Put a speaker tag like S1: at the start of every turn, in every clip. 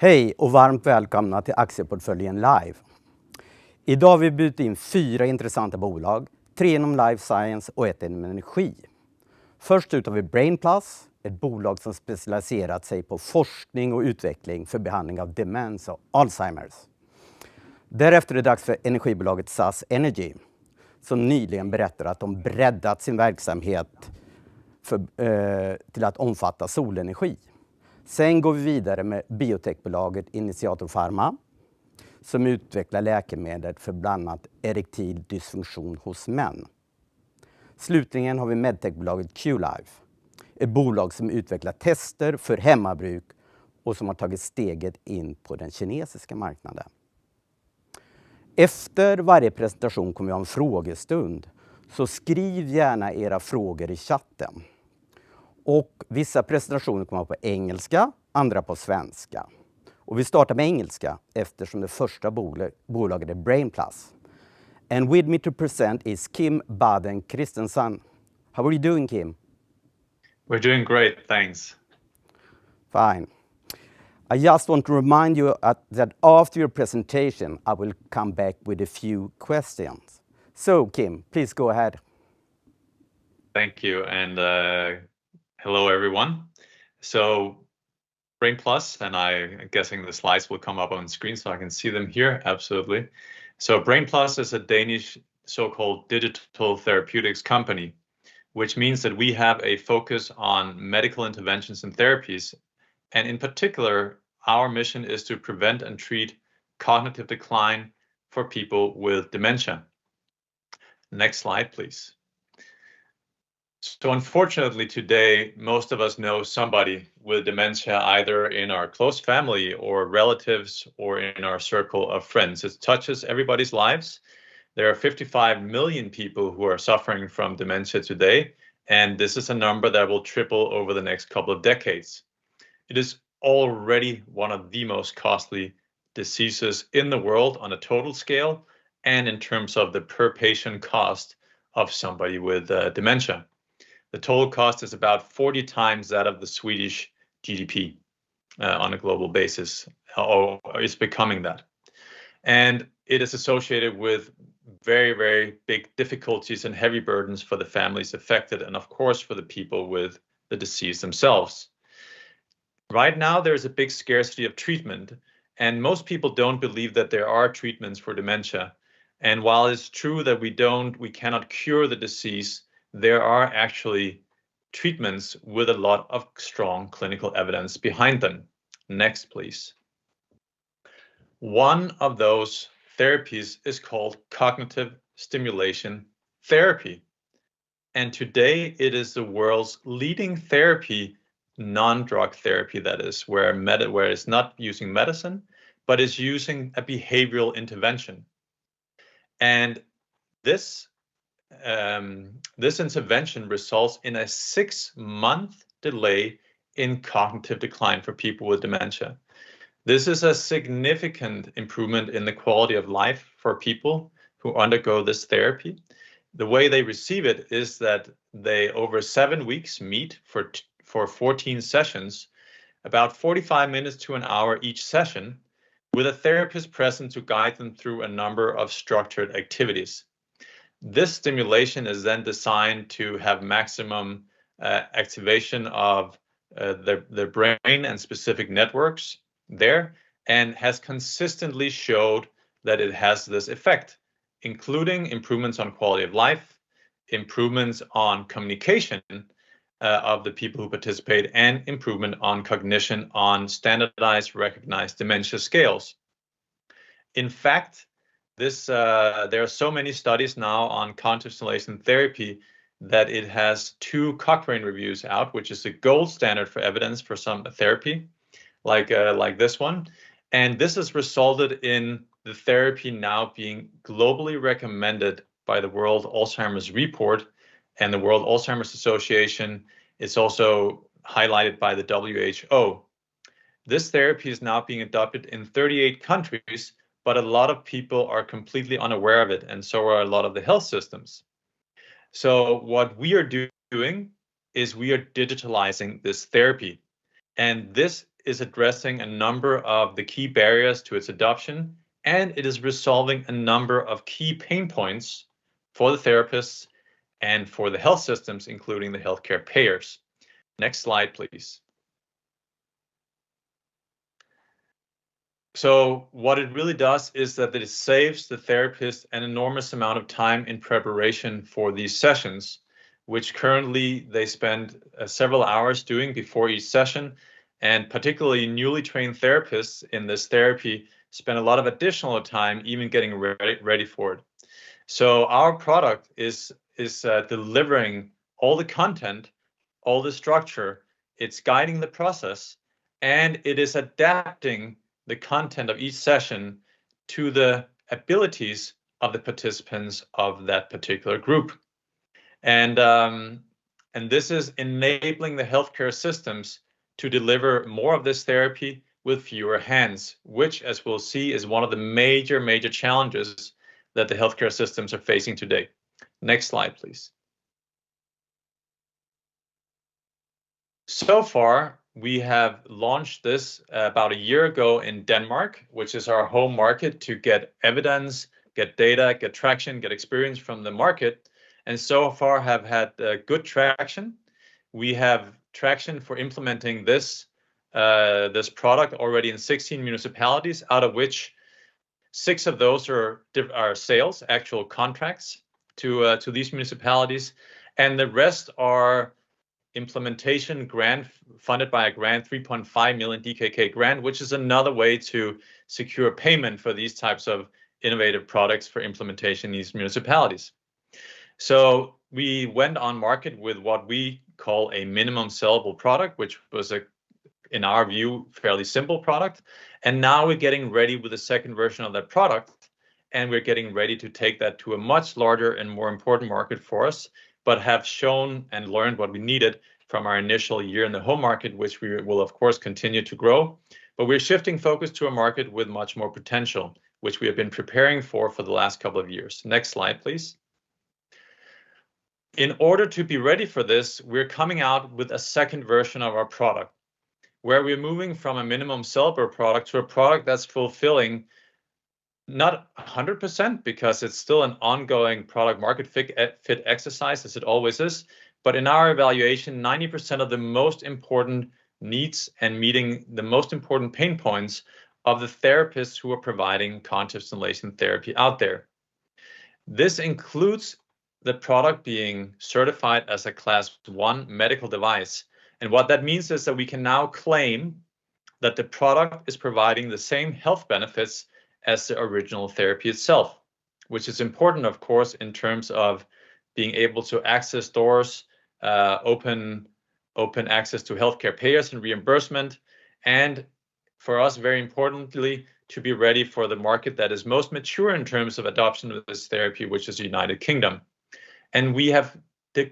S1: Hej och varmt välkomna till Aktieportföljen live. Idag har vi bjudit in 4 intressanta bolag, 3 inom life science och 1 inom energi. Först ut har vi Brainplus, ett bolag som specialiserat sig på forskning och utveckling för behandling av demens och Alzheimers. Därefter är det dags för energibolaget Zazz Energy, som nyligen berättar att de breddat sin verksamhet till att omfatta solenergi. Sen går vi vidare med biotechbolaget Initiator Pharma, som utvecklar läkemedel för bland annat erektil dysfunktion hos män. Slutligen har vi medtechbolaget Qlife, ett bolag som utvecklar tester för hemmabruk och som har tagit steget in på den kinesiska marknaden. Efter varje presentation kommer vi ha en frågestund, så skriv gärna era frågor i chatten. Och vissa presentationer kommer på engelska, andra på svenska. Och vi startar med engelska eftersom det första bolaget är Brainplus. And with me to present is Kim Baden-Christensen. How are you doing, Kim?
S2: We're doing great, thanks.
S1: Fine. I just want to remind you that after your presentation, I will come back with a few questions. So, Kim, please go ahead.
S2: Thank you, and hello everyone. So Brainplus, and I'm guessing the slides will come up on screen so I can see them here, absolutely. So Brainplus is a Danish so-called digital therapeutics company, which means that we have a focus on medical interventions and therapies. And in particular, our mission is to prevent and treat cognitive decline for people with dementia. Next slide, please. So unfortunately today, most of us know somebody with dementia, either in our close family or relatives or in our circle of friends. It touches everybody's lives. There are 55 million people who are suffering from dementia today, and this is a number that will triple over the next couple of decades. It is already one of the most costly diseases in the world on a total scale and in terms of the per patient cost of somebody with dementia. The total cost is about 40 times that of the Swedish GDP on a global basis, or is becoming that. And it is associated with very, very big difficulties and heavy burdens for the families affected, and of course for the people with the disease themselves. Right now, there's a big scarcity of treatment, and most people don't believe that there are treatments for dementia. And while it's true that we cannot cure the disease, there are actually treatments with a lot of strong clinical evidence behind them. Next, please. One of those therapies is called cognitive stimulation therapy. And today it is the world's leading therapy, non-drug therapy, that is, where it's not using medicine, but is using a behavioral intervention. And this intervention results in a 6-month delay in cognitive decline for people with dementia. This is a significant improvement in the quality of life for people who undergo this therapy. The way they receive it is that they, over 7 weeks, meet for 14 sessions, about 45 minutes to an hour each session, with a therapist present to guide them through a number of structured activities. This stimulation is then designed to have maximum activation of the brain and specific networks there, and has consistently showed that it has this effect, including improvements on quality of life, improvements on communication of the people who participate, and improvement on cognition on standardized recognized dementia scales. In fact, there are so many studies now on cognitive stimulation therapy that it has 2 Cochrane reviews out, which is the gold standard for evidence for some therapy, like this one. And this has resulted in the therapy now being globally recommended by the World Alzheimer's Report and the World Alzheimer's Association. It's also highlighted by the WHO. This therapy is now being adopted in 38 countries, but a lot of people are completely unaware of it, and so are a lot of the health systems. So what we are doing is we are digitalizing this therapy. And this is addressing a number of the key barriers to its adoption, and it is resolving a number of key pain points for the therapists and for the health systems, including the healthcare payers. Next slide, please. So what it really does is that it saves the therapist an enormous amount of time in preparation for these sessions, which currently they spend several hours doing before each session. And particularly newly trained therapists in this therapy spend a lot of additional time even getting ready for it. So our product is delivering all the content, all the structure, it's guiding the process, and it is adapting the content of each session to the abilities of the participants of that particular group. And this is enabling the healthcare systems to deliver more of this therapy with fewer hands, which, as we'll see, is one of the major challenges that the healthcare systems are facing today. Next slide, please. So far, we have launched this about a year ago in Denmark, which is our home market, to get evidence, get data, get traction, get experience from the market, and so far have had good traction. We have traction for implementing this product already in 16 municipalities, out of which 6 of those are sales, actual contracts to these municipalities, and the rest are implementation grant funded by a grant, 3.5 million DKK grant, which is another way to secure payment for these types of innovative products for implementation in these municipalities. So we went on market with what we call a minimum sellable product, which was in our view, fairly simple product. And now we're getting ready with the second version of that product, and we're getting ready to take that to a much larger and more important market for us, but have shown and learned what we needed from our initial year in the home market, which we will of course continue to grow. But we're shifting focus to a market with much more potential, which we have been preparing for the last couple of years. Next slide, please. In order to be ready for this, we're coming out with a second version of our product, where we're moving from a minimum sellable product to a product that's fulfilling not 100%, because it's still an ongoing product market fit exercise, as it always is. But in our evaluation, 90% of the most important needs and meeting the most important pain points of the therapists who are providing cognitive stimulation therapy out there. This includes the product being certified as a Class 1 medical device. And what that means is that we can now claim that the product is providing the same health benefits as the original therapy itself, which is important, of course, in terms of being able to access doors, open access to healthcare payers and reimbursement, and for us, very importantly, to be ready for the market that is most mature in terms of adoption of this therapy, which is the United Kingdom. And we have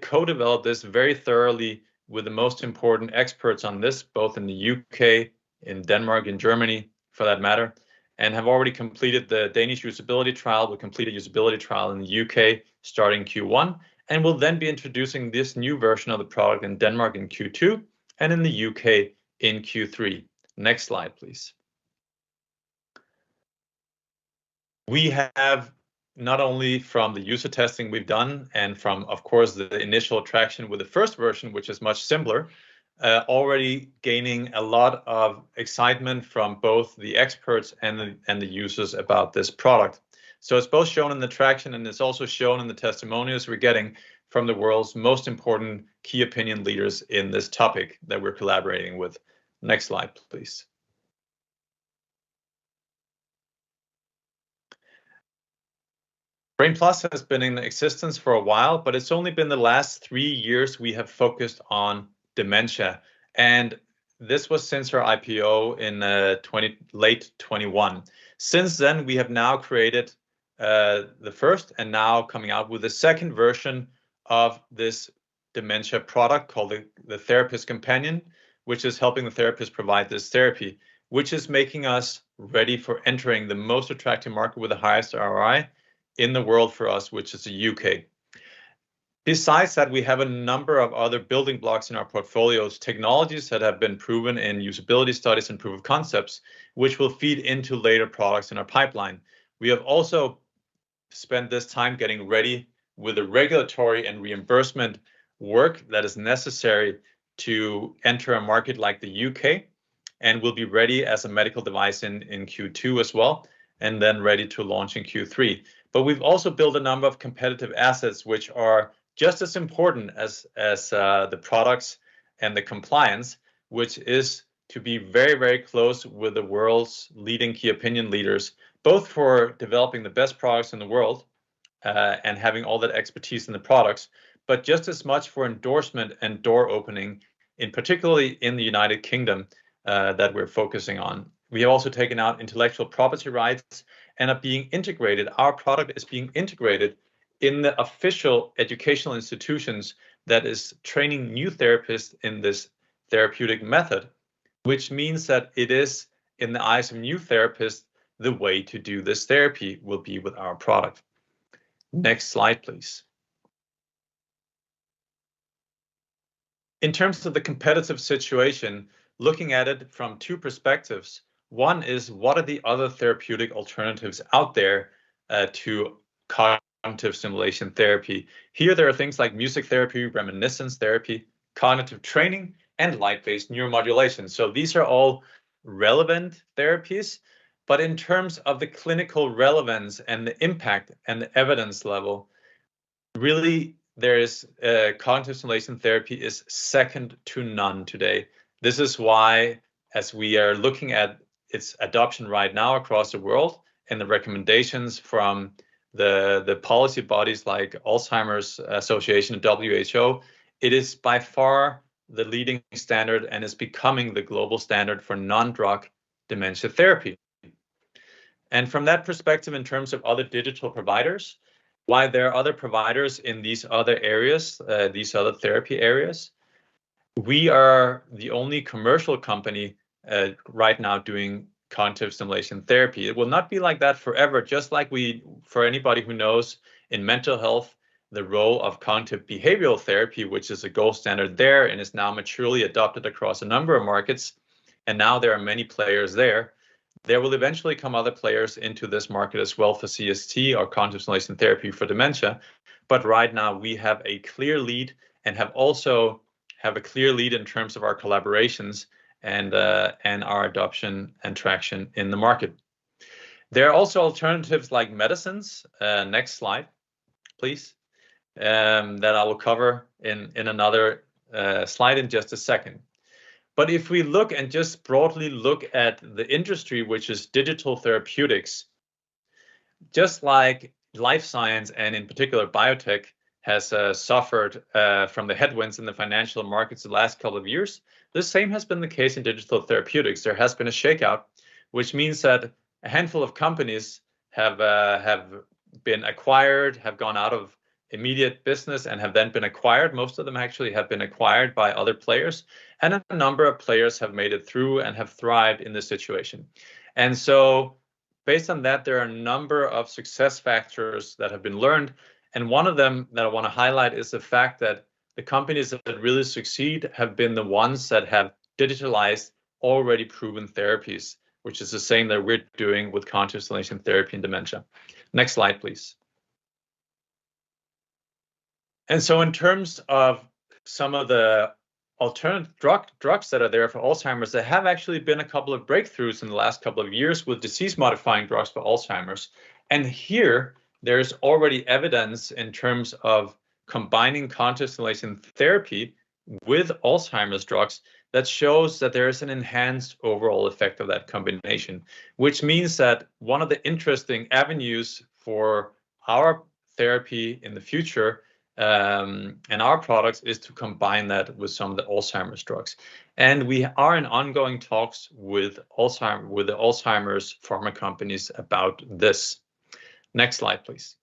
S2: co-developed this very thoroughly with the most important experts on this, both in the UK, in Denmark, in Germany, for that matter, and have already completed the Danish usability trial. We'll complete a usability trial in the UK starting Q1, and we'll then be introducing this new version of the product in Denmark in Q2 and in the UK in Q3. Next slide, please. We have, not only from the user testing we've done and from, of course, the initial traction with the first version, which is much simpler, already gaining a lot of excitement from both the experts and the users about this product. So it's both shown in the traction, and it's also shown in the testimonials we're getting from the world's most important key opinion leaders in this topic that we're collaborating with. Next slide, please. Brain Plus has been in existence for a while, but it's only been the last 3 years we have focused on dementia. And this was since our IPO in late 21. Since then, we have now created the first and now coming out with the second version of this dementia product called the Therapist Companion, which is helping the therapist provide this therapy, which is making us ready for entering the most attractive market with the highest ROI in the world for us, which is the UK. Besides that, we have a number of other building blocks in our portfolios, technologies that have been proven in usability studies and proof of concepts, which will feed into later products in our pipeline. We have also spent this time getting ready with the regulatory and reimbursement work that is necessary to enter a market like the UK, and will be ready as a medical device in Q2 as well, and then ready to launch in Q3. But we've also built a number of competitive assets which are just as important as the products and the compliance, which is to be very, very close with the world's leading key opinion leaders, both for developing the best products in the world and having all that expertise in the products, but just as much for endorsement and door opening, in particularly in the United Kingdom, that we're focusing on. We have also taken out intellectual property rights and are being integrated. Our product is being integrated in the official educational institutions that is training new therapists in this therapeutic method, which means that it is, in the eyes of new therapists, the way to do this therapy will be with our product. Next slide, please. In terms of the competitive situation, looking at it from two perspectives. One is, what are the other therapeutic alternatives out there to cognitive stimulation therapy? Here there are things like music therapy, reminiscence therapy, cognitive training, and light-based neuromodulation. So these are all relevant therapies, but in terms of the clinical relevance and the impact and the evidence level, really there is cognitive stimulation therapy is second to none today. This is why, as we are looking at its adoption right now across the world and the recommendations from the policy bodies like Alzheimer's Association and WHO, it is by far the leading standard and is becoming the global standard for non-drug dementia therapy. And from that perspective, in terms of other digital providers, why there are other providers in these other areas, these other therapy areas, we are the only commercial company right now doing cognitive stimulation therapy. It will not be like that forever, just like for anybody who knows in mental health, the role of cognitive behavioral therapy, which is a gold standard there and is now maturely adopted across a number of markets. And now there are many players there. There will eventually come other players into this market as well for CST or cognitive stimulation therapy for dementia. But right now we have a clear lead and have a clear lead in terms of our collaborations and our adoption and traction in the market. There are also alternatives like medicines. Next slide, please. That I will cover in another slide in just a second. But if we look and just broadly look at the industry, which is digital therapeutics, just like life science and in particular biotech has suffered from the headwinds in the financial markets the last couple of years, the same has been the case in digital therapeutics. There has been a shakeout, which means that a handful of companies have been acquired, have gone out of immediate business and have then been acquired. Most of them actually have been acquired by other players, and a number of players have made it through and have thrived in this situation. And so based on that, there are a number of success factors that have been learned. And one of them that I want to highlight is the fact that the companies that really succeed have been the ones that have digitalized already proven therapies, which is the same that we're doing with cognitive stimulation therapy in dementia. Next slide, please. And so in terms of some of the alternative drugs that are there for Alzheimer's, there have actually been a couple of breakthroughs in the last couple of years with disease-modifying drugs for Alzheimer's. And here, there's already evidence in terms of combining cognitive stimulation therapy with Alzheimer's drugs that shows that there is an enhanced overall effect of that combination, which means that one of the interesting avenues for our therapy in the future and our products is to combine that with some of the Alzheimer's drugs. And we are in ongoing talks with the Alzheimer's pharma companies about this. Next slide, please.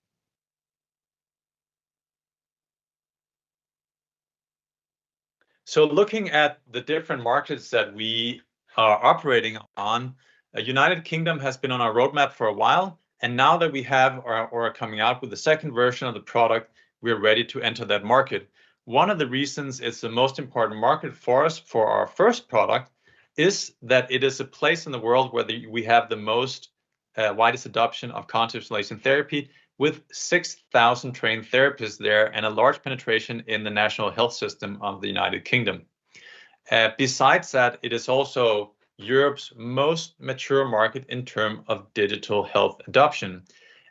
S2: So looking at the different markets that we are operating on, United Kingdom has been on our roadmap for a while. And now that we have or are coming out with the second version of the product, we're ready to enter that market. One of the reasons it's the most important market for us for our first product is that it is a place in the world where we have the most widest adoption of cognitive stimulation therapy, with 6,000 trained therapists there and a large penetration in the national health system of the United Kingdom. Besides that, it is also Europe's most mature market in terms of digital health adoption.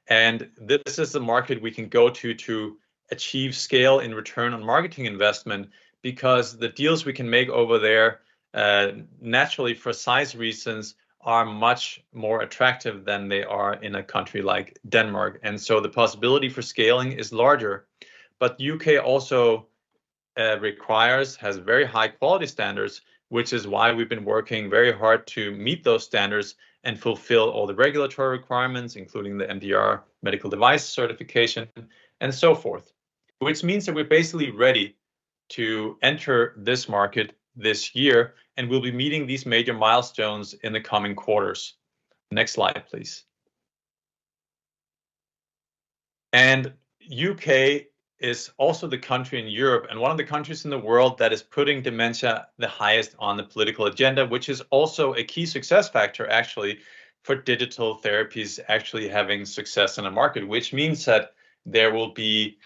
S2: And this is the market we can go to achieve scale in return on marketing investment, because the deals we can make over there, naturally for size reasons, are much more attractive than they are in a country like Denmark. And so the possibility for scaling is larger. But UK also has very high quality standards, which is why we've been working very hard to meet those standards and fulfill all the regulatory requirements, including the MDR medical device certification and so forth, which means that we're basically ready to enter this market this year, and we'll be meeting these major milestones in the coming quarters. Next slide, please. And UK is also the country in Europe and one of the countries in the world that is putting dementia the highest on the political agenda, which is also a key success factor actually for digital therapies actually having success in a market, which means that there will be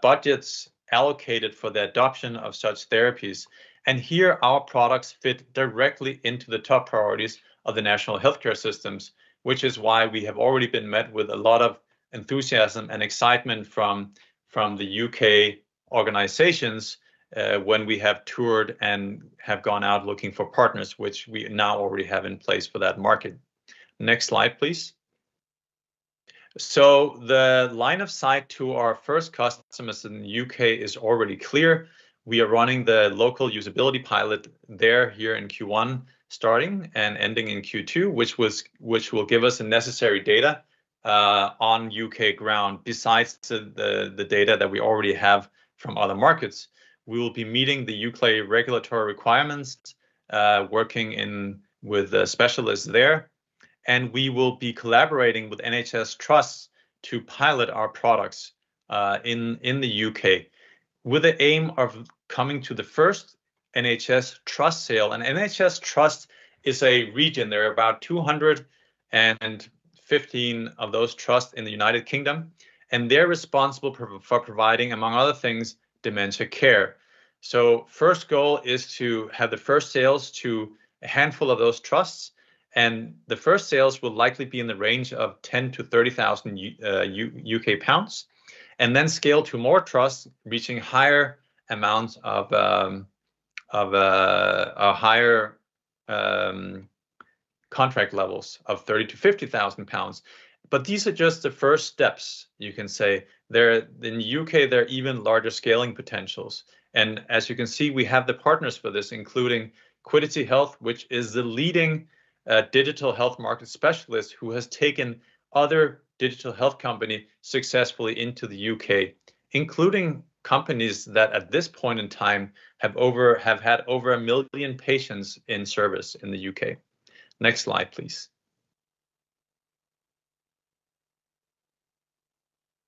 S2: budgets allocated for the adoption of such therapies. And here our products fit directly into the top priorities of the national healthcare systems, which is why we have already been met with a lot of enthusiasm and excitement from the UK organizations when we have toured and have gone out looking for partners, which we now already have in place for that market. Next slide, please. So the line of sight to our first customers in the UK is already clear. We are running the local usability pilot here in Q1, starting and ending in Q2, which will give us the necessary data on UK ground, besides the data that we already have from other markets. We will be meeting the UK regulatory requirements, working with the specialists there, and we will be collaborating with NHS trusts to pilot our products in the UK, with the aim of coming to the first NHS trust sale. And NHS trust is a region. There are about 215 of those trusts in the United Kingdom, and they're responsible for providing, among other things, dementia care. So first goal is to have the first sales to a handful of those trusts, and the first sales will likely be in the range of 10 to 30,000 UK pounds, and then scale to more trusts, reaching higher amounts of higher contract levels of 30 to 50,000 pounds. But these are just the first steps, you can say. In the UK, there are even larger scaling potentials. And as you can see, we have the partners for this, including Quiddity Health, which is the leading digital health market specialist who has taken other digital health company successfully into the UK, including companies that at this point in time have had over 1 million patients in service in the UK. Next slide, please.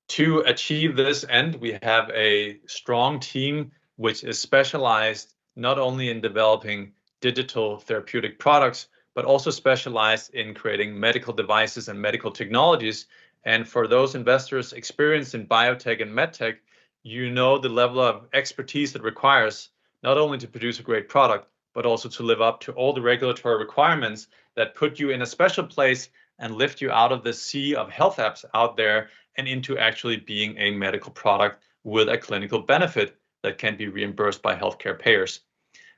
S2: To achieve this end, we have a strong team which is specialized not only in developing digital therapeutic products, but also specialized in creating medical devices and medical technologies. And for those investors experienced in biotech and medtech, you know the level of expertise it requires not only to produce a great product, but also to live up to all the regulatory requirements that put you in a special place and lift you out of the sea of health apps out there and into actually being a medical product with a clinical benefit that can be reimbursed by healthcare payers.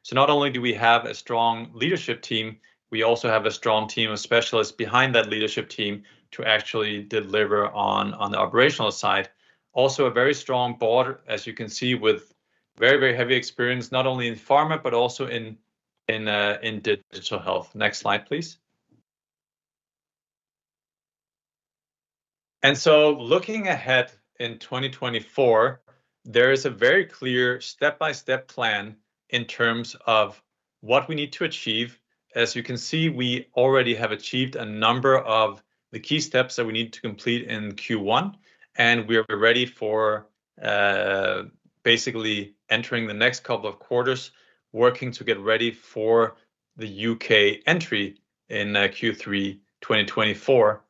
S2: So not only do we have a strong leadership team, we also have a strong team of specialists behind that leadership team to actually deliver on the operational side. Also a very strong board, as you can see, with very, very heavy experience, not only in pharma, but also in digital health. Next slide, please. And so looking ahead in 2024, there is a very clear step-by-step plan in terms of what we need to achieve. As you can see, we already have achieved a number of the key steps that we need to complete in Q1, and we are ready for basically entering the next couple of quarters, working to get ready for the UK entry in Q3 2024.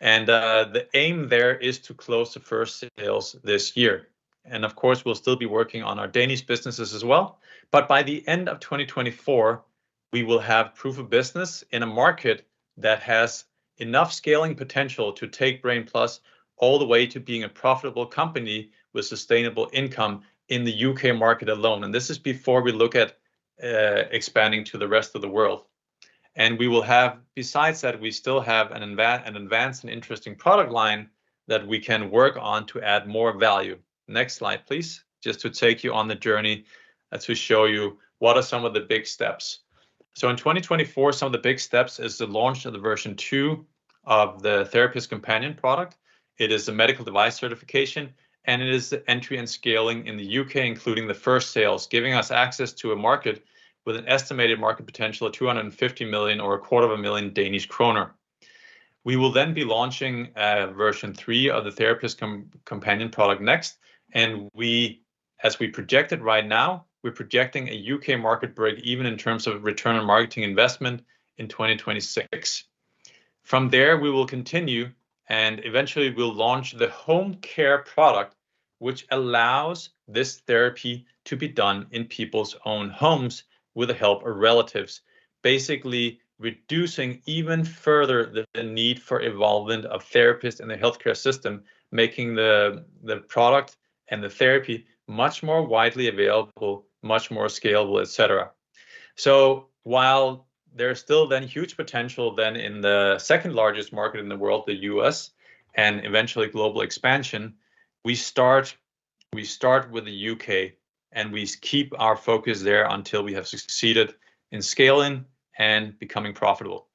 S2: And the aim there is to close the first sales this year. And of course, we'll still be working on our Danish businesses as well. But by the end of 2024, we will have proof of business in a market that has enough scaling potential to take Brain Plus all the way to being a profitable company with sustainable income in the UK market alone. And this is before we look at expanding to the rest of the world. And we will have, besides that, we still have an advanced and interesting product line that we can work on to add more value. Next slide, please, just to take you on the journey to show you what are some of the big steps. So in 2024, some of the big steps is the launch of the version 2 of the Therapist Companion product. It is the medical device certification, and it is the entry and scaling in the UK, including the first sales, giving us access to a market with an estimated market potential of 250 million or 250,000 Danish kroner. We will then be launching version 3 of the Therapist Companion product next, and as we projected right now, we're projecting a UK market break even in terms of return on marketing investment in 2026. From there, we will continue, and eventually we'll launch the home care product, which allows this therapy to be done in people's own homes with the help of relatives, basically reducing even further the need for involvement of therapists in the healthcare system, making the product and the therapy much more widely available, much more scalable, etc. So while there's still then huge potential then in the second largest market in the world, the US, and eventually global expansion, we start with the UK, and we keep our focus there until we have succeeded in scaling and becoming profitable.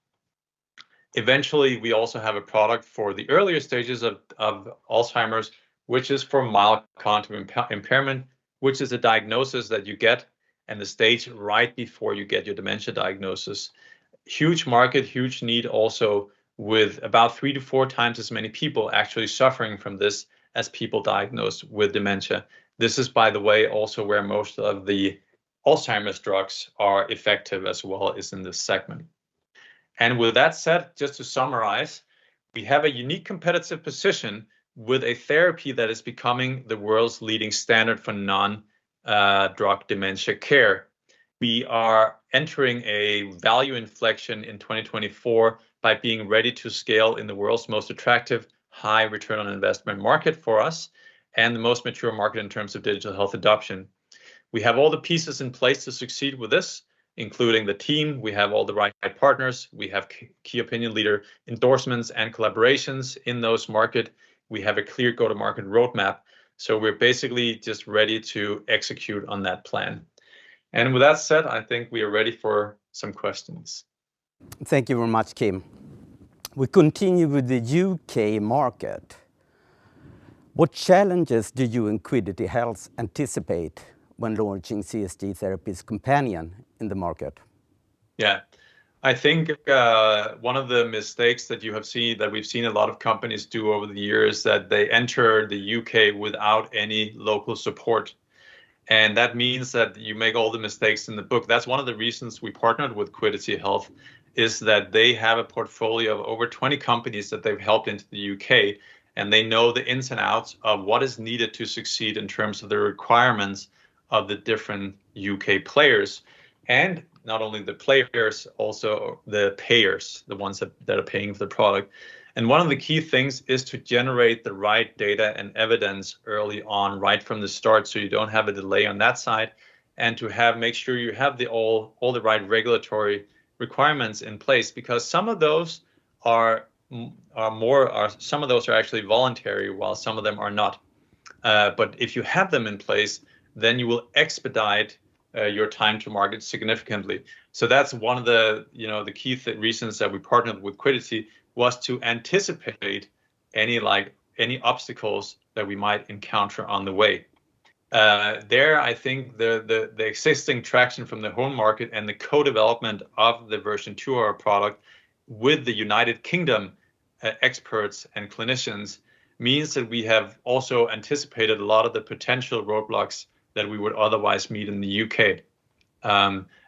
S2: Eventually, we also have a product for the earlier stages of Alzheimer's, which is for mild cognitive impairment, which is a diagnosis that you get and the stage right before you get your dementia diagnosis. Huge market, huge need also, with about 3 to 4 times as many people actually suffering from this as people diagnosed with dementia. This is, by the way, also where most of the Alzheimer's drugs are effective as well, is in this segment. And with that said, just to summarize, we have a unique competitive position with a therapy that is becoming the world's leading standard for non-drug dementia care. We are entering a value inflection in 2024 by being ready to scale in the world's most attractive high return on investment market for us, and the most mature market in terms of digital health adoption. We have all the pieces in place to succeed with this, including the team. We have all the right partners. We have key opinion leader endorsements and collaborations in those markets. We have a clear go-to-market roadmap. So we're basically just ready to execute on that plan. And with that said, I think we are ready for some questions.
S1: Thank you very much, Kim. We continue with the UK market. What challenges do you in Quiddity Health anticipate when launching CST Therapist Companion in the market?
S2: Yeah, I think one of the mistakes that we've seen a lot of companies do over the years, that they enter the UK without any local support. And that means that you make all the mistakes in the book. That's one of the reasons we partnered with Quiddity Health, is that they have a portfolio of over 20 companies that they've helped into the UK, and they know the ins and outs of what is needed to succeed in terms of the requirements of the different UK players. And not only the players, also the payers, the ones that are paying for the product. And one of the key things is to generate the right data and evidence early on, right from the start, so you don't have a delay on that side, and to make sure you have all the right regulatory requirements in place, because some of those are actually voluntary, while some of them are not. But if you have them in place, then you will expedite your time to market significantly. So that's one of the key reasons that we partnered with Quiddity, was to anticipate any obstacles that we might encounter on the way. I think the existing traction from the home market and the co-development of the version 2 of our product with the United Kingdom experts and clinicians means that we have also anticipated a lot of the potential roadblocks that we would otherwise meet in the UK.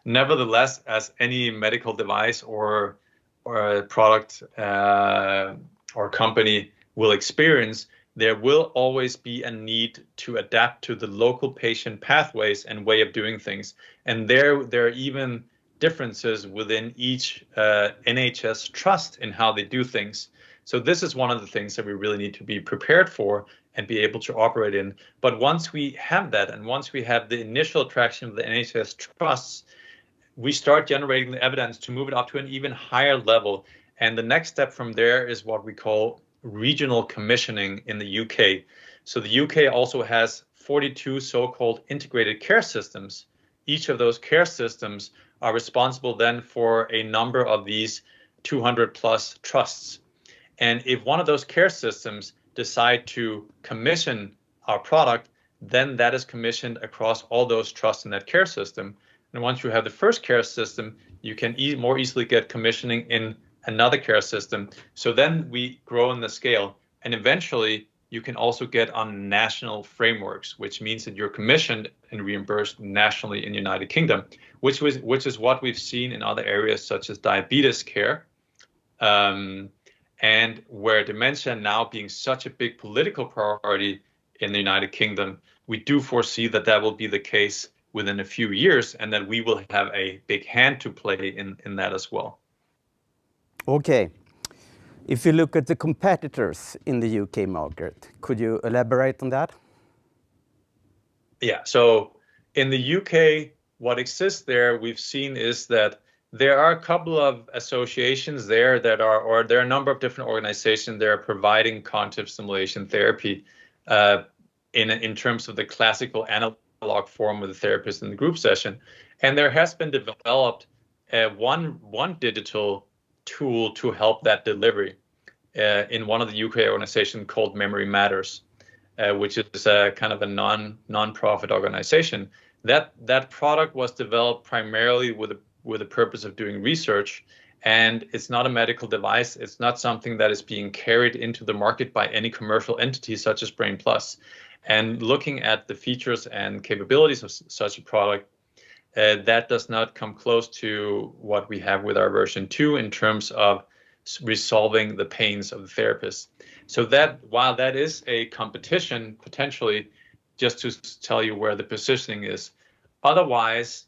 S2: Nevertheless, as any medical device or a product or company will experience, there will always be a need to adapt to the local patient pathways and way of doing things. And there are even differences within each NHS trust in how they do things. So this is one of the things that we really need to be prepared for and be able to operate in. But once we have that, and once we have the initial traction of the NHS trusts, we start generating the evidence to move it up to an even higher level. And the next step from there is what we call regional commissioning in the UK. So the UK also has 42 so-called integrated care systems. Each of those care systems are responsible then for a number of these 200 plus trusts. And if one of those care systems decide to commission our product, then that is commissioned across all those trusts in that care system. And once you have the first care system, you can more easily get commissioning in another care system. So then we grow in the scale. And eventually, you can also get on national frameworks, which means that you're commissioned and reimbursed nationally in the United Kingdom, which is what we've seen in other areas such as diabetes care. And where dementia now being such a big political priority in the United Kingdom, we do foresee that that will be the case within a few years, and that we will have a big hand to play in that as well.
S1: Okay. If you look at the competitors in the UK market, could you elaborate on that?
S2: Yeah, so in the UK, what exists there, we've seen is that there are a couple of associations there that are, or there are a number of different organizations that are providing cognitive stimulation therapy in terms of the classical analog form with the therapist in the group session. And there has been developed one digital tool to help that delivery in one of the UK organizations called Memory Matters, which is a kind of a non-profit organization. That product was developed primarily with the purpose of doing research, and it's not a medical device. It's not something that is being carried into the market by any commercial entity such as Brain Plus. And looking at the features and capabilities of such a product, that does not come close to what we have with our version 2 in terms of resolving the pains of the therapist. So that while that is a competition, potentially, just to tell you where the positioning is, otherwise,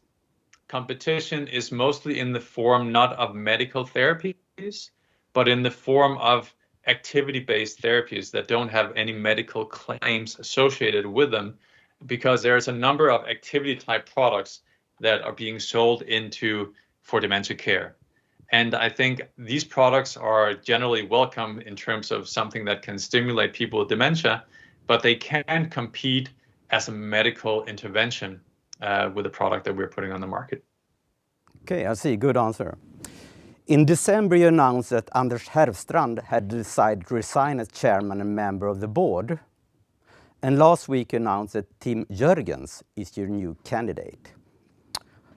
S2: competition is mostly in the form not of medical therapies, but in the form of activity-based therapies that don't have any medical claims associated with them, because there's a number of activity-type products that are being sold for dementia care. And I think these products are generally welcome in terms of something that can stimulate people with dementia, but they can compete as a medical intervention with the product that we're putting on the market.
S1: Okay, I see. Good answer. In December, you announced that Anders Herfstrand had decided to resign as chairman and member of the board. And last week, you announced that Tim Jürgens is your new candidate.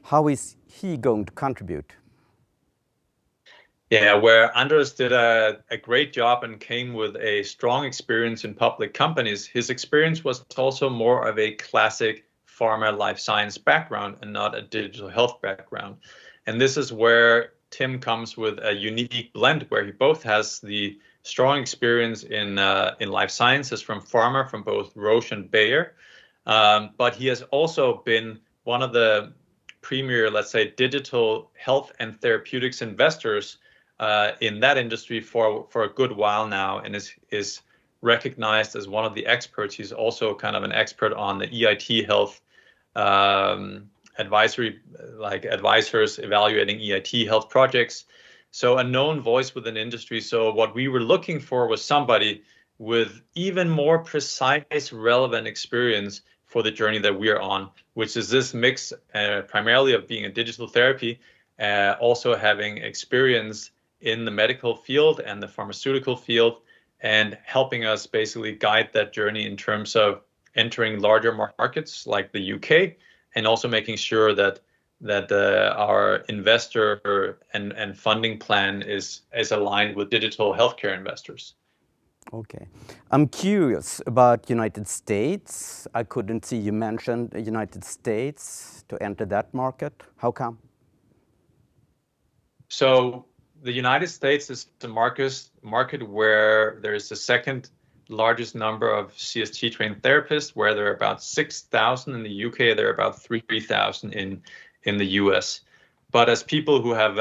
S1: How is he going to contribute?
S2: Yeah, where Anders did a great job and came with a strong experience in public companies, his experience was also more of a classic pharma life science background and not a digital health background. And this is where Tim comes with a unique blend where he both has the strong experience in life sciences from pharma, from both Roche and Bayer, but he has also been one of the premier, let's say, digital health and therapeutics investors in that industry for a good while now, and is recognized as one of the experts. He's also kind of an expert on the EIT health advisory, like advisors evaluating EIT health projects. So a known voice within industry. So what we were looking for was somebody with even more precise, relevant experience for the journey that we are on, which is this mix primarily of being a digital therapy, also having experience in the medical field and the pharmaceutical field, and helping us basically guide that journey in terms of entering larger markets like the UK, and also making sure that our investor and funding plan is aligned with digital healthcare investors.
S1: Okay. I'm curious about United States. I couldn't see you mentioned the United States to enter that market. How come?
S2: So the United States is the market where there is the second largest number of CST trained therapists, where there are about 6,000 in the UK, there are about 3,000 in the US. But as people who have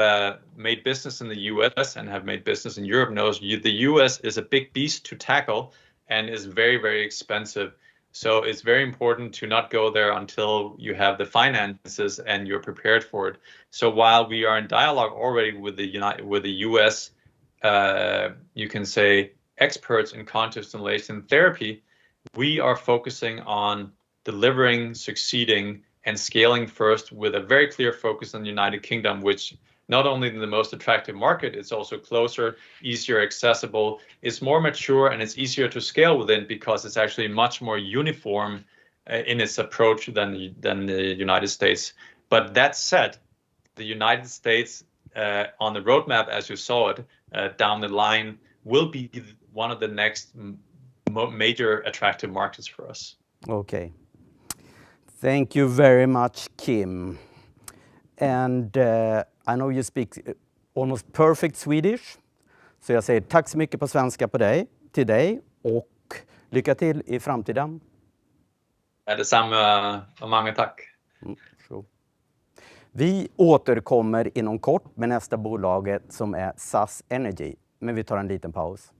S2: made business in the US and have made business in Europe knows, the US is a big beast to tackle and is very, very expensive. So it's very important to not go there until you have the finances and you're prepared for it. So while we are in dialogue already with the US, you can say experts in quantum stimulation therapy, we are focusing on delivering, succeeding, and scaling first with a very clear focus on the United Kingdom, which not only the most attractive market, it's also closer, easier accessible, it's more mature, and it's easier to scale within because it's actually much more uniform in its approach than the United States. But that said, the United States on the roadmap, as you saw it, down the line, will be one of the next major attractive markets for us.
S1: Okay. Thank you very much, Kim. And I know you speak almost perfect Swedish. Så jag säger tack så mycket på svenska till dig och lycka till i framtiden.
S2: Detsamma och många tack.
S1: Sure. Vi återkommer inom kort med nästa bolaget som är Zazz Energy. Men vi tar en liten paus.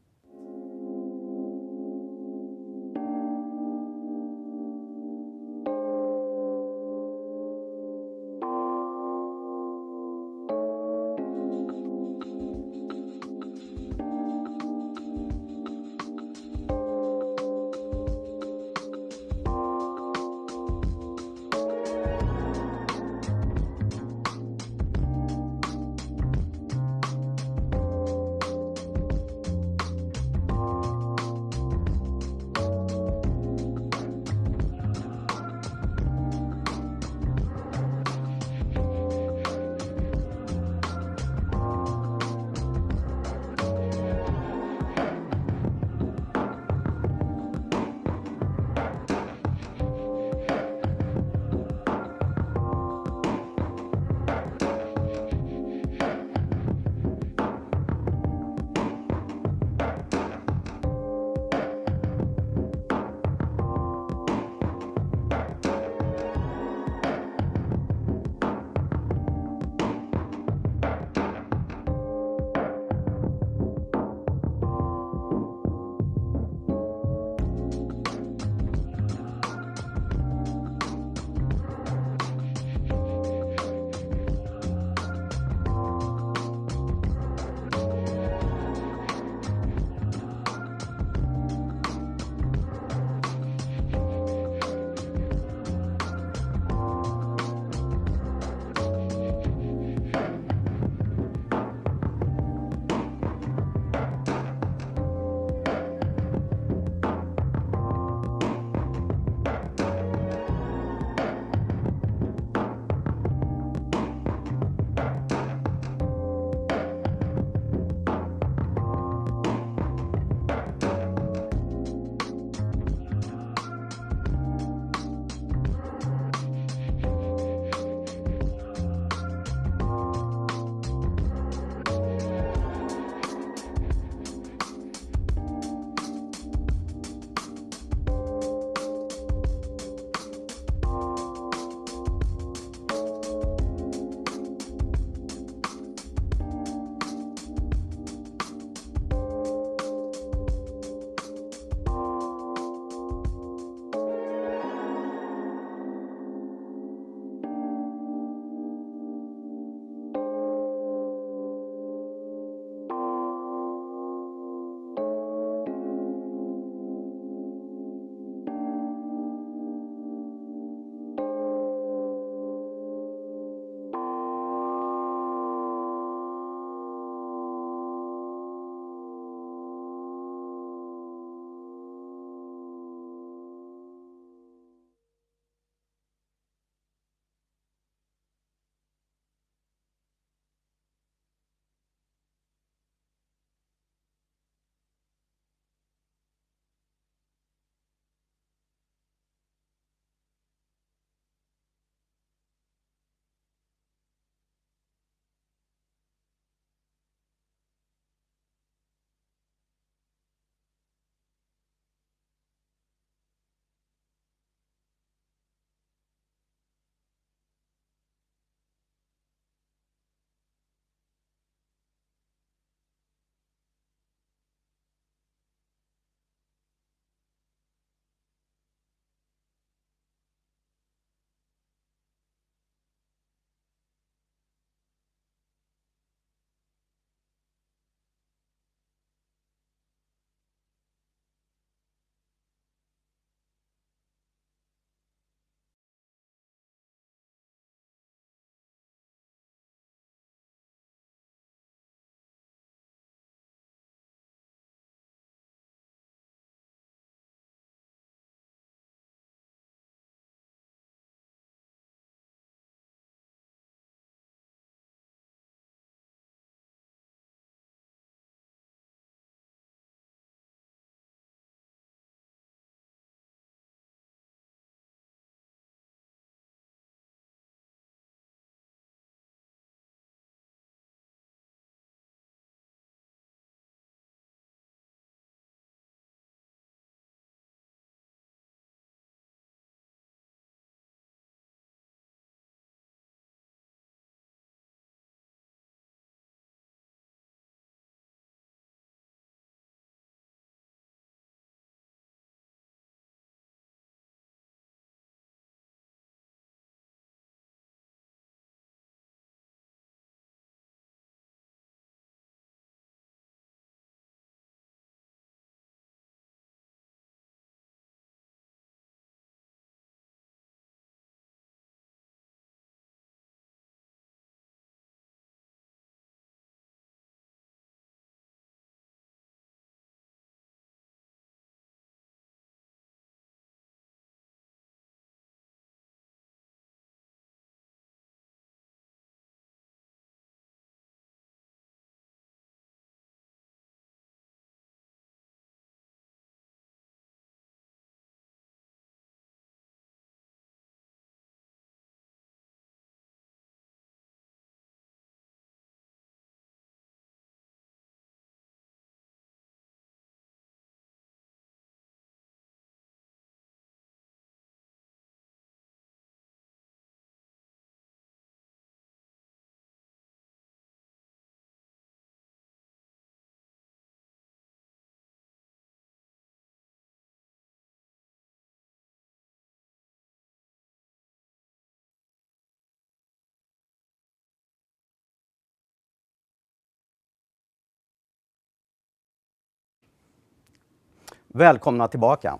S1: Välkomna tillbaka.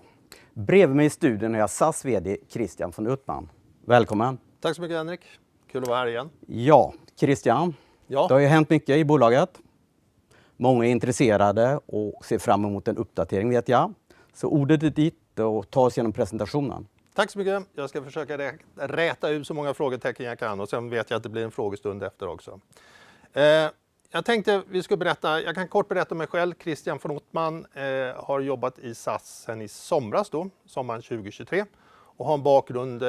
S1: Bredvid mig i studion har jag Zazz vd Christian von Uttman. Välkommen.
S3: Tack så mycket Henrik. Kul att vara här igen.
S1: Ja, Christian.
S3: Ja.
S1: Det har ju hänt mycket i bolaget. Många är intresserade och ser fram emot en uppdatering vet jag. Så ordet är ditt och ta oss genom presentationen.
S3: Tack så mycket. Jag ska försöka räta ut så många frågetecken jag kan och sen vet jag att det blir en frågestund efter också. Jag tänkte vi skulle berätta, jag kan kort berätta om mig själv. Christian von Uttman har jobbat i Zazz sedan i somras då, sommaren 2023. Och har en bakgrund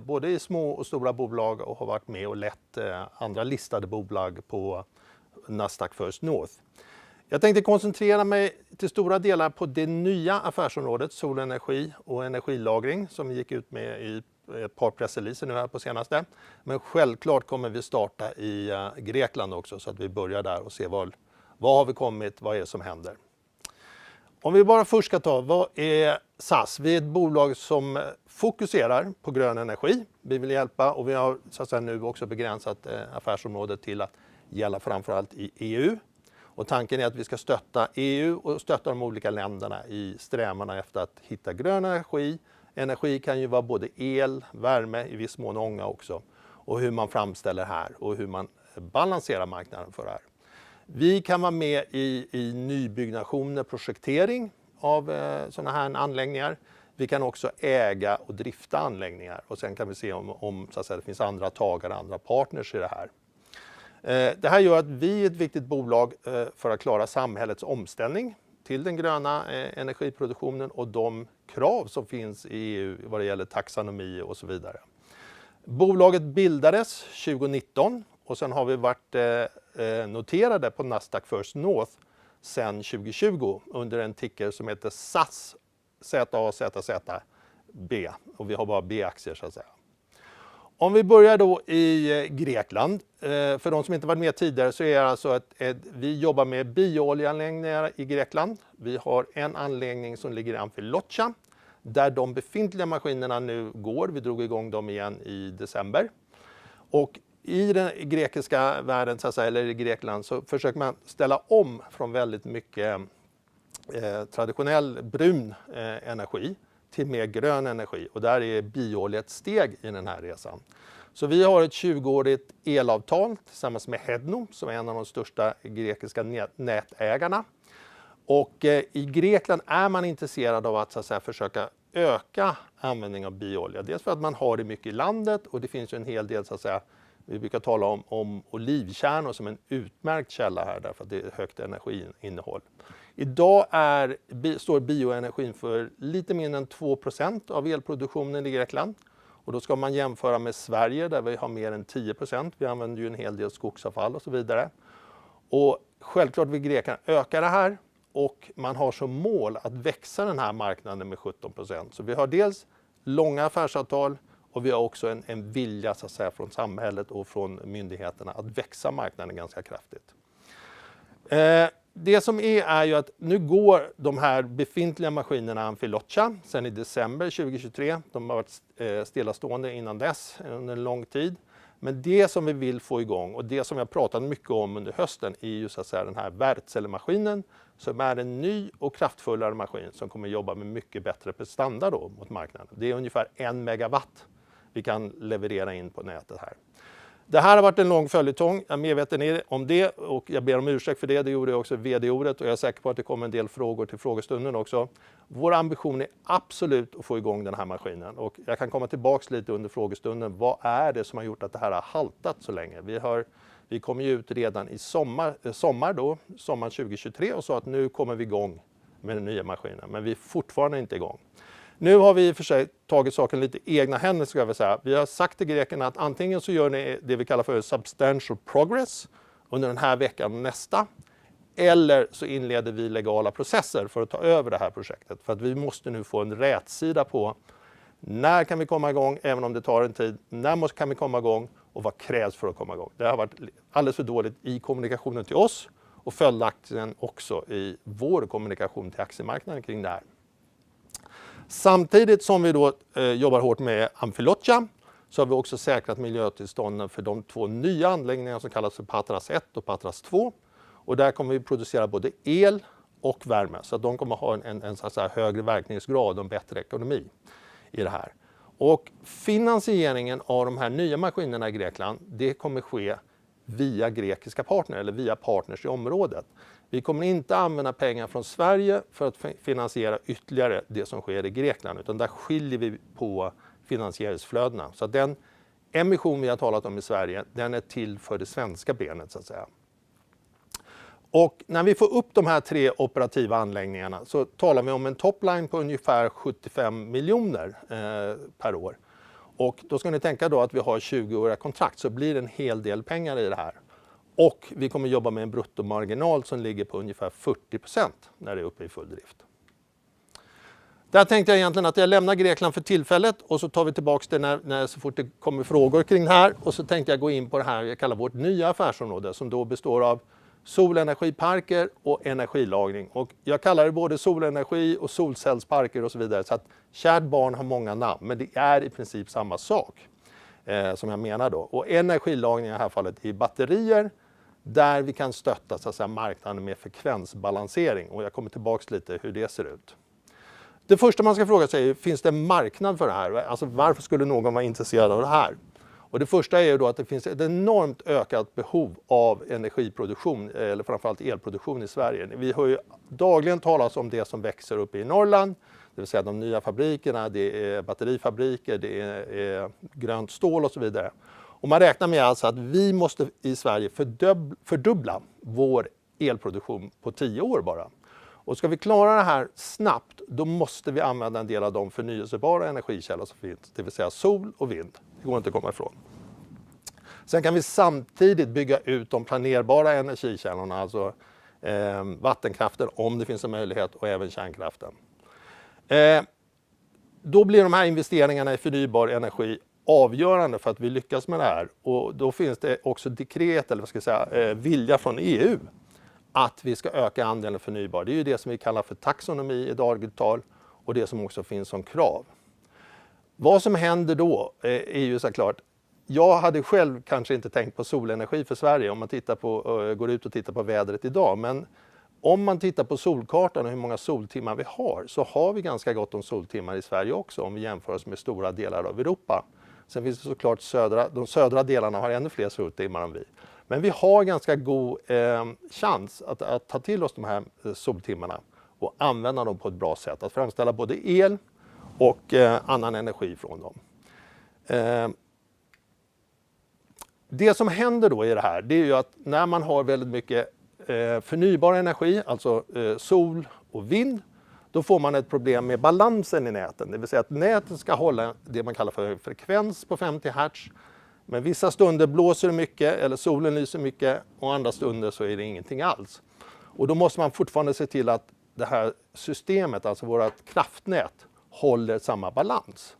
S3: både i små och stora bolag och har varit med och lett andra listade bolag på Nasdaq First North. Jag tänkte koncentrera mig till stora delar på det nya affärsområdet solenergi och energilagring som vi gick ut med i ett par pressreleaser nu här på senaste. Men självklart kommer vi starta i Grekland också så att vi börjar där och se vad har vi kommit, vad är det som händer. Om vi bara först ska ta, vad är Zazz? Vi är ett bolag som fokuserar på grön energi. Vi vill hjälpa och vi har så att säga, nu också begränsat affärsområdet till att gälla framförallt i EU. Och tanken är att vi ska stötta EU och stötta de olika länderna i strävarna efter att hitta grön energi. Energi kan ju vara både el, värme, i viss mån ånga också. Och hur man framställer här och hur man balanserar marknaden för det här. Vi kan vara med i nybyggnationer, projektering av sådana här anläggningar. Vi kan också äga och drifta anläggningar och sen kan vi se om så att säga, det finns andra tagare, andra partners i det här. Det här gör att vi är ett viktigt bolag för att klara samhällets omställning till den gröna energiproduktionen och de krav som finns i EU vad det gäller taxonomi och så vidare. Bolaget bildades 2019 och sen har vi varit noterade på Nasdaq First North sedan 2020 under en ticker som heter Zazz, Z-A-Z-Z-B och vi har bara B-aktier så att säga. Om vi börjar då i Grekland, för de som inte varit med tidigare så är det alltså att vi jobbar med biooljeanläggningar i Grekland. Vi har en anläggning som ligger i Amfilocha där de befintliga maskinerna nu går. Vi drog igång dem igen i december. Och i den grekiska världen, så att säga, eller i Grekland, så försöker man ställa om från väldigt mycket traditionell brun energi till mer grön energi. Och där är bioolja ett steg i den här resan. Så vi har ett 20-årigt elavtal tillsammans med Hedno som är en av de största grekiska nätägarna. Och i Grekland är man intresserad av att, så att säga, försöka öka användning av bioolja. Dels för att man har det mycket i landet och det finns ju en hel del, så att säga, vi brukar tala om olivkärnor som en utmärkt källa här därför att det är högt energiinnehåll. Idag står bioenergin för lite mindre än 2% av elproduktionen i Grekland. Och då ska man jämföra med Sverige där vi har mer än 10%. Vi använder ju en hel del skogsavfall och så vidare. Och självklart vill grekerna öka det här och man har som mål att växa den här marknaden med 17%. Så vi har dels långa affärsavtal och vi har också en vilja, så att säga, från samhället och från myndigheterna att växa marknaden ganska kraftigt. Det som är ju att nu går de här befintliga maskinerna Amfilocha sedan i december 2023. De har varit stillastående innan dess under en lång tid. Men det som vi vill få igång och det som jag pratat mycket om under hösten är ju så att säga den här Wärtsilä-maskinen som är en ny och kraftfullare maskin som kommer jobba med mycket bättre prestanda då mot marknaden. Det är ungefär 1 megawatt vi kan leverera in på nätet här. Det här har varit en lång följetong, jag är medveten om det och jag ber om ursäkt för det. Det gjorde jag också i vd-ordet och jag är säker på att det kommer en del frågor till frågestunden också. Vår ambition är absolut att få igång den här maskinen och jag kan komma tillbaka lite under frågestunden. Vad är det som har gjort att det här har haltat så länge? Vi kom ju ut redan i sommar 2023 och sa att nu kommer vi igång med den nya maskinen, men vi är fortfarande inte igång. Nu har vi i och för sig tagit saken lite egna händer, ska jag väl säga. Vi har sagt till grekerna att antingen så gör ni det vi kallar för substantial progress under den här veckan och nästa. Eller så inleder vi legala processer för att ta över det här projektet. För att vi måste nu få en rätsida på när kan vi komma igång, även om det tar en tid. När kan vi komma igång och vad krävs för att komma igång? Det har varit alldeles för dåligt i kommunikationen till oss och följaktligen också i vår kommunikation till aktiemarknaden kring det här. Samtidigt som vi då jobbar hårt med Amfilocha så har vi också säkrat miljötillstånden för de 2 nya anläggningar som kallas för Patras 1 och Patras 2. Och där kommer vi producera både el och värme. Så att de kommer ha en så att säga, högre verkningsgrad och en bättre ekonomi i det här. Och finansieringen av de här nya maskinerna i Grekland, det kommer ske via grekiska partner eller via partners i området. Vi kommer inte använda pengar från Sverige för att finansiera ytterligare det som sker i Grekland, utan där skiljer vi på finansieringsflödena. Så att den emission vi har talat om i Sverige, den är till för det svenska benet så att säga. Och när vi får upp de här 3 operativa anläggningarna så talar vi om en topline på ungefär 75 miljoner per år. Och då ska ni tänka då att vi har 20-åriga kontrakt, så blir det en hel del pengar i det här. Och vi kommer jobba med en bruttomarginal som ligger på ungefär 40% när det är uppe i full drift. Där tänkte jag egentligen att jag lämnar Grekland för tillfället och så tar vi tillbaka det när så fort det kommer frågor kring det här. Och så tänkte jag gå in på det här jag kallar vårt nya affärsområde som då består av solenergiparker och energilagring. Och jag kallar det både solenergi och solcellsparker och så vidare. Så att kärt barn har många namn, men det är i princip samma sak som jag menar då. Och energilagring i det här fallet är batterier där vi kan stötta så att säga, marknaden med frekvensbalansering. Och jag kommer tillbaka lite hur det ser ut. Det första man ska fråga sig är, finns det en marknad för det här? Alltså varför skulle någon vara intresserad av det här? Och det första är ju då att det finns ett enormt ökat behov av energiproduktion, eller framförallt elproduktion i Sverige. Vi hör ju dagligen talas om det som växer uppe i Norrland, det vill säga de nya fabrikerna, det är batterifabriker, det är grönt stål och så vidare. Och man räknar med alltså att vi måste i Sverige fördubbla vår elproduktion på 10 år bara. Och ska vi klara det här snabbt, då måste vi använda en del av de förnyelsebara energikällor som finns, det vill säga sol och vind. Det går inte att komma ifrån. Sen kan vi samtidigt bygga ut de planerbara energikällorna, alltså vattenkraften om det finns en möjlighet och även kärnkraften. Då blir de här investeringarna i förnybar energi avgörande för att vi lyckas med det här. Och då finns det också dekret, eller vad ska jag säga, vilja från EU att vi ska öka andelen förnybar. Det är ju det som vi kallar för taxonomi i dagligt tal och det som också finns som krav. Vad som händer då är ju såklart, jag hade själv kanske inte tänkt på solenergi för Sverige om man går ut och tittar på vädret idag. Men om man tittar på solkartan och hur många soltimmar vi har, så har vi ganska gott om soltimmar i Sverige också om vi jämför oss med stora delar av Europa. Sen finns det såklart de södra delarna har ännu fler soltimmar än vi. Men vi har ganska god chans att ta till oss de här soltimmarna och använda dem på ett bra sätt. Att framställa både el och annan energi från dem. Det som händer då i det här, det är ju att när man har väldigt mycket förnybar energi, alltså sol och vind, då får man ett problem med balansen i näten. Det vill säga att nätet ska hålla det man kallar för frekvens på 50 Hz. Men vissa stunder blåser det mycket eller solen lyser mycket och andra stunder så är det ingenting alls. Och då måste man fortfarande se till att det här systemet, alltså vårt kraftnät, håller samma balans.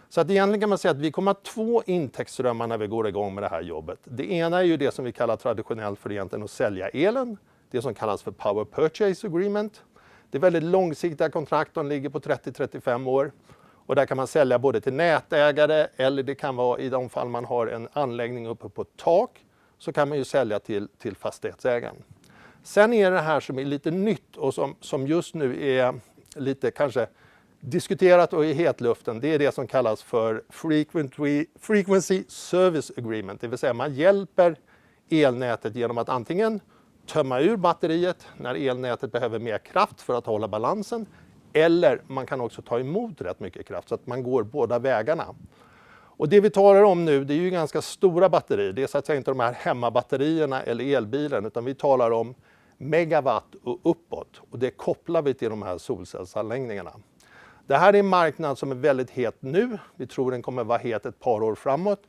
S3: Så att egentligen kan man säga att vi kommer att ha 2 intäktsströmmar när vi går igång med det här jobbet. Det ena är ju det som vi kallar traditionellt för egentligen att sälja elen. Det som kallas för Power Purchase Agreement. Det är väldigt långsiktiga kontrakt, de ligger på 30-35 år. Och där kan man sälja både till nätägare eller det kan vara i de fall man har en anläggning uppe på ett tak så kan man ju sälja till fastighetsägaren. Sen är det här som är lite nytt och som just nu är lite kanske diskuterat och i hetluften. Det är det som kallas för Frequency Service Agreement. Det vill säga man hjälper elnätet genom att antingen tömma ur batteriet när elnätet behöver mer kraft för att hålla balansen. Eller man kan också ta emot rätt mycket kraft så att man går båda vägarna. Och det vi talar om nu, det är ju ganska stora batterier. Det är så att säga inte de här hemmabatterierna eller elbilen, utan vi talar om megawatt och uppåt. Och det kopplar vi till de här solcellsanläggningarna. Det här är en marknad som är väldigt het nu. Vi tror den kommer vara het ett par år framåt.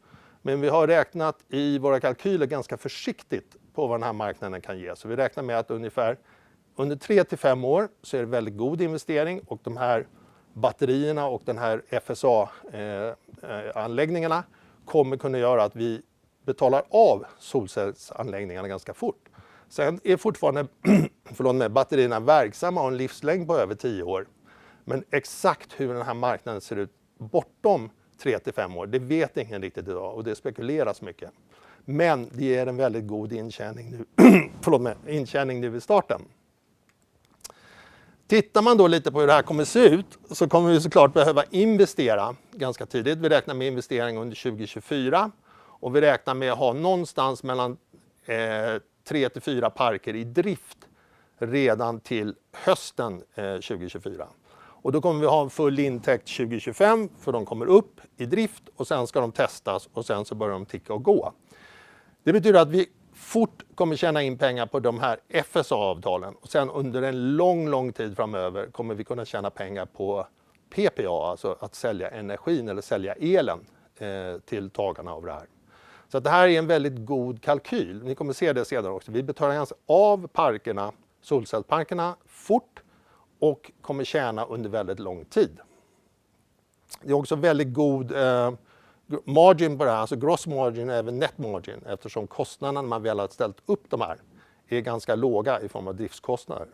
S3: Men vi har räknat i våra kalkyler ganska försiktigt på vad den här marknaden kan ge. Så vi räknar med att ungefär under 3-5 år så är det väldigt god investering och de här batterierna och den här FSA-anläggningarna kommer kunna göra att vi betalar av solcellsanläggningarna ganska fort. Sen är fortfarande batterierna verksamma och en livslängd på över 10 år. Men exakt hur den här marknaden ser ut bortom 3-5 år, det vet ingen riktigt idag och det spekuleras mycket. Men det är en väldigt god intjäning nu, intjäning nu i starten. Tittar man då lite på hur det här kommer se ut så kommer vi såklart behöva investera ganska tidigt. Vi räknar med investering under 2024 och vi räknar med att ha någonstans mellan 3 till 4 parker i drift redan till hösten 2024. Och då kommer vi ha en full intäkt 2025 för de kommer upp i drift och sen ska de testas och sen så börjar de ticka och gå. Det betyder att vi fort kommer tjäna in pengar på de här FSA-avtalen och sen under en lång tid framöver kommer vi kunna tjäna pengar på PPA, alltså att sälja energin eller sälja elen till tagarna av det här. Så att det här är en väldigt god kalkyl. Ni kommer se det sedan också. Vi betalar av parkerna, solcellsparkerna fort och kommer tjäna under väldigt lång tid. Det är också väldigt god margin på det här, alltså gross margin och även net margin eftersom kostnaderna när man väl har ställt upp de här är ganska låga i form av driftskostnader.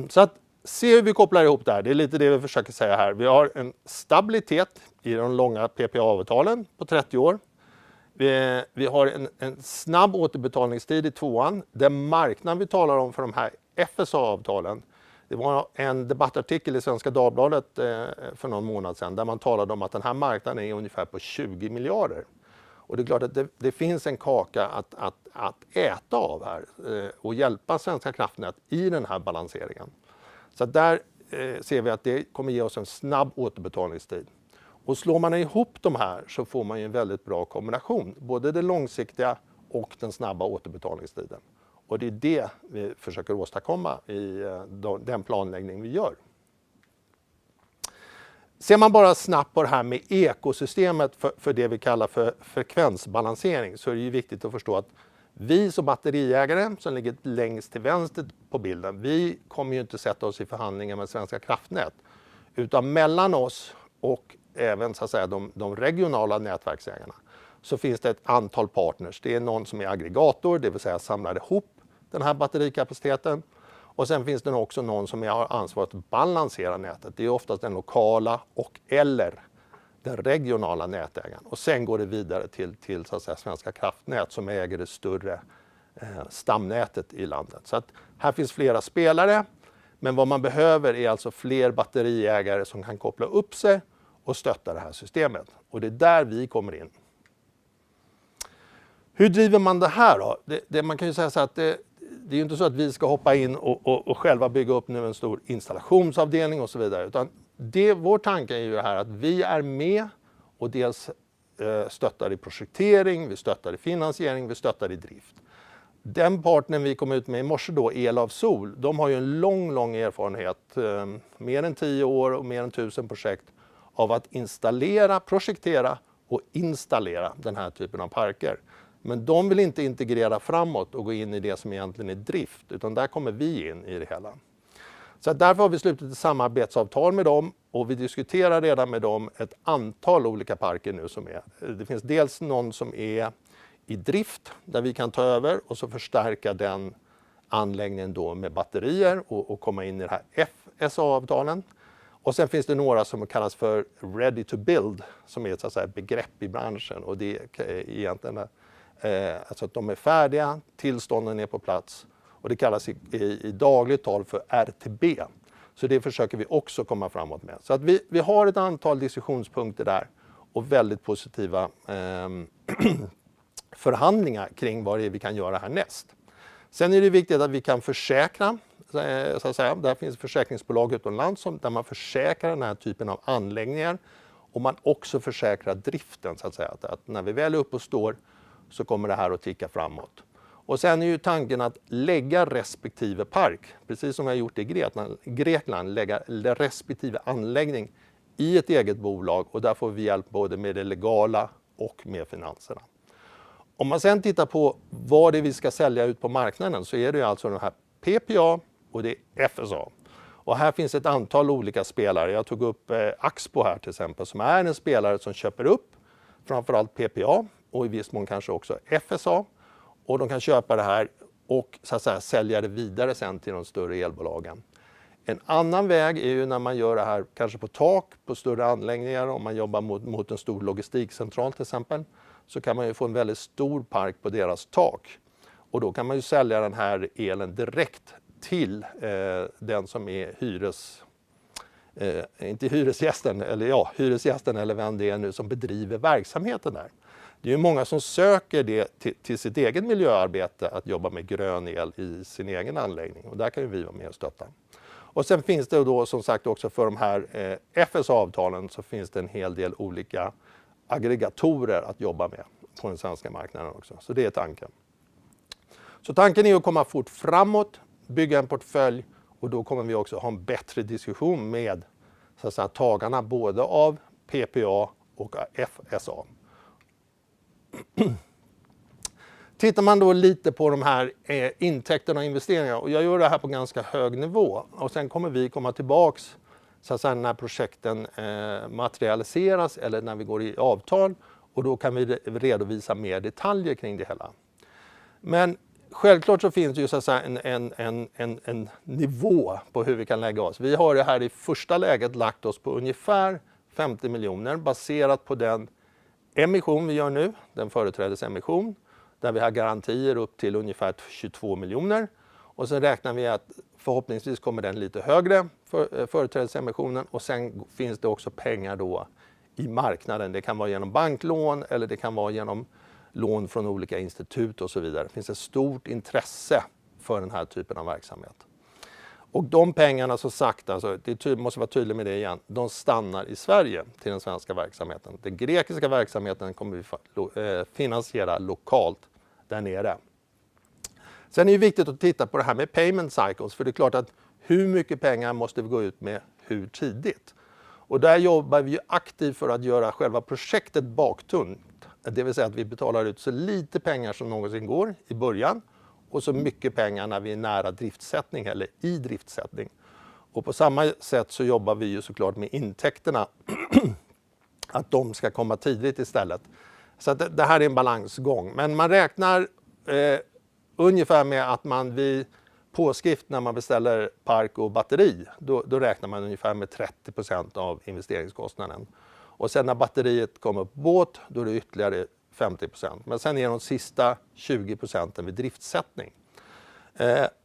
S3: Så att se hur vi kopplar ihop det här, det är lite det vi försöker säga här. Vi har en stabilitet i de långa PPA-avtalen på 30 år. Vi har en snabb återbetalningstid i tvåan. Den marknad vi talar om för de här FSA-avtalen, det var en debattartikel i Svenska Dagbladet för någon månad sedan där man talade om att den här marknaden är ungefär på 20 miljarder. Och det är klart att det finns en kaka att äta av här och hjälpa Svenska kraftnät i den här balanseringen. Så där ser vi att det kommer ge oss en snabb återbetalningstid. Och slår man ihop de här så får man ju en väldigt bra kombination. Både det långsiktiga och den snabba återbetalningstiden. Och det är det vi försöker åstadkomma i den planläggning vi gör. Ser man bara snabbt på det här med ekosystemet för det vi kallar för frekvensbalansering så är det ju viktigt att förstå att vi som batteriägare som ligger längst till vänster på bilden, vi kommer ju inte sätta oss i förhandlingar med Svenska kraftnät. Utan mellan oss och även så att säga, de regionala nätverksägarna så finns det ett antal partners. Det är någon som är aggregator, det vill säga samlar ihop den här batterikapaciteten. Och sen finns det också någon som har ansvaret att balansera nätet. Det är oftast den lokala och eller den regionala nätägaren. Och sen går det vidare till så att säga, Svenska kraftnät som äger det större stamnätet i landet. Så att här finns flera spelare. Men vad man behöver är alltså fler batteriägare som kan koppla upp sig och stötta det här systemet. Och det är där vi kommer in. Hur driver man det här då? Man kan ju säga så att det är ju inte så att vi ska hoppa in och själva bygga upp nu en stor installationsavdelning och så vidare. Utan vår tanke är ju det här att vi är med och dels stöttar i projektering, vi stöttar i finansiering, vi stöttar i drift. Den partnern vi kom ut med i morse då, El av Sol, de har ju en lång erfarenhet, mer än 10 år och mer än 1000 projekt av att installera, projektera och installera den här typen av parker. Men de vill inte integrera framåt och gå in i det som egentligen är drift, utan där kommer vi in i det hela. Så därför har vi slutit ett samarbetsavtal med dem och vi diskuterar redan med dem ett antal olika parker nu som är. Det finns dels någon som är i drift där vi kan ta över och så förstärka den anläggningen då med batterier och komma in i det här FSA-avtalen. Och sen finns det några som kallas för ready to build som är ett så att säga, begrepp i branschen och det är egentligen alltså att de är färdiga, tillstånden är på plats och det kallas i dagligt tal för RTB. Så det försöker vi också komma framåt med. Så att vi har ett antal diskussionspunkter där och väldigt positiva förhandlingar kring vad det är vi kan göra härnäst. Sen är det viktigt att vi kan försäkra, så att säga. Där finns försäkringsbolag utomlands där man försäkrar den här typen av anläggningar och man också försäkrar driften så att säga. Att när vi väl är uppe och står så kommer det här att ticka framåt. Och sen är ju tanken att lägga respektive park, precis som vi har gjort i Grekland, lägga respektive anläggning i ett eget bolag och där får vi hjälp både med det legala och med finanserna. Om man sen tittar på vad det är vi ska sälja ut på marknaden så är det ju alltså den här PPA och det är FSA. Och här finns ett antal olika spelare. Jag tog upp Axpo här till exempel som är en spelare som köper upp framförallt PPA och i viss mån kanske också FSA. Och de kan köpa det här och så att säga, sälja det vidare sen till de större elbolagen. En annan väg är ju när man gör det här kanske på tak på större anläggningar. Om man jobbar mot en stor logistikcentral till exempel så kan man ju få en väldigt stor park på deras tak. Och då kan man ju sälja den här elen direkt till den som är inte hyresgästen, eller ja, hyresgästen eller vem det är nu som bedriver verksamheten där. Det är ju många som söker det till sitt eget miljöarbete, att jobba med grön el i sin egen anläggning, och där kan ju vi vara med och stötta. Och sen finns det då som sagt också för de här FSA-avtalen så finns det en hel del olika aggregatorer att jobba med på den svenska marknaden också. Så det är tanken. Så tanken är att komma fort framåt, bygga en portfölj, och då kommer vi också ha en bättre diskussion med så att säga, tagarna både av PPA och FSA. Tittar man då lite på de här intäkterna och investeringarna, och jag gör det här på ganska hög nivå, och sen kommer vi komma tillbaks så att säga, när projekten materialiseras eller när vi går i avtal, och då kan vi redovisa mer detaljer kring det hela. Men självklart så finns det ju så att säga, en nivå på hur vi kan lägga oss. Vi har det här i första läget lagt oss på ungefär 50 miljoner baserat på den emission vi gör nu, den företrädesemission, där vi har garantier upp till ungefär 22 miljoner. Och sen räknar vi att förhoppningsvis kommer den lite högre, företrädesemissionen, och sen finns det också pengar då i marknaden. Det kan vara genom banklån eller det kan vara genom lån från olika institut och så vidare. Det finns ett stort intresse för den här typen av verksamhet. Och de pengarna, så sagt, alltså, det måste vara tydligt med det igen, de stannar i Sverige till den svenska verksamheten. Den grekiska verksamheten kommer vi finansiera lokalt där nere. Sen är det viktigt att titta på det här med payment cycles, för det är klart att hur mycket pengar måste vi gå ut med hur tidigt? Och där jobbar vi ju aktivt för att göra själva projektet baktungt. Det vill säga att vi betalar ut så lite pengar som någonsin går i början, och så mycket pengar när vi är nära driftsättning eller i driftsättning. Och på samma sätt så jobbar vi ju såklart med intäkterna, att de ska komma tidigt istället. Så att det här är en balansgång. Men man räknar ungefär med att man vid påskrift när man beställer park och batteri, då räknar man ungefär med 30% av investeringskostnaden. Och sen när batteriet kommer på båt, då är det ytterligare 50%. Men sen är de sista 20% vid driftsättning.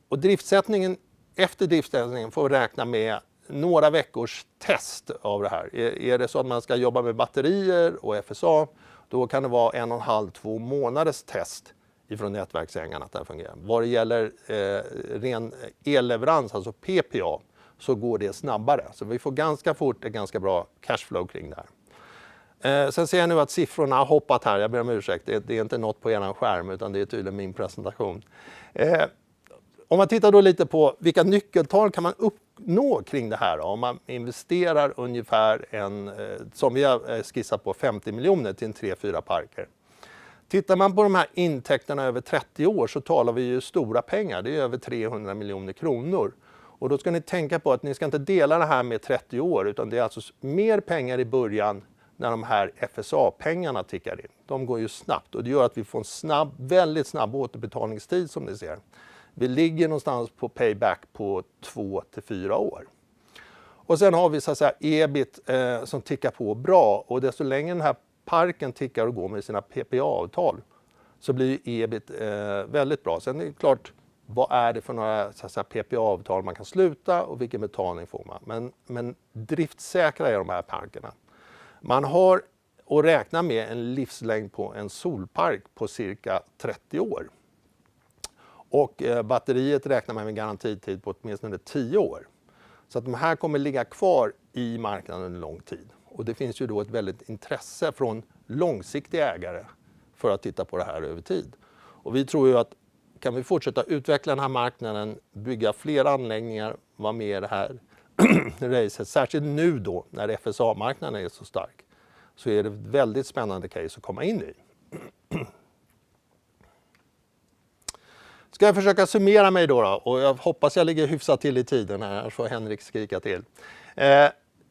S3: Och driftsättningen, efter driftsättningen får vi räkna med några veckors test av det här. Är det så att man ska jobba med batterier och FSA, då kan det vara 1,5-2 månaders test ifrån nätverksägarna att det fungerar. Vad det gäller ren elleverans, alltså PPA, så går det snabbare. Så vi får ganska fort ett ganska bra cashflow kring det här. Sen ser jag nu att siffrorna har hoppat här, jag ber om ursäkt, det är inte något på er skärm utan det är tydligen min presentation. Om man tittar då lite på vilka nyckeltal kan man uppnå kring det här då? Om man investerar ungefär som vi har skissat på, 50 miljoner till en 3-4 parker. Tittar man på de här intäkterna över 30 år så talar vi ju stora pengar, det är över 300 miljoner kronor. Och då ska ni tänka på att ni ska inte dela det här med 30 år, utan det är alltså mer pengar i början när de här FSA-pengarna tickar in. De går ju snabbt och det gör att vi får en väldigt snabb återbetalningstid som ni ser. Vi ligger någonstans på payback på 2-4 år. Och sen har vi så att säga EBIT som tickar på bra, och desto längre den här parken tickar och går med sina PPA-avtal så blir EBIT väldigt bra. Sen är det klart, vad är det för några PPA-avtal man kan sluta och vilken betalning får man. Men driftsäkra är de här parkerna. Man har att räkna med en livslängd på en solpark på cirka 30 år. Och batteriet räknar man med en garantitid på åtminstone 10 år. Så att de här kommer ligga kvar i marknaden under lång tid. Och det finns ju då ett väldigt intresse från långsiktiga ägare för att titta på det här över tid. Och vi tror ju att kan vi fortsätta utveckla den här marknaden, bygga fler anläggningar, vara med i det här racet, särskilt nu då när FSA-marknaden är så stark, så är det ett väldigt spännande case att komma in i. Ska jag försöka summera mig då, och jag hoppas jag ligger hyfsat till i tiden här, så Henrik skrika till.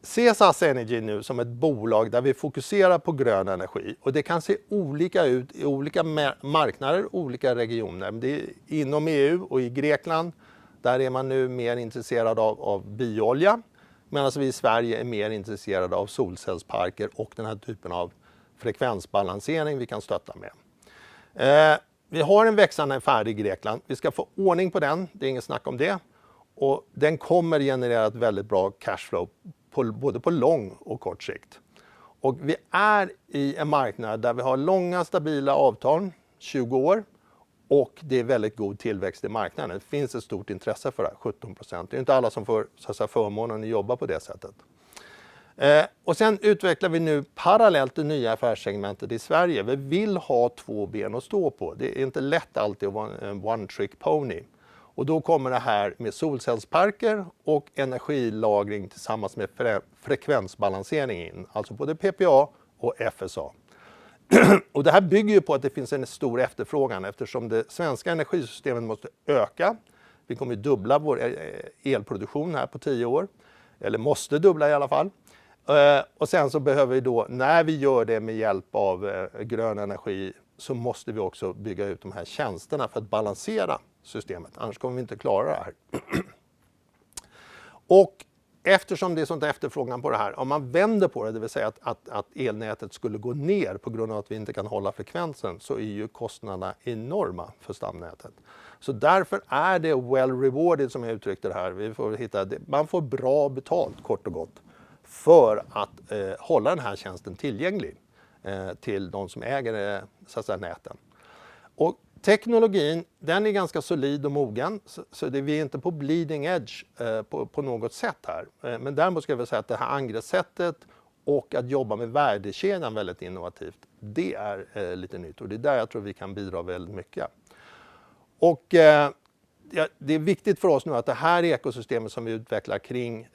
S3: Se Zazz Energy nu som ett bolag där vi fokuserar på grön energi, och det kan se olika ut i olika marknader, olika regioner. Det är inom EU och i Grekland, där är man nu mer intresserad av bioolja, medan vi i Sverige är mer intresserade av solcellsparker och den här typen av frekvensbalansering vi kan stötta med. Vi har en växande affär i Grekland, vi ska få ordning på den, det är inget snack om det. Och den kommer generera ett väldigt bra cashflow både på lång och kort sikt. Och vi är i en marknad där vi har långa stabila avtal, 20 år. Och det är väldigt god tillväxt i marknaden. Det finns ett stort intresse för det här, 17%. Det är inte alla som får så att säga, förmånen att jobba på det sättet. Och sen utvecklar vi nu parallellt det nya affärssegmentet i Sverige. Vi vill ha 2 ben att stå på. Det är inte lätt alltid att vara en one trick pony. Och då kommer det här med solcellsparker och energilagring tillsammans med frekvensbalansering in. Alltså både PPA och FSA. Och det här bygger ju på att det finns en stor efterfrågan eftersom det svenska energisystemet måste öka. Vi kommer att dubbla vår elproduktion här på 10 år. Eller måste dubbla i alla fall. Och sen så behöver vi då, när vi gör det med hjälp av grön energi, så måste vi också bygga ut de här tjänsterna för att balansera systemet. Annars kommer vi inte klara det här. Och eftersom det är sånt efterfrågan på det här, om man vänder på det, det vill säga att elnätet skulle gå ner på grund av att vi inte kan hålla frekvensen, så är ju kostnaderna enorma för stamnätet. Så därför är det well rewarded som jag uttryckte det här. Man får bra betalt kort och gott för att hålla den här tjänsten tillgänglig till de som äger så att säga, näten. Och teknologin, den är ganska solid och mogen, så vi är inte på bleeding edge på något sätt här. Men däremot ska jag säga att det här angreppssättet och att jobba med värdekedjan väldigt innovativt, det är lite nytt och det är där jag tror vi kan bidra väldigt mycket. Och det är viktigt för oss nu att det här ekosystemet som vi utvecklar kring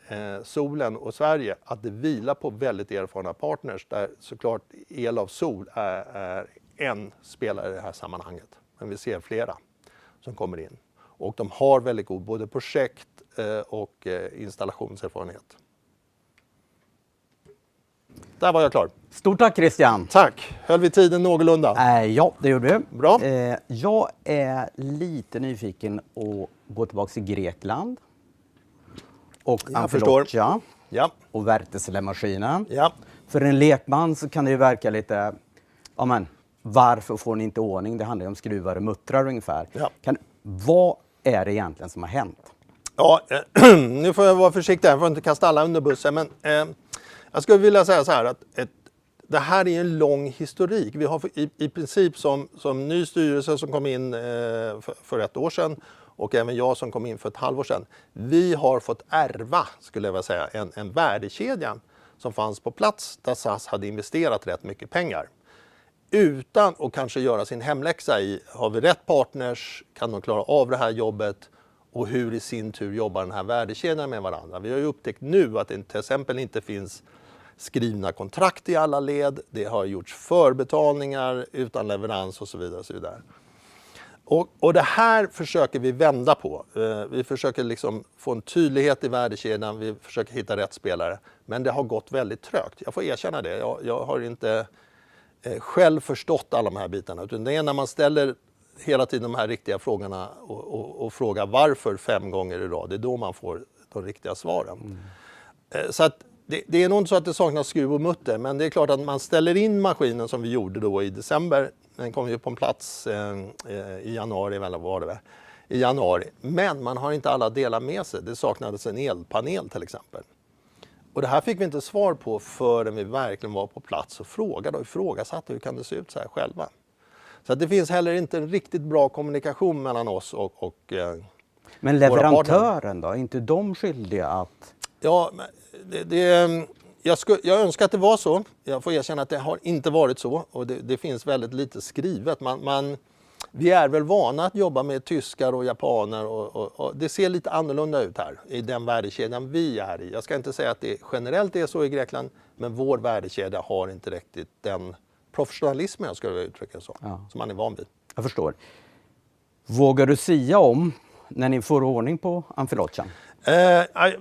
S3: solen och Sverige, att det vilar på väldigt erfarna partners där såklart el av sol är en spelare i det här sammanhanget. Men vi ser flera som kommer in. Och de har väldigt god både projekt och installationserfarenhet. Där var jag klar.
S1: Stort tack Christian.
S3: Tack. Höll vi tiden någorlunda?
S1: Ja, det gjorde vi.
S3: Bra.
S1: Jag är lite nyfiken att gå tillbaka till Grekland. Och Amfilocha.
S3: Ja.
S1: Och Wärtsilä-maskinen.
S3: Ja.
S1: För en lekman så kan det ju verka lite, ja men, varför får ni inte ordning? Det handlar ju om skruvar och muttrar ungefär.
S3: Ja.
S1: Vad är det egentligen som har hänt?
S3: Ja, nu får jag vara försiktig här, jag får inte kasta alla under bussen. Men jag skulle vilja säga så här att det här är en lång historik. Vi har i princip som ny styrelse som kom in för 1 år sedan och även jag som kom in för ett halvår sedan. Vi har fått ärva, skulle jag vilja säga, en värdekedja som fanns på plats där Zazz hade investerat rätt mycket pengar. Utan att kanske göra sin hemläxa i, har vi rätt partners, kan de klara av det här jobbet och hur i sin tur jobbar den här värdekedjan med varandra. Vi har ju upptäckt nu att det till exempel inte finns skrivna kontrakt i alla led, det har gjorts förbetalningar utan leverans och så vidare. Och så vidare. Och det här försöker vi vända på. Vi försöker liksom få en tydlighet i värdekedjan, vi försöker hitta rätt spelare. Men det har gått väldigt trögt, jag får erkänna det. Jag har inte själv förstått alla de här bitarna. Utan det är när man ställer hela tiden de här riktiga frågorna och frågar varför 5 gånger i rad. Det är då man får de riktiga svaren. Så att det är nog inte så att det saknas skruv och mutter. Men det är klart att man ställer in maskinen som vi gjorde då i december. Den kom ju på en plats i januari, eller vad var det? I januari. Men man har inte alla delar med sig. Det saknades en elpanel till exempel. Och det här fick vi inte svar på förrän vi verkligen var på plats och frågade och ifrågasatte hur kan det se ut så här själva. Så att det finns heller inte en riktigt bra kommunikation mellan oss och
S1: men leverantören då? Är inte de skyldiga att...
S3: Ja, jag önskar att det var så. Jag får erkänna att det har inte varit så. Och det finns väldigt lite skrivet. Vi är väl vana att jobba med tyskar och japaner och det ser lite annorlunda ut här i den värdekedjan vi är i. Jag ska inte säga att det generellt är så i Grekland, men vår värdekedja har inte riktigt den professionalismen, jag skulle uttrycka så, som man är van vid.
S1: Jag förstår. Vågar du sia om när ni får ordning på Amfilocha?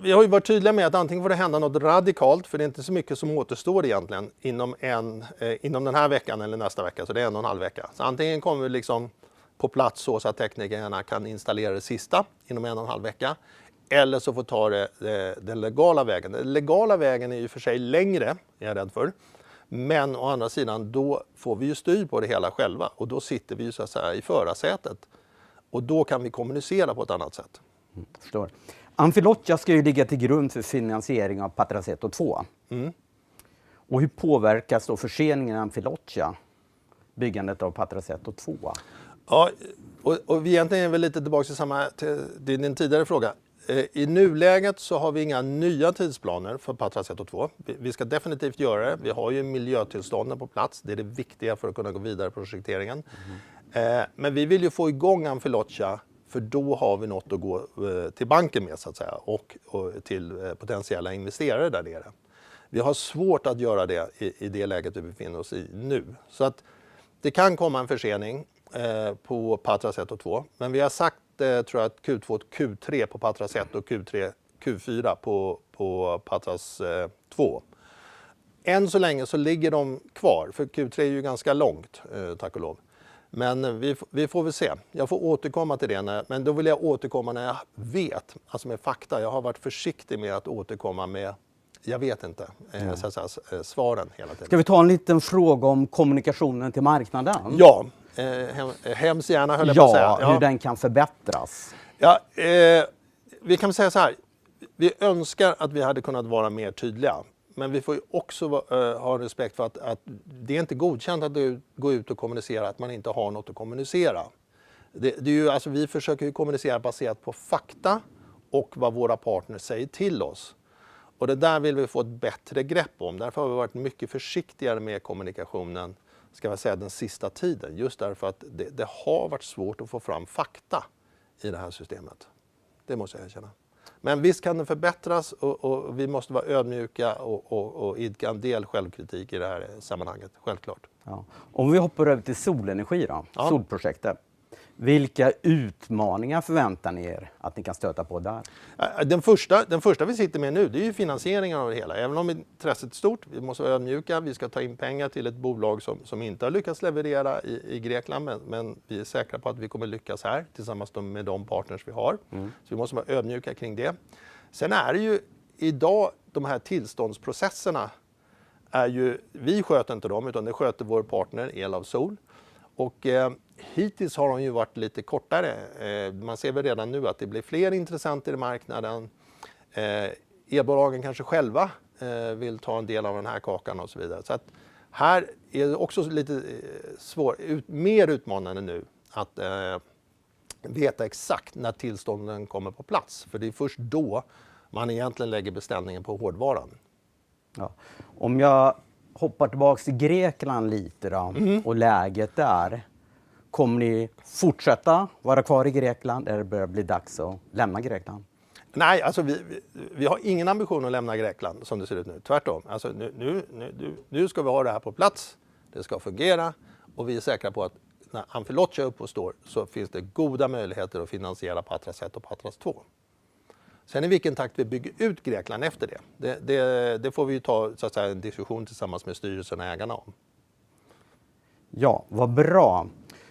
S3: Vi har ju varit tydliga med att antingen får det hända något radikalt, för det är inte så mycket som återstår egentligen inom den här veckan eller nästa vecka, så det är 1,5 vecka. Så antingen kommer vi liksom på plats så att teknikerna kan installera det sista inom 1,5 vecka, eller så får ta den legala vägen. Den legala vägen är ju för sig längre, är jag rädd för. Men å andra sidan, då får vi ju styr på det hela själva och då sitter vi ju så att säga i förarsätet. Och då kan vi kommunicera på ett annat sätt.
S1: Förstår. Amfilocha ska ju ligga till grund för finansiering av Patrasetto 2. Och hur påverkas då förseningen av Amfilocha byggandet av Patrasetto 2?
S3: Ja, och vi egentligen är väl lite tillbaka till din tidigare fråga. I nuläget så har vi inga nya tidsplaner för Patrasetto 2. Vi ska definitivt göra det. Vi har ju miljötillstånden på plats. Det är det viktiga för att kunna gå vidare i projekteringen. Men vi vill ju få igång Amfilocha, för då har vi något att gå till banken med, så att säga, och till potentiella investerare där nere. Vi har svårt att göra det i det läget vi befinner oss i nu. Så att det kan komma en försening på Patrasetto 2. Men vi har sagt, tror jag, att Q2 och Q3 på Patrasetto och Q4 på Patras 2. Än så länge så ligger de kvar, för Q3 är ju ganska långt, tack och lov. Men vi får väl se. Jag får återkomma till det, men då vill jag återkomma när jag vet, alltså med fakta. Jag har varit försiktig med att återkomma med, jag vet inte, svaren hela tiden.
S1: Ska vi ta en liten fråga om kommunikationen till marknaden?
S3: Ja, hemskt gärna höll jag på att säga.
S1: Ja, hur den kan förbättras.
S3: Ja, vi kan säga så här. Vi önskar att vi hade kunnat vara mer tydliga. Men vi får ju också ha respekt för att det är inte godkänt att gå ut och kommunicera att man inte har något att kommunicera. Det är ju, alltså, vi försöker ju kommunicera baserat på fakta och vad våra partners säger till oss. Och det där vill vi få ett bättre grepp om. Därför har vi varit mycket försiktigare med kommunikationen, ska jag säga, den sista tiden. Just därför att det har varit svårt att få fram fakta i det här systemet. Det måste jag erkänna. Men visst kan den förbättras, och vi måste vara ödmjuka och idka en del självkritik i det här sammanhanget, självklart.
S1: Ja. Om vi hoppar över till solenergi då, solprojektet. Vilka utmaningar förväntar ni er att ni kan stöta på där?
S3: Den första vi sitter med nu, det är ju finansieringen av det hela. Även om intresset är stort, vi måste vara ödmjuka, vi ska ta in pengar till ett bolag som inte har lyckats leverera i Grekland, men vi är säkra på att vi kommer lyckas här tillsammans med de partners vi har. Så vi måste vara ödmjuka kring det. Sen är det ju idag, de här tillståndsprocesserna är ju, vi sköter inte dem, utan det sköter vår partner El av Sol. Och hittills har de ju varit lite kortare. Man ser väl redan nu att det blir fler intressenter i marknaden. Elbolagen kanske själva vill ta en del av den här kakan och så vidare. Så att här är det också lite mer utmanande nu att veta exakt när tillstånden kommer på plats. För det är först då man egentligen lägger beställningen på hårdvaran.
S1: Ja. Om jag hoppar tillbaka till Grekland lite då, och läget där. Kommer ni fortsätta vara kvar i Grekland, eller börjar det bli dags att lämna Grekland?
S3: Nej, alltså vi har ingen ambition att lämna Grekland som det ser ut nu. Tvärtom. Alltså nu ska vi ha det här på plats. Det ska fungera, och vi är säkra på att när Amfilocha är uppe och står så finns det goda möjligheter att finansiera Patras 1 och Patras 2. Sen i vilken takt vi bygger ut Grekland efter det får vi ju ta, så att säga, en diskussion tillsammans med styrelsen och ägarna om.
S1: Ja, vad bra.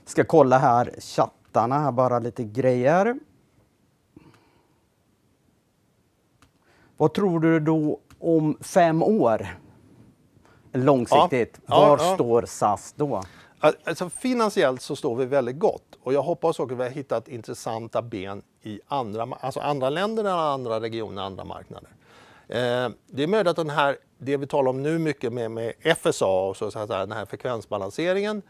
S1: Ska kolla här chattarna, här bara lite grejer. Vad tror du då om 5 år? Långsiktigt. Var står Zazz då?
S3: Alltså, finansiellt så står vi väldigt gott, och jag hoppas också att vi har hittat intressanta ben i andra länder, andra regioner, andra marknader. Det är möjligt att det vi talar om nu mycket med FSA och så att säga, den här frekvensbalanseringen,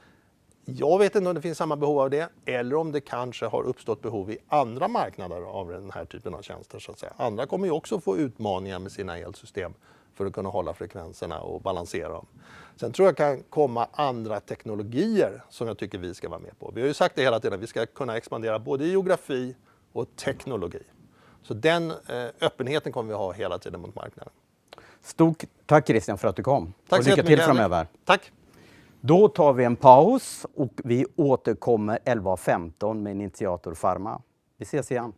S3: jag vet inte om det finns samma behov av det, eller om det kanske har uppstått behov i andra marknader av den här typen av tjänster. Så att säga. Andra kommer ju också få utmaningar med sina elsystem för att kunna hålla frekvenserna och balansera dem. Sen tror jag kan komma andra teknologier som jag tycker vi ska vara med på. Vi har ju sagt det hela tiden, att vi ska kunna expandera både i geografi och teknologi. Så den öppenheten kommer vi ha hela tiden mot marknaden.
S1: Stort tack Christian för att du kom.
S3: Tack
S1: och
S3: så
S1: lycka till framöver.
S3: Tack.
S1: Då tar vi en paus och vi återkommer 11:15 med Initiator Pharma. Vi ses igen.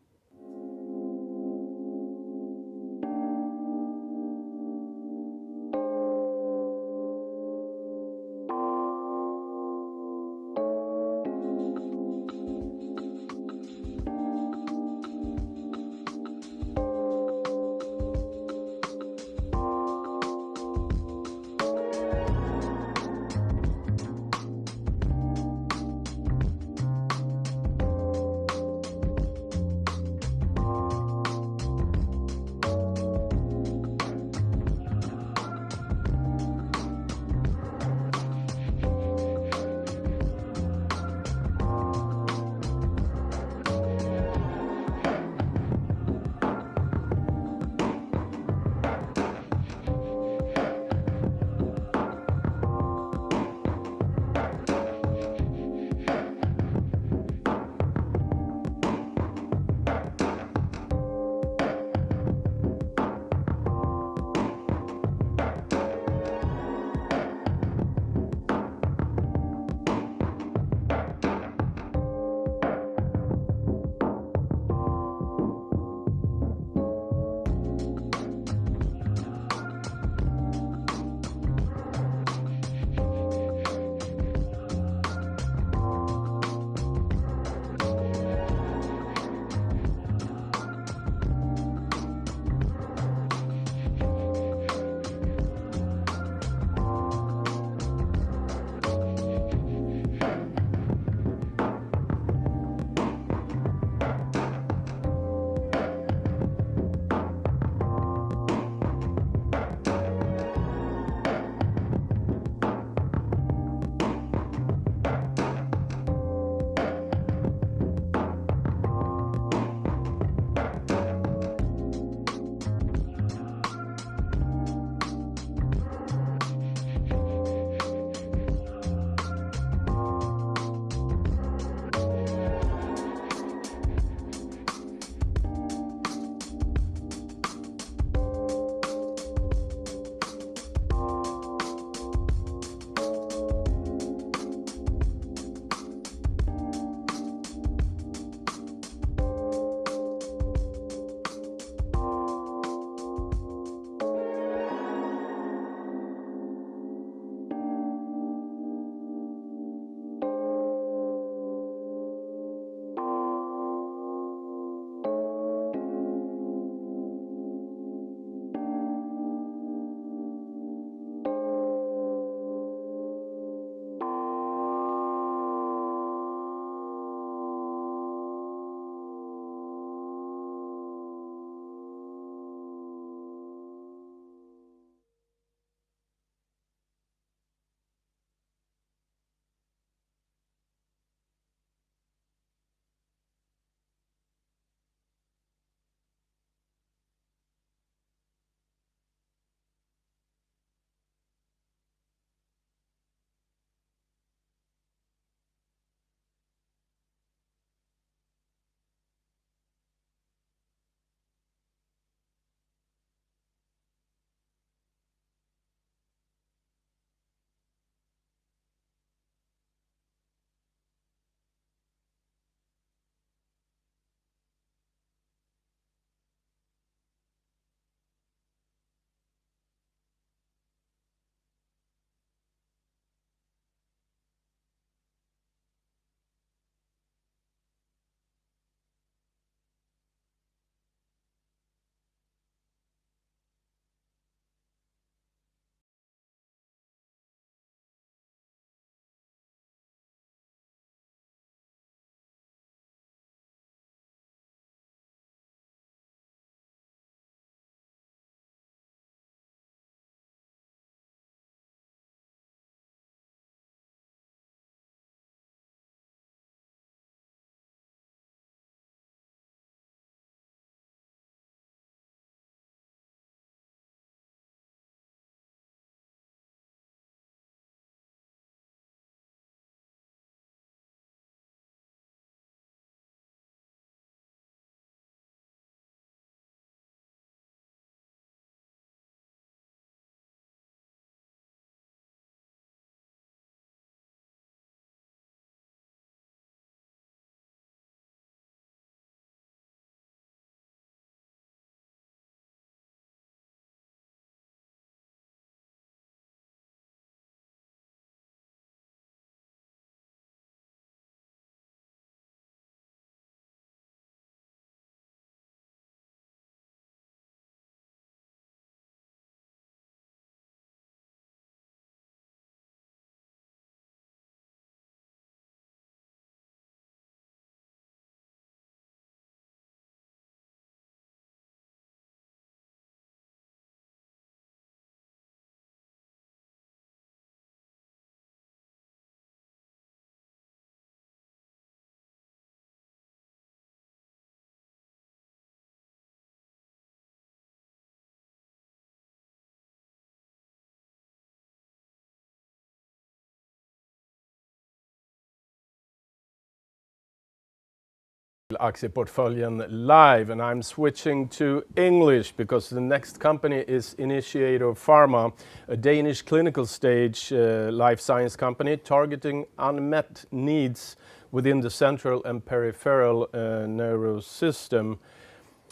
S4: Aktieportföljen live, and I'm switching to English because the next company is Initiator Pharma, a Danish clinical stage life science company targeting unmet needs within the central and peripheral nervous system.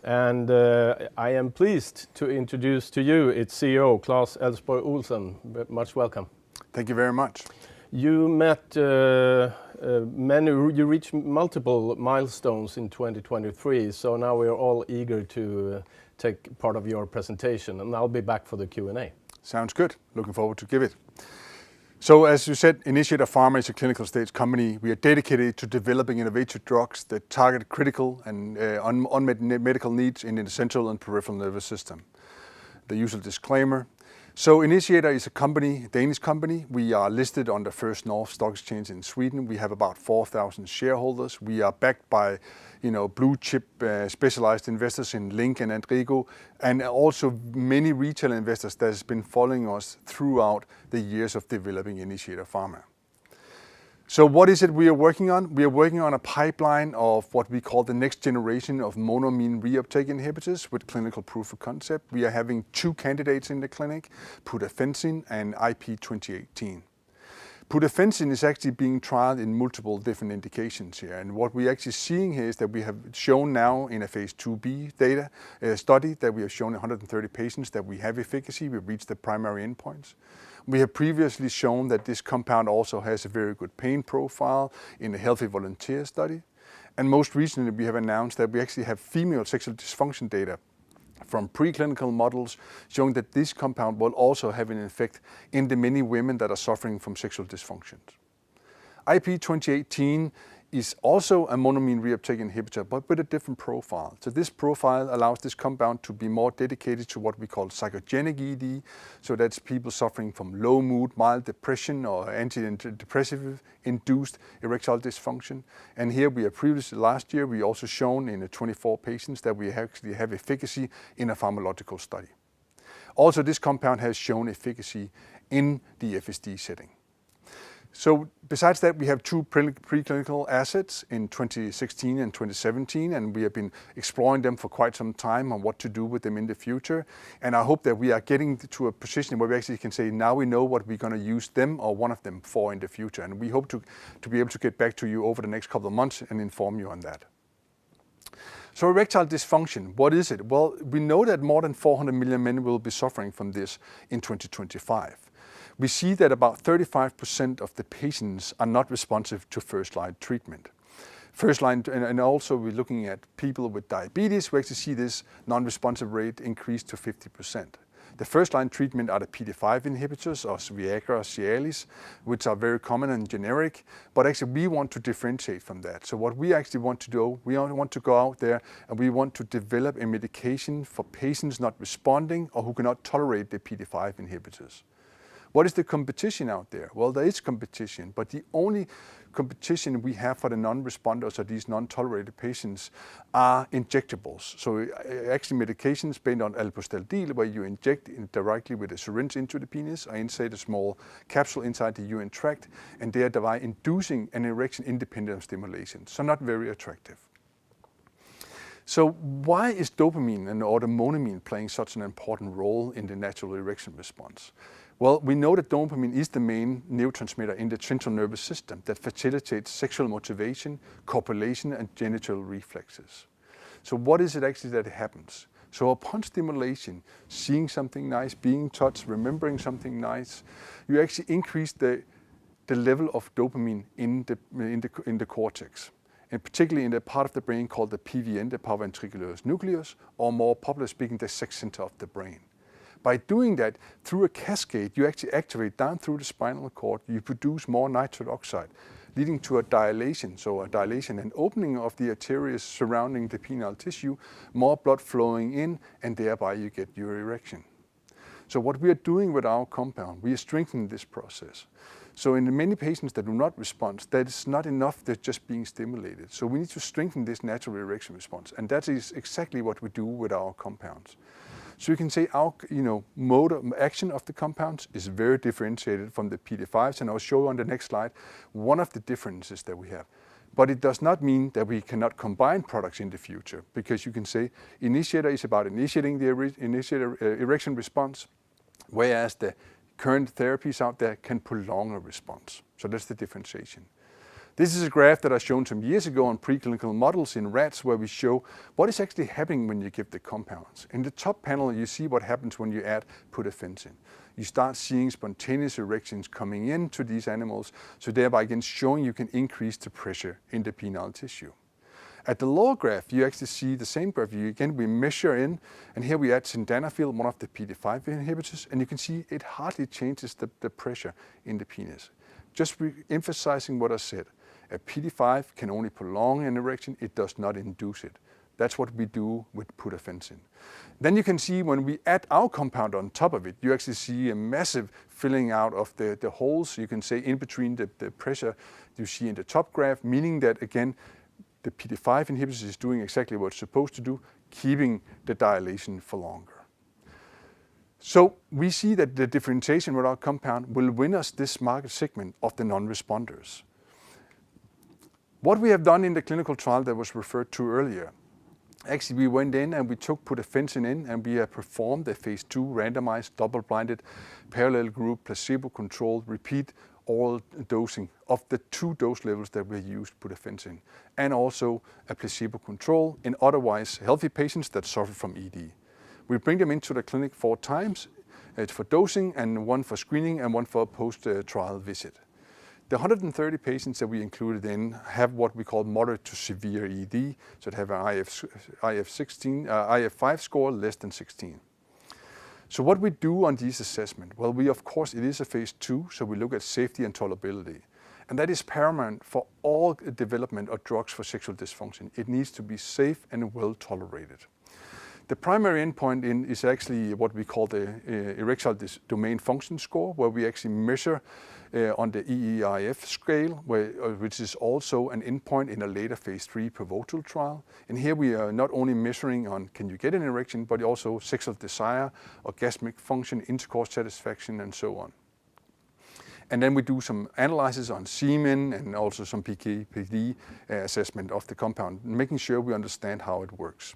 S4: And I am pleased to introduce to you its CEO, Claes Elsborg Olsen. Much welcome.
S5: Thank you very much.
S4: You you reached multiple milestones in 2023, so now we are all eager to take part of your presentation, and I'll be back for the Q&A.
S5: Sounds good. Looking forward to give it. So as you said, Initiator Pharma is a clinical stage company. We are dedicated to developing innovative drugs that target critical and unmet medical needs in the central and peripheral nervous system. The usual disclaimer. So Initiator is a company, a Danish company. We are listed on the First North Stock Exchange in Sweden. We have about 4,000 shareholders. We are backed by, blue chip specialized investors in Link and Andrigo, and also many retail investors that has been following us throughout the years of developing Initiator Pharma. So what is it we are working on? We are working on a pipeline of what we call the next generation of monoamine reuptake inhibitors with clinical proof of concept. We are having 2 candidates in the clinic, pudafensine and IP2018. Pudafensine is actually being trialed in multiple different indications here. And what we're actually seeing here is that we have shown now in a phase 2b data study that we have shown 130 patients that we have efficacy. We've reached the primary endpoints. We have previously shown that this compound also has a very good pain profile in a healthy volunteer study. And most recently, we have announced that we actually have female sexual dysfunction data from preclinical models showing that this compound will also have an effect in the many women that are suffering from sexual dysfunctions. IP2018 is also a monoamine reuptake inhibitor, but with a different profile. So this profile allows this compound to be more dedicated to what we call psychogenic ED. So that's people suffering from low mood, mild depression, or antidepressive induced erectile dysfunction. And here we have previously, last year, we also shown in the 24 patients that we actually have efficacy in a pharmacological study. Also, this compound has shown efficacy in the FSD setting. So besides that, we have 2 preclinical assets in 2016 and 2017, and we have been exploring them for quite some time on what to do with them in the future. And I hope that we are getting to a position where we actually can say, now we know what we're going to use them or one of them for in the future. And we hope to be able to get back to you over the next couple of months and inform you on that. So erectile dysfunction, what is it? Well, we know that more than 400 million men will be suffering from this in 2025. We see that about 35% of the patients are not responsive to first-line treatment. First-line, and also we're looking at people with diabetes, we actually see this non-responsive rate increase to 50%. The first-line treatment are the PD-5 inhibitors, or Viagra or Cialis, which are very common and generic, but actually we want to differentiate from that. So what we actually want to do, we want to go out there and we want to develop a medication for patients not responding or who cannot tolerate the PD-5 inhibitors. What is the competition out there? Well, there is competition, but the only competition we have for the non-responders or these non-tolerated patients are injectables. So actually medications based on alpostaldil, where you inject directly with a syringe into the penis or inside a small capsule inside the urinary tract, and thereby inducing an erection independent of stimulation. So not very attractive. So why is dopamine and or the monoamine playing such an important role in the natural erection response? Well, we know that dopamine is the main neurotransmitter in the central nervous system that facilitates sexual motivation, copulation, and genital reflexes. So what is it actually that happens? So upon stimulation, seeing something nice, being touched, remembering something nice, you actually increase the level of dopamine in the cortex, and particularly in the part of the brain called the PVN, the paraventricular nucleus, or more popular speaking, the sex center of the brain. By doing that, through a cascade, you actually activate down through the spinal cord, you produce more nitric oxide, leading to a dilation. So a dilation and opening of the arteries surrounding the penile tissue, more blood flowing in, and thereby you get your erection. So what we are doing with our compound, we are strengthening this process. So in the many patients that do not respond, that is not enough, they're just being stimulated. So we need to strengthen this natural erection response, and that is exactly what we do with our compounds. So you can say our mode of action of the compounds is very differentiated from the PD-5s, and I'll show you on the next slide one of the differences that we have. But it does not mean that we cannot combine products in the future, because you can say Initiator is about initiating the erection response, whereas the current therapies out there can prolong a response. So that's the differentiation. This is a graph that I shown some years ago on preclinical models in rats, where we show what is actually happening when you give the compounds. In the top panel, you see what happens when you add pudafensine. You start seeing spontaneous erections coming into these animals, so thereby again showing you can increase the pressure in the penile tissue. At the lower graph, you actually see the same graph. We measure in, and here we add sildenafil, one of the PD-5 inhibitors, and you can see it hardly changes the pressure in the penis. Just emphasizing what I said. A PD-5 can only prolong an erection, it does not induce it. That's what we do with pudafensine. Then you can see when we add our compound on top of it, you actually see a massive filling out of the holes, you can say, in between the pressure you see in the top graph, meaning that again, the PD-5 inhibitors is doing exactly what it's supposed to do, keeping the dilation for longer. So we see that the differentiation with our compound will win us this market segment of the non-responders. What we have done in the clinical trial that was referred to earlier, actually we went in and we took pudafensine in, and we have performed a phase 2 randomized, double-blinded, parallel group, placebo-controlled, repeat oral dosing of the 2 dose levels that we used pudafensine, and also a placebo control in otherwise healthy patients that suffer from ED. We bring them into the clinic 4 times for dosing, and 1 for screening and 1 for a post-trial visit. The 130 patients that we included in have what we call moderate to severe ED, so they have an IF5 score less than 16. So what we do on these assessments, well, of course, it is a phase 2, so we look at safety and tolerability. And that is paramount for all development of drugs for sexual dysfunction. It needs to be safe and well tolerated. The primary endpoint is actually what we call the erectile domain function score, where we actually measure on the EEIF scale, which is also an endpoint in a later phase 3 pivotal trial. And here we are not only measuring on can you get an erection, but also sexual desire, orgasmic function, intercourse satisfaction, and so on. And then we do some analysis on semen and also some PK/PD assessment of the compound, making sure we understand how it works.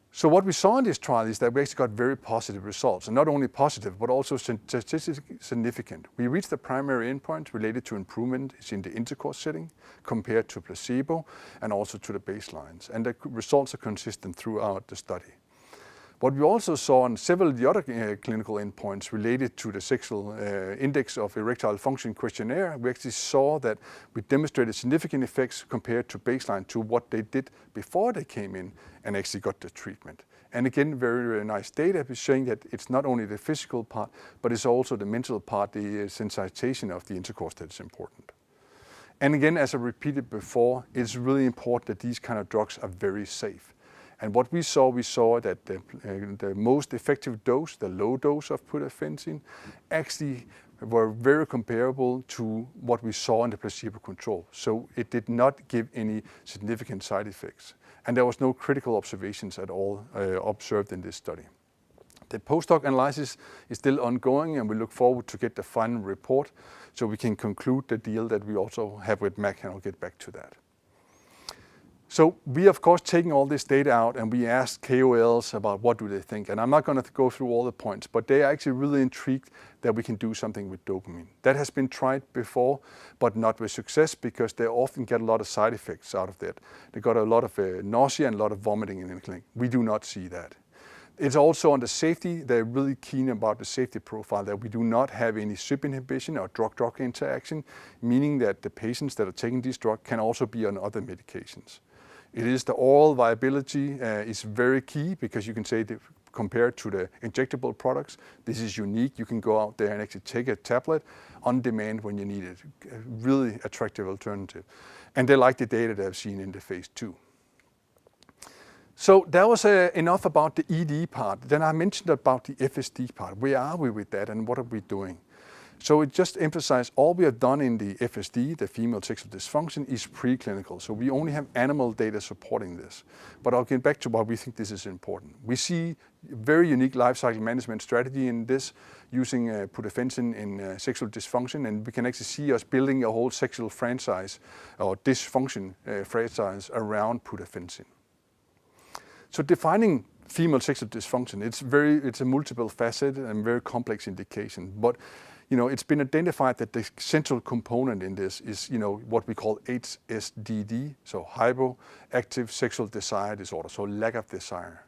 S5: So what we saw in this trial is that we actually got very positive results, and not only positive, but also statistically significant. We reached the primary endpoint related to improvement in the intercourse setting compared to placebo and also to the baselines, and the results are consistent throughout the study. What we also saw on several of the other clinical endpoints related to the sexual index of erectile function questionnaire, we actually saw that we demonstrated significant effects compared to baseline to what they did before they came in and actually got the treatment. And again, very, very nice data showing that it's not only the physical part, but it's also the mental part, the sensitization of the intercourse that is important. And again, as I repeated before, it's really important that these kind of drugs are very safe. And what we saw that the most effective dose, the low dose of pudafensine, actually were very comparable to what we saw in the placebo control. So it did not give any significant side effects. And there was no critical observations at all observed in this study. The postdoc analysis is still ongoing, and we look forward to get the final report so we can conclude the deal that we also have with Mac, and I'll get back to that. So we, of course, taking all this data out, and we asked KOLs about what do they think. And I'm not going to go through all the points, but they are actually really intrigued that we can do something with dopamine. That has been tried before, but not with success, because they often get a lot of side effects out of that. They got a lot of nausea and a lot of vomiting in the clinic. We do not see that. It's also on the safety. They're really keen about the safety profile, that we do not have any CYP inhibition or drug-drug interaction, meaning that the patients that are taking this drug can also be on other medications. It is the oral viability is very key, because you can say that compared to the injectable products, this is unique. You can go out there and actually take a tablet on demand when you need it. A really attractive alternative. And they like the data they've seen in the phase 2. So that was enough about the ED part. Then I mentioned about the FSD part. Where are we with that, and what are we doing? So it just emphasizes all we have done in the FSD, the female sexual dysfunction, is preclinical. So we only have animal data supporting this. But I'll get back to why we think this is important. We see very unique life cycle management strategy in this, using pudafensine in sexual dysfunction, and we can actually see us building a whole sexual franchise or dysfunction franchise around pudafensine. So defining female sexual dysfunction, it's a multiple faceted and very complex indication. But it's been identified that the central component in this is what we call HSDD, so hypoactive sexual desire disorder, so lack of desire.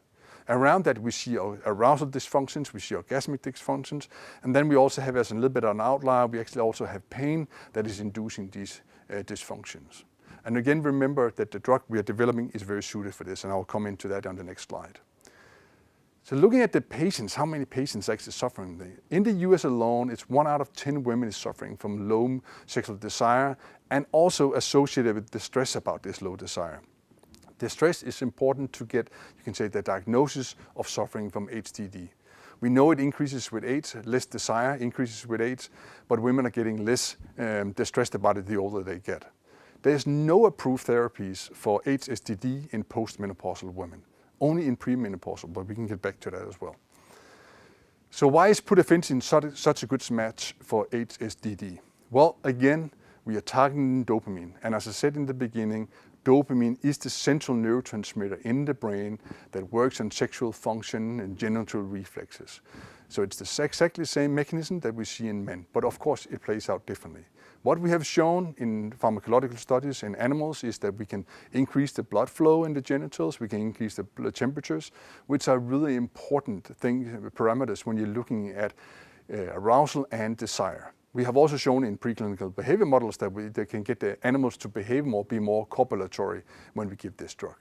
S5: Around that we see arousal dysfunctions, we see orgasmic dysfunctions, and then we also have, as a little bit of an outlier, we actually also have pain that is inducing these dysfunctions. And again, remember that the drug we are developing is very suited for this, and I'll come into that on the next slide. So looking at the patients, how many patients are actually suffering? In the US alone, it's 1 out of 10 women is suffering from low sexual desire, and also associated with distress about this low desire. Distress is important to get, you can say, the diagnosis of suffering from HDD. We know it increases with age, less desire increases with age, but women are getting less distressed about it the older they get. There's no approved therapies for HSDD in postmenopausal women, only in premenopausal, but we can get back to that as well. So why is pudafensine such a good match for HSDD? Well, again, we are targeting dopamine, and as I said in the beginning, dopamine is the central neurotransmitter in the brain that works on sexual function and genital reflexes. So it's exactly the same mechanism that we see in men, but of course it plays out differently. What we have shown in pharmacological studies in animals is that we can increase the blood flow in the genitals, we can increase the blood temperatures, which are really important parameters when you're looking at arousal and desire. We have also shown in preclinical behavior models that they can get the animals to behave more, be more copulatory when we give this drug.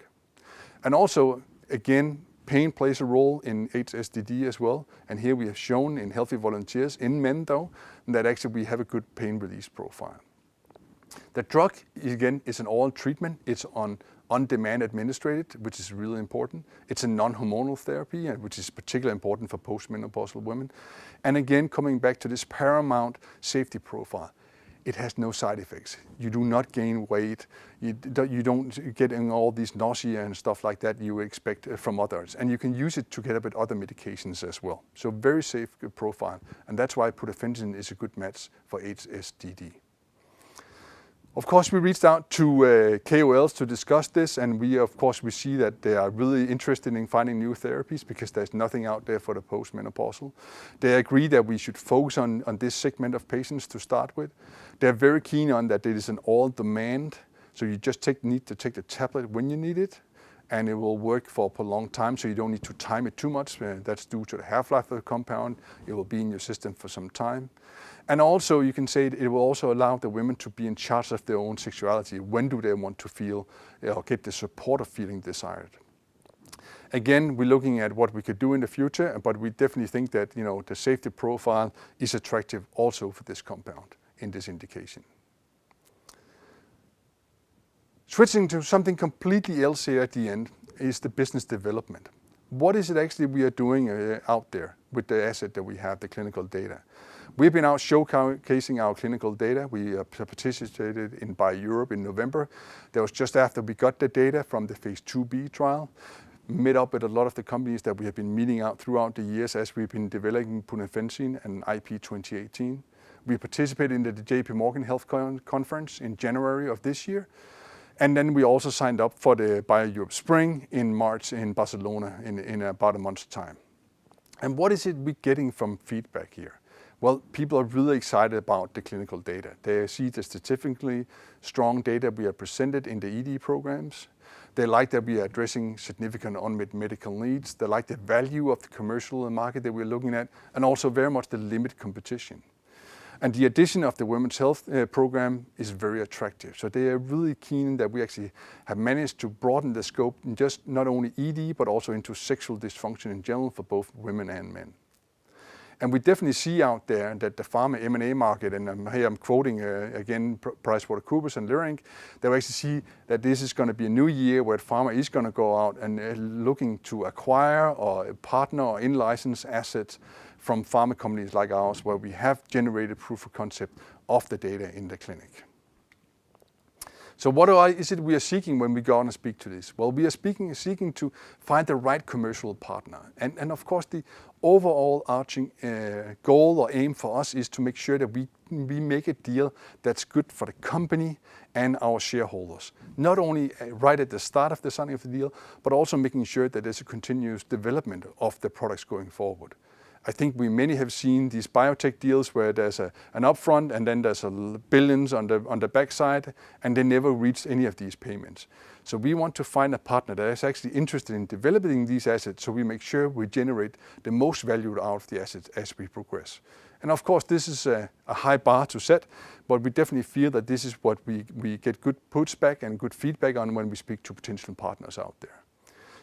S5: And also, again, pain plays a role in HSDD as well. And here we have shown in healthy volunteers, in men though, that actually we have a good pain release profile. The drug, again, is an oral treatment. It's on-demand administered, which is really important. It's a non-hormonal therapy, which is particularly important for postmenopausal women. And again, coming back to this paramount safety profile, it has no side effects. You do not gain weight. You don't get in all these nausea and stuff like that you expect from others. And you can use it together with other medications as well. So very safe profile. And that's why pudafensine is a good match for HSDD. Of course, we reached out to KOLs to discuss this, and we see that they are really interested in finding new therapies because there's nothing out there for the postmenopausal. They agree that we should focus on this segment of patients to start with. They're very keen on that it is an all demand, so you just need to take the tablet when you need it, and it will work for a prolonged time, so you don't need to time it too much. That's due to the half-life of the compound. It will be in your system for some time. And also, you can say it will also allow the women to be in charge of their own sexuality. When do they want to feel or get the support of feeling desired? Again, we're looking at what we could do in the future, but we definitely think that the safety profile is attractive also for this compound in this indication. Switching to something completely else here at the end is the business development. What is it actually we are doing out there with the asset that we have, the clinical data? We've been out showcasing our clinical data. We participated in BioEurope in November. That was just after we got the data from the phase 2b trial. Met up with a lot of the companies that we have been meeting out throughout the years as we've been developing pudafensine and IP 2018. We participated in the JP Morgan Health Conference in January of this year. And then we also signed up for the BioEurope Spring in March in Barcelona in about a month's time. And what is it we're getting from feedback here? Well, people are really excited about the clinical data. They see the statistically strong data we have presented in the ED programs. They like that we are addressing significant unmet medical needs. They like the value of the commercial market that we're looking at, and also very much the limited competition. And the addition of the women's health program is very attractive. So they are really keen that we actually have managed to broaden the scope in just not only ED, but also into sexual dysfunction in general for both women and men. And we definitely see out there that the pharma M&A market, and here I'm quoting again PricewaterhouseCoopers and Leerink, they actually see that this is going to be a new year where pharma is going to go out and looking to acquire or partner or in-license assets from pharma companies like ours, where we have generated proof of concept of the data in the clinic. So what is it we are seeking when we go on and speak to this? Well, we are seeking to find the right commercial partner. And of course, the overall arching goal or aim for us is to make sure that we make a deal that's good for the company and our shareholders. Not only right at the start of the signing of the deal, but also making sure that there's a continuous development of the products going forward. I think many have seen these biotech deals where there's an upfront and then there's billions on the backside, and they never reach any of these payments. So we want to find a partner that is actually interested in developing these assets, so we make sure we generate the most value out of the assets as we progress. And of course, this is a high bar to set, but we definitely feel that this is what we get good pushback and good feedback on when we speak to potential partners out there.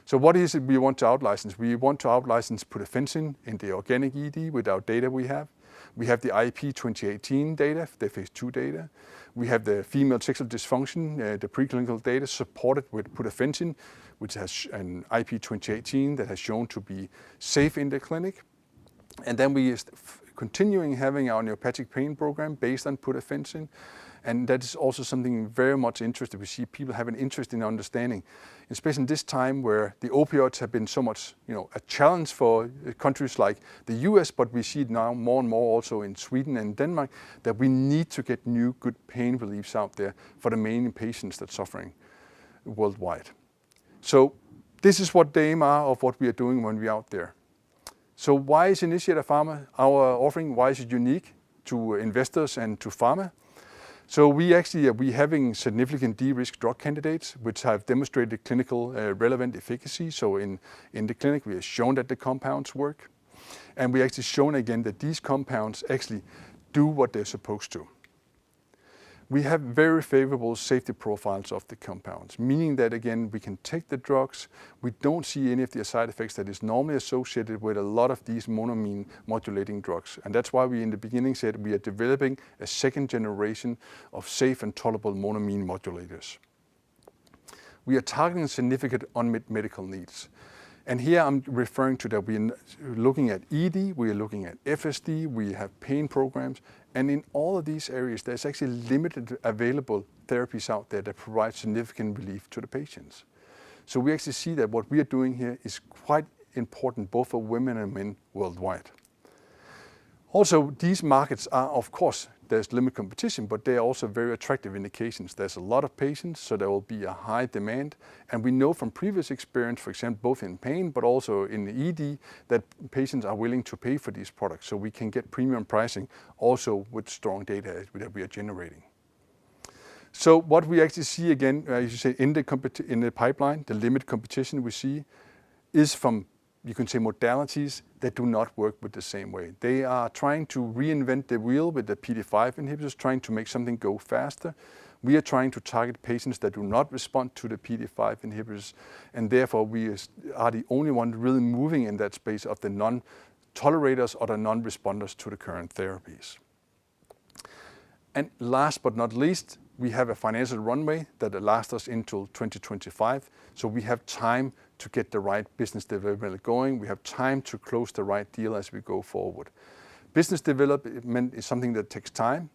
S5: So what is it we want to out-license? We want to out-license pudafensine in the organic ED with our data we have. We have the IP 2018 data, the phase 2 data. We have the female sexual dysfunction, the preclinical data supported with pudafensine, which has an IP 2018 that has shown to be safe in the clinic. And then we are continuing having our neuropathic pain program based on pudafensine. And that is also something very much interesting. We see people have an interest in understanding, especially in this time where the opioids have been so much, a challenge for countries like the US, but we see it now more and more also in Sweden and Denmark, that we need to get new good pain reliefs out there for the main patients that are suffering worldwide. So this is what the aim are of what we are doing when we're out there. So why is Initiator Pharma, our offering, why is it unique to investors and to pharma? So we having significant de-risk drug candidates which have demonstrated clinical relevant efficacy. So in the clinic we have shown that the compounds work, and we actually shown again that these compounds actually do what they're supposed to. We have very favorable safety profiles of the compounds, meaning that again we can take the drugs, we don't see any of the side effects that is normally associated with a lot of these monoamine modulating drugs. And that's why we in the beginning said we are developing a second generation of safe and tolerable monoamine modulators. We are targeting significant unmet medical needs. And here I'm referring to that we're looking at ED, we are looking at FSD, we have pain programs, and in all of these areas there's actually limited available therapies out there that provide significant relief to the patients. So we actually see that what we are doing here is quite important both for women and men worldwide. Also, these markets are, of course, there's limited competition, but they are also very attractive indications. There's a lot of patients, so there will be a high demand. And we know from previous experience, for example, both in pain, but also in the ED, that patients are willing to pay for these products. So we can get premium pricing also with strong data that we are generating. So what we actually see again, as you say, in the pipeline, the limited competition we see is from, you can say, modalities that do not work with the same way. They are trying to reinvent the wheel with the PD-5 inhibitors, trying to make something go faster. We are trying to target patients that do not respond to the PD-5 inhibitors, and therefore we are the only one really moving in that space of the non-tolerators or the non-responders to the current therapies. And last but not least, we have a financial runway that lasts us until 2025, so we have time to get the right business development going. We have time to close the right deal as we go forward. Business development is something that takes time.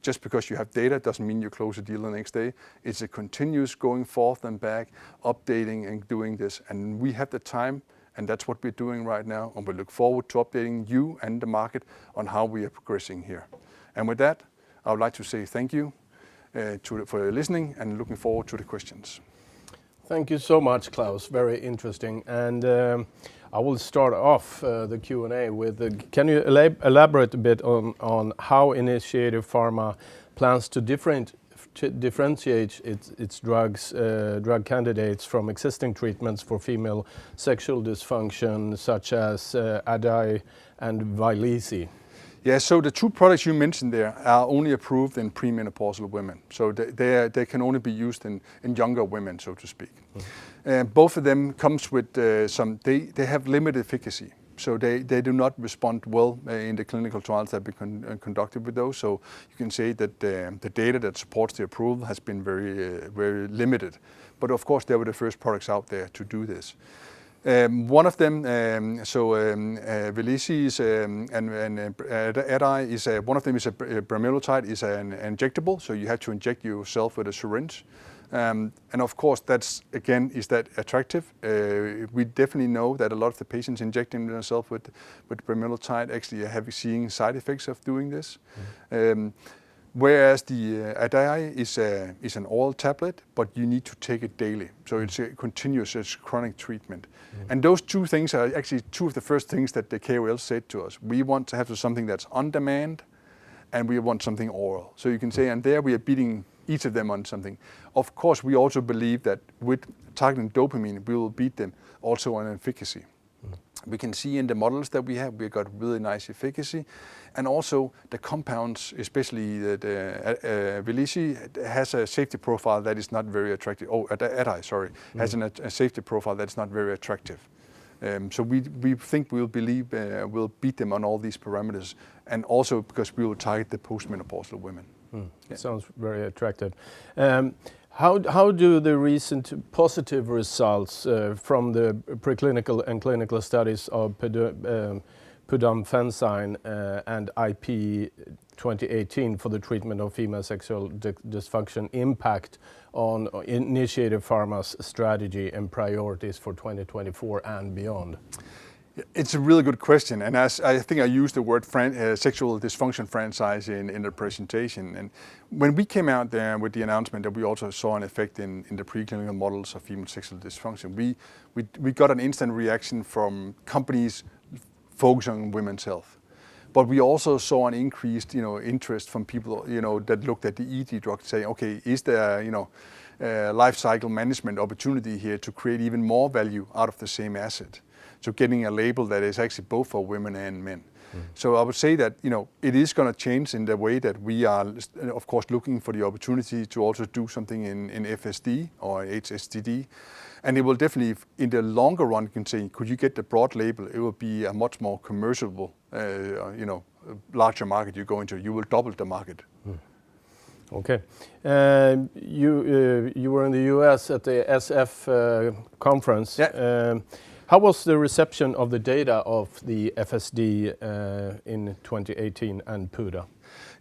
S5: Just because you have data doesn't mean you close a deal the next day. It's a continuous going forth and back, updating and doing this. And we have the time, and that's what we're doing right now. And we look forward to updating you and the market on how we are progressing here. And with that, I would like to say thank you for listening and looking forward to the questions.
S4: Thank you so much, Klaus. Very interesting. And I will start off the Q&A with, can you elaborate a bit on how Initiator Pharma plans to differentiate its drug candidates from existing treatments for female sexual dysfunction, such as Adi and Vyleesi?
S5: Yeah, so the two products you mentioned there are only approved in premenopausal women. So they can only be used in younger women, so to speak. Mm-hmm. Both of them comes with they have limited efficacy. So they do not respond well in the clinical trials that have been conducted with those. So you can say that the data that supports the approval has been very limited. But of course, they were the first products out there to do this. One of them, Välkomna and Adi is one of them is a bremelanotide, is an injectable, so you have to inject yourself with a syringe. And of course, that's again, is that attractive? We definitely know that a lot of the patients injecting themselves with bremelanotide actually are seeing side effects of doing this. Whereas the Adi is an oral tablet, but you need to take it daily. So it's a continuous, it's chronic treatment. And those two things are actually two of the first things that the KOL said to us. We want to have something that's on demand, and we want something oral. So you can say, and there we are beating each of them on something. Of course, we also believe that with targeting dopamine, we will beat them also on efficacy. We can see in the models that we got really nice efficacy. And also the compounds, especially the Välkomna, has a safety profile that is not very attractive. Has a safety profile that's not very attractive. So we think we'll beat them on all these parameters, and also because we will target the postmenopausal women.
S4: Yeah. Sounds very attractive. How do the recent positive results from the preclinical and clinical studies of pudafensine and IP 2018 for the treatment of female sexual dysfunction impact on Initiator Pharma's strategy and priorities for 2024 and beyond?
S5: It's a really good question, and as I think I used the word sexual dysfunction franchise in the presentation. And when we came out there with the announcement that we also saw an effect in the preclinical models of female sexual dysfunction, we got an instant reaction from companies focusing on women's health. But we also saw an increased, interest from people, that looked at the ED drug, saying, okay, is there, life cycle management opportunity here to create even more value out of the same asset? So getting a label that is actually both for women and men. So I would say that it is going to change in the way that we are, of course, looking for the opportunity to also do something in FSD or HSTD, and it will definitely, in the longer run, you can say, could you get the broad label? It will be a much more commercial, larger market you go into. You will double the market.
S4: Okay. You were in the US at the SF conference.
S5: Yeah.
S4: How was the reception of the data of the FSD in 2018 and PUDA?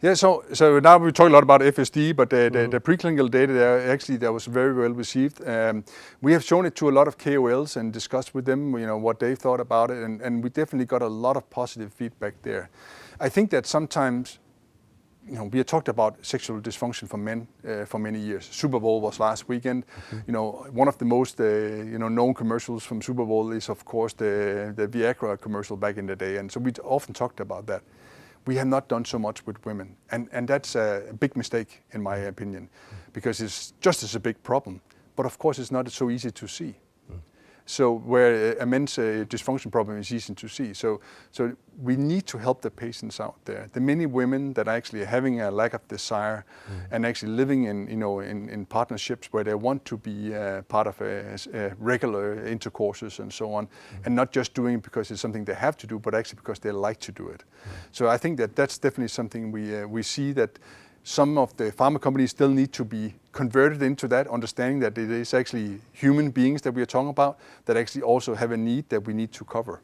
S5: Yeah, so now we talk a lot about FSD, but the preclinical data there, actually that was very well received. We have shown it to a lot of KOLs and discussed with them, what they thought about it, and we definitely got a lot of positive feedback there. I think that sometimes, we have talked about sexual dysfunction for men for many years. Super Bowl was last weekend. One of the most known commercials from Super Bowl is, of course, the Viagra commercial back in the day, and so we often talked about that. We have not done so much with women, and that's a big mistake in my opinion, because it's just as a big problem. But of course, it's not so easy to see. So where a men's dysfunction problem is easy to see. So we need to help the patients out there. The many women that are actually having a lack of desire and actually living in partnerships where they want to be part of regular intercourses and so on, and not just doing it because it's something they have to do, but actually because they like to do it. So I think that that's definitely something we see that some of the pharma companies still need to be converted into that, understanding that it is actually human beings that we are talking about that actually also have a need that we need to cover.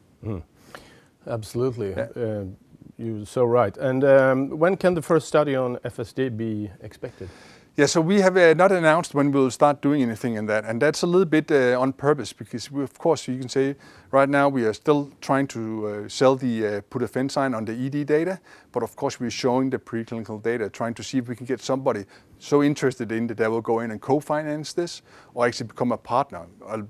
S4: Absolutely. Yeah. You're so right. And when can the first study on FSD be expected?
S5: Yeah, so we have not announced when we'll start doing anything in that, and that's a little bit on purpose, because of course you can say right now we are still trying to sell the pudafensine on the ED data, but of course we're showing the preclinical data, trying to see if we can get somebody so interested in that they will go in and co-finance this or actually become a partner.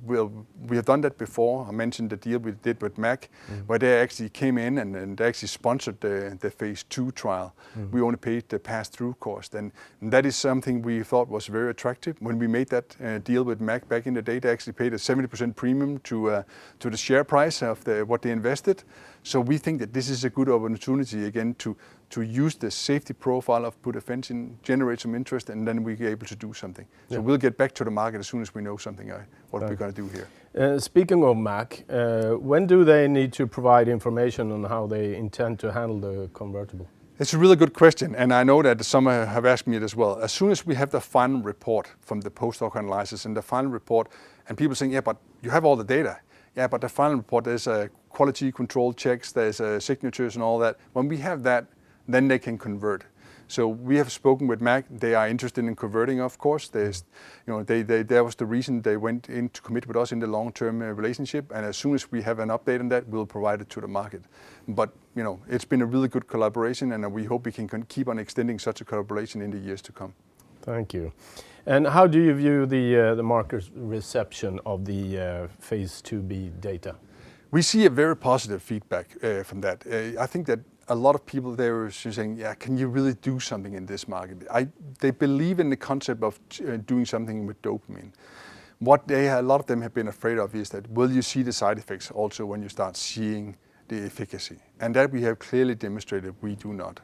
S5: We have done that before. I mentioned the deal we did with Mac, where they actually came in and they actually sponsored the phase 2 trial. We only paid the pass-through cost, and that is something we thought was very attractive. When we made that deal with Mac back in the day, they actually paid a 70% premium to the share price of what they invested. So we think that this is a good opportunity again to use the safety profile of pudafensine, generate some interest, and then we're able to do something. So we'll get back to the market as soon as we know something what we're going to do here.
S4: Speaking of Mac, when do they need to provide information on how they intend to handle the convertible?
S5: It's a really good question, and I know that some have asked me it as well. As soon as we have the final report from the post-hoc analysis and the final report, and people saying, yeah, but you have all the data. Yeah, but the final report, there's quality control checks, there's signatures and all that. When we have that, then they can convert. So we have spoken with Mac. They are interested in converting, of course. There's, that was the reason they went in to commit with us in the long-term relationship. And as soon as we have an update on that, we'll provide it to the market. But it's been a really good collaboration, and we hope we can keep on extending such a collaboration in the years to come.
S4: Thank you. And how do you view the market reception of the phase 2b data?
S5: We see a very positive feedback from that. I think that a lot of people there are saying, yeah, can you really do something in this market? They believe in the concept of doing something with dopamine. What a lot of them have been afraid of is that, will you see the side effects also when you start seeing the efficacy? And that we have clearly demonstrated we do not.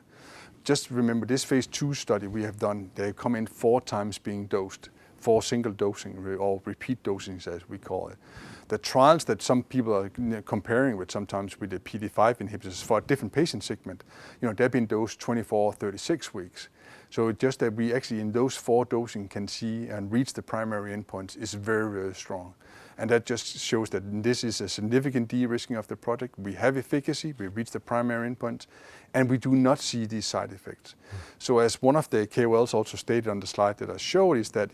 S5: Just remember, this phase 2 study we have done, they come in 4 times being dosed, 4 single dosing or repeat dosings as we call it. The trials that some people are comparing with sometimes with the PD5 inhibitors for a different patient segment, they've been dosed 24, 36 weeks. So just that we actually in those 4 dosing can see and reach the primary endpoints is very, very strong. And that just shows that this is a significant de-risking of the project. We have efficacy, we reach the primary endpoints, and we do not see these side effects. So as one of the KOLs also stated on the slide that I showed is that,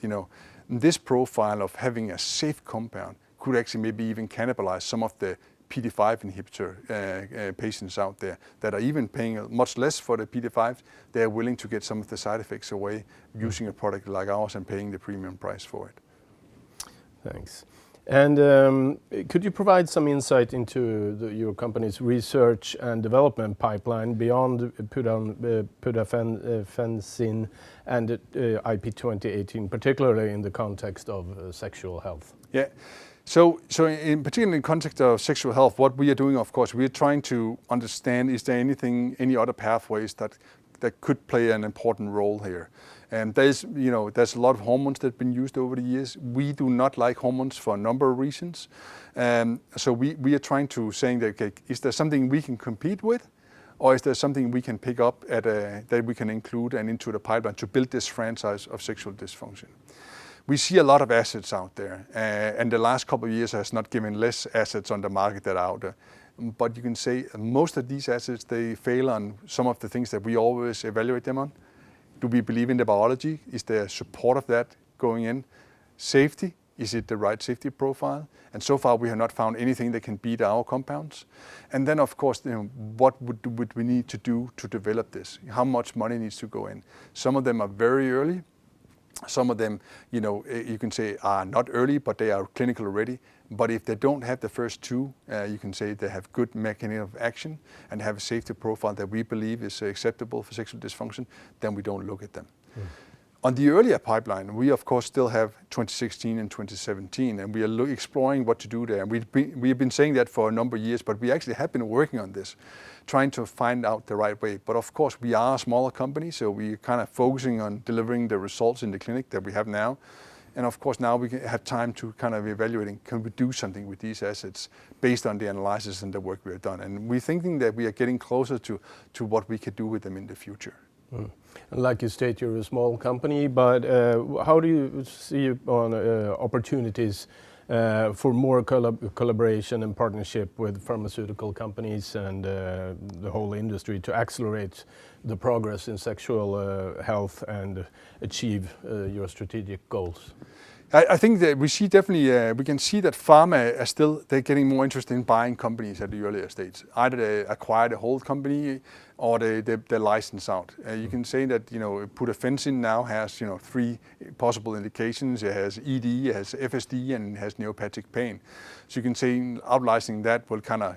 S5: this profile of having a safe compound could actually maybe even cannibalize some of the PD5 inhibitor patients out there that are even paying much less for the PD5s. They are willing to get some of the side effects away using a product like ours and paying the premium price for it.
S4: Thanks. And could you provide some insight into your company's research and development pipeline beyond pudafensine and IP2018, particularly in the context of sexual health?
S5: Yeah. So in particular in context of sexual health, what we are doing, of course, we are trying to understand, is there any other pathways that could play an important role here? And there's a lot of hormones that have been used over the years. We do not like hormones for a number of reasons. So we are trying to saying that, okay, is there something we can compete with? Or is there something we can pick up that we can include and into the pipeline to build this franchise of sexual dysfunction? We see a lot of assets out there, and the last couple of years has not given less assets on the market that are out there. But you can say most of these assets, they fail on some of the things that we always evaluate them on. Do we believe in the biology? Is there support of that going in? Safety, is it the right safety profile? And so far we have not found anything that can beat our compounds. And then of course, what would we need to do to develop this? How much money needs to go in? Some of them are very early. Some of them, you can say are not early, but they are clinical ready. But if they don't have the first 2, you can say they have good mechanism of action and have a safety profile that we believe is acceptable for sexual dysfunction, then we don't look at them. On the earlier pipeline, we of course still have 2016 and 2017, and we are exploring what to do there. We have been saying that for a number of years, but we actually have been working on this, trying to find out the right way. But of course, we are a smaller company, so we're kind of focusing on delivering the results in the clinic that we have now. And of course, now we have time to kind of evaluating, can we do something with these assets based on the analysis and the work we have done. And we're thinking that we are getting closer to what we could do with them in the future.
S4: And like you state, you're a small company, but how do you see on opportunities for more collaboration and partnership with pharmaceutical companies and the whole industry to accelerate the progress in sexual health and achieve your strategic goals?
S5: I think that we see definitely, we can see that pharma are still, they're getting more interested in buying companies at the earlier stage. Either they acquire the whole company or they license out. You can say that, pudafensine now has, 3 possible indications. It has ED, it has FSD, and it has neuropathic pain. So you can say out-licensing that will kind of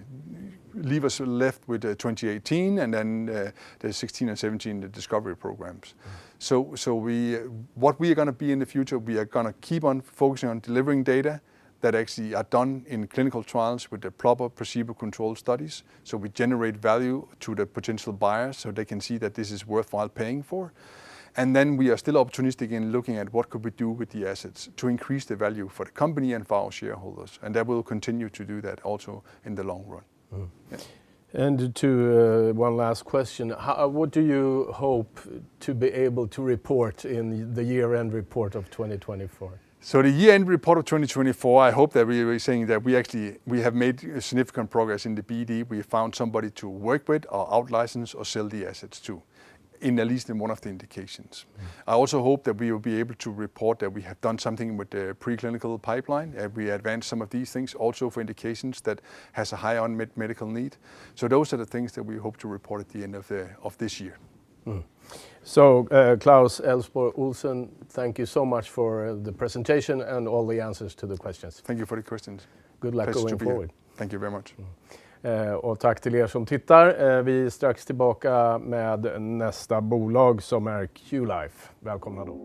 S5: leave us left with 2018 and then the 16 and 17, the discovery programs. So what we are going to be in the future, we are going to keep on focusing on delivering data that actually are done in clinical trials with the proper placebo-controlled studies. So we generate value to the potential buyers so they can see that this is worthwhile paying for. And then we are still opportunistic in looking at what could we do with the assets to increase the value for the company and for our shareholders. And that will continue to do that also in the long run. Yeah.
S4: And to one last question, what do you hope to be able to report in the year-end report of 2024?
S5: So the year-end report of 2024, I hope that we were saying that we have made significant progress in the BD. We found somebody to work with or out-license or sell the assets to, at least in one of the indications. I also hope that we will be able to report that we have done something with the preclinical pipeline. We advanced some of these things also for indications that has a high unmet medical need. So those are the things that we hope to report at the end of this year.
S4: So Klaus Elsborg Olsen, thank you so much for the presentation and all the answers to the questions.
S5: Thank you for the questions.
S4: Good luck
S5: Pleasure
S4: going
S5: to be here.
S4: forward.
S5: Thank you very much.
S4: Och tack till er som tittar. Vi är strax tillbaka med nästa bolag som är Qlife. Välkomna då.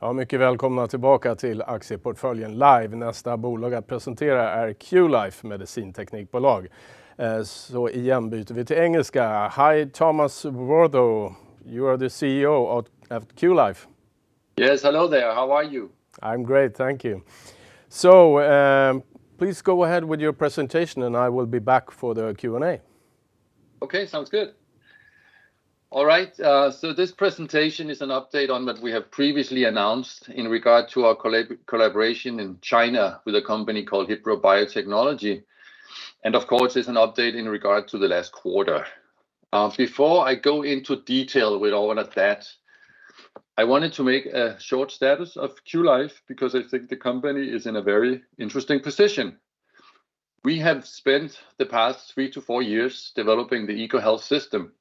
S4: Ja, mycket välkomna tillbaka till Aktieportföljen live. Nästa bolag att presentera är Qlife, medicinteknikbolag. Så igen byter vi till engelska. Hi Thomas Wortho, you are the CEO at Qlife.
S6: Yes, hello there. How are you?
S4: I'm great, thank you. So please go ahead with your presentation and I will be back for the Q&A.
S6: Okay, sounds good. All right, so this presentation is an update on what we have previously announced in regard to our collaboration in China with a company called Hipro Biotechnology. And of course, it's an update in regard to the last quarter. Before I go into detail with all of that, I wanted to make a short status of Qlife because I think the company is in a very interesting position. We have spent the past 3 to 4 years developing the EcoHealth system.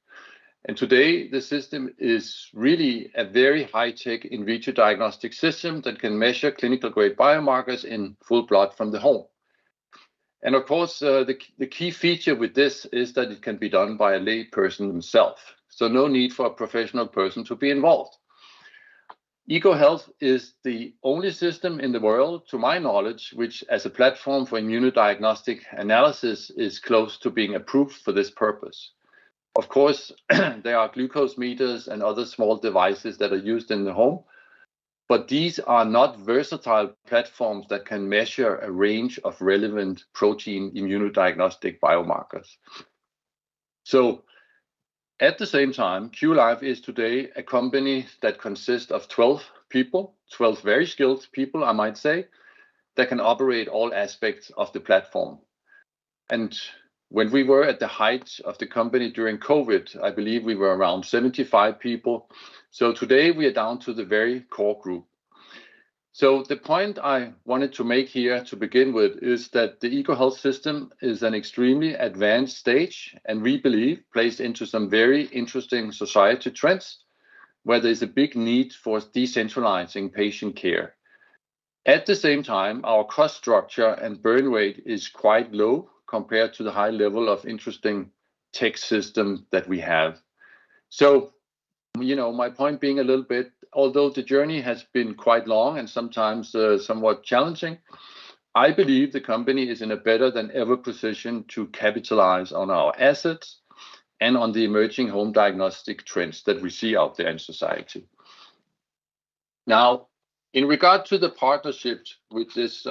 S6: And today, the system is really a very high-tech in vitro diagnostic system that can measure clinical-grade biomarkers in full blood from the home. And of course, the key feature with this is that it can be done by a lay person himself. So no need for a professional person to be involved. EcoHealth is the only system in the world, to my knowledge, which as a platform for immunodiagnostic analysis is close to being approved for this purpose. Of course, there are glucose meters and other small devices that are used in the home, but these are not versatile platforms that can measure a range of relevant protein immunodiagnostic biomarkers. So at the same time, Qlife is today a company that consists of 12 people, 12 very skilled people, I might say, that can operate all aspects of the platform. And when we were at the height of the company during COVID, I believe we were around 75 people. So today we are down to the very core group. So the point I wanted to make here to begin with is that the EcoHealth system is an extremely advanced stage and we believe plays into some very interesting society trends where there's a big need for decentralizing patient care. At the same time, our cost structure and burn rate is quite low compared to the high level of interesting tech system that we have. So, my point being a little bit, although the journey has been quite long and sometimes somewhat challenging, I believe the company is in a better than ever position to capitalize on our assets and on the emerging home diagnostic trends that we see out there in society. Now, in regard to the partnership which this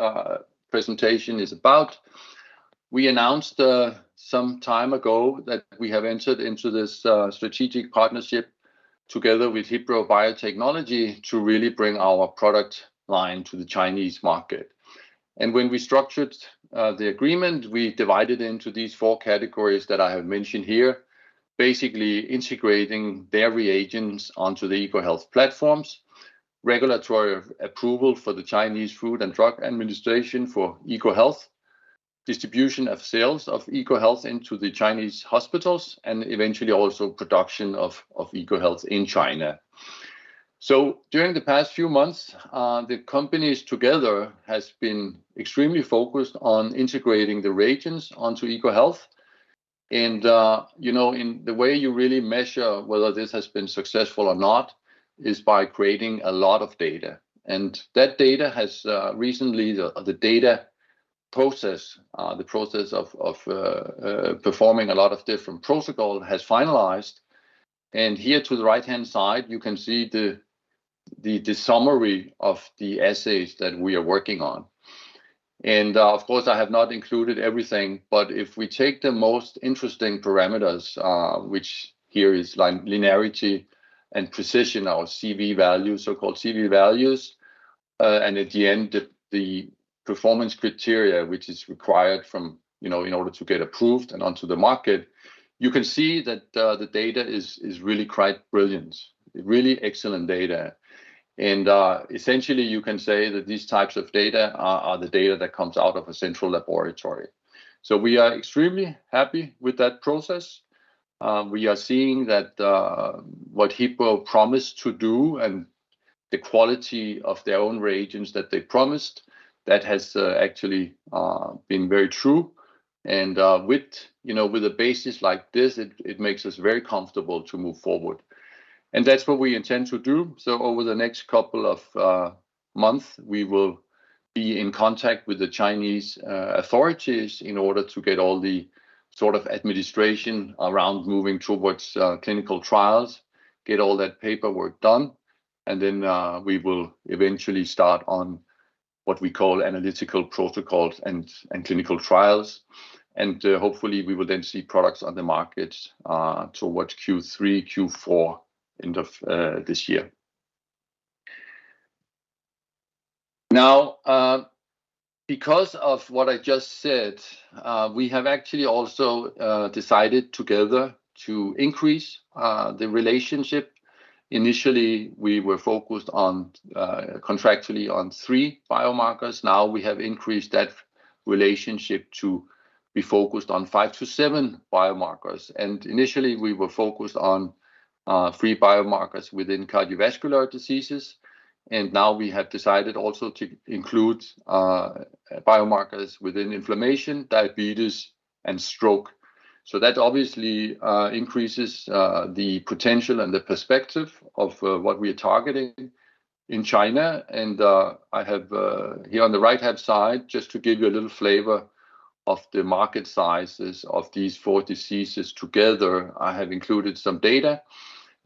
S6: presentation is about, we announced some time ago that we have entered into this strategic partnership together with Hipro Biotechnology to really bring our product line to the Chinese market. And when we structured the agreement, we divided into these 4 categories that I have mentioned here, basically integrating their reagents onto the EcoHealth platforms, regulatory approval for the Chinese Food and Drug Administration for EcoHealth, distribution of sales of EcoHealth into the Chinese hospitals, and eventually also production of EcoHealth in China. So during the past few months, the companies together has been extremely focused on integrating the reagents onto EcoHealth. And, in the way you really measure whether this has been successful or not is by creating a lot of data. And that data has recently, the data process, the process of performing a lot of different protocols has finalized. And here to the right-hand side, you can see the summary of the assays that we are working on. And of course, I have not included everything, but if we take the most interesting parameters, which here is linearity and precision, our CV values, so-called CV values, and at the end, the performance criteria, which is required from, in order to get approved and onto the market, you can see that the data is really quite brilliant, really excellent data. And essentially, you can say that these types of data are the data that comes out of a central laboratory. So we are extremely happy with that process. We are seeing that what Hipro promised to do and the quality of their own reagents that they promised, that has actually been very true. And with a basis like this, it makes us very comfortable to move forward. And that's what we intend to do. So over the next couple of months, we will be in contact with the Chinese authorities in order to get all the sort of administration around moving towards clinical trials, get all that paperwork done, and then we will eventually start on what we call analytical protocols and clinical trials. And hopefully we will then see products on the market towards Q3, Q4 end of this year. Now, because of what I just said, we have actually also decided together to increase the relationship. Initially, we were focused on contractually on 3 biomarkers. Now we have increased that relationship to be focused on 5 to 7 biomarkers. And initially, we were focused on 3 biomarkers within cardiovascular diseases. And now we have decided also to include biomarkers within inflammation, diabetes, and stroke. So that obviously increases the potential and the perspective of what we are targeting in China. And I have here on the right-hand side, just to give you a little flavor of the market sizes of these 4 diseases together, I have included some data.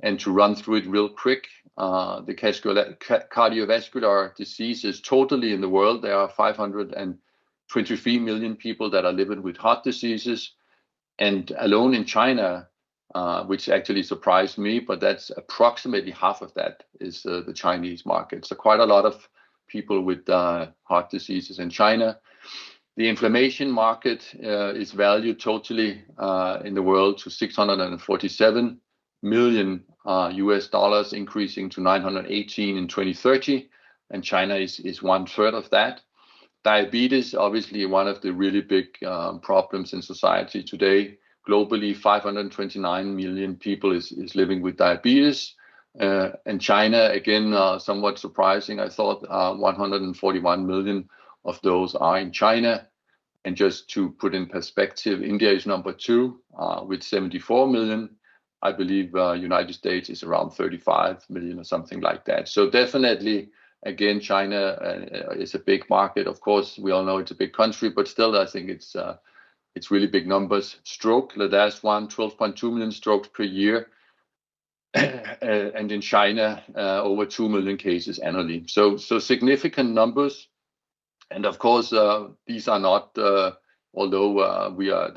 S6: And to run through it real quick, the cardiovascular diseases totally in the world, there are 523 million people that are living with heart diseases. And alone in China, which actually surprised me, but that's approximately half of that is the Chinese market. So quite a lot of people with heart diseases in China. The inflammation market is valued totally in the world to $647 million US dollars, increasing to 918 in 2030. And China is 1/3 of that. Diabetes, obviously one of the really big problems in society today. Globally, 529 million people is living with diabetes. And China, again, somewhat surprising, I thought 141 million of those are in China. And just to put in perspective, India is number 2 with 74 million. I believe United States is around 35 million or something like that. So definitely, again, China is a big market. Of course, we all know it's a big country, but still, I think it's really big numbers. Stroke, the last one, 12.2 million strokes per year. And in China, over 2 million cases annually. So significant numbers. And of course, these are not, although we are,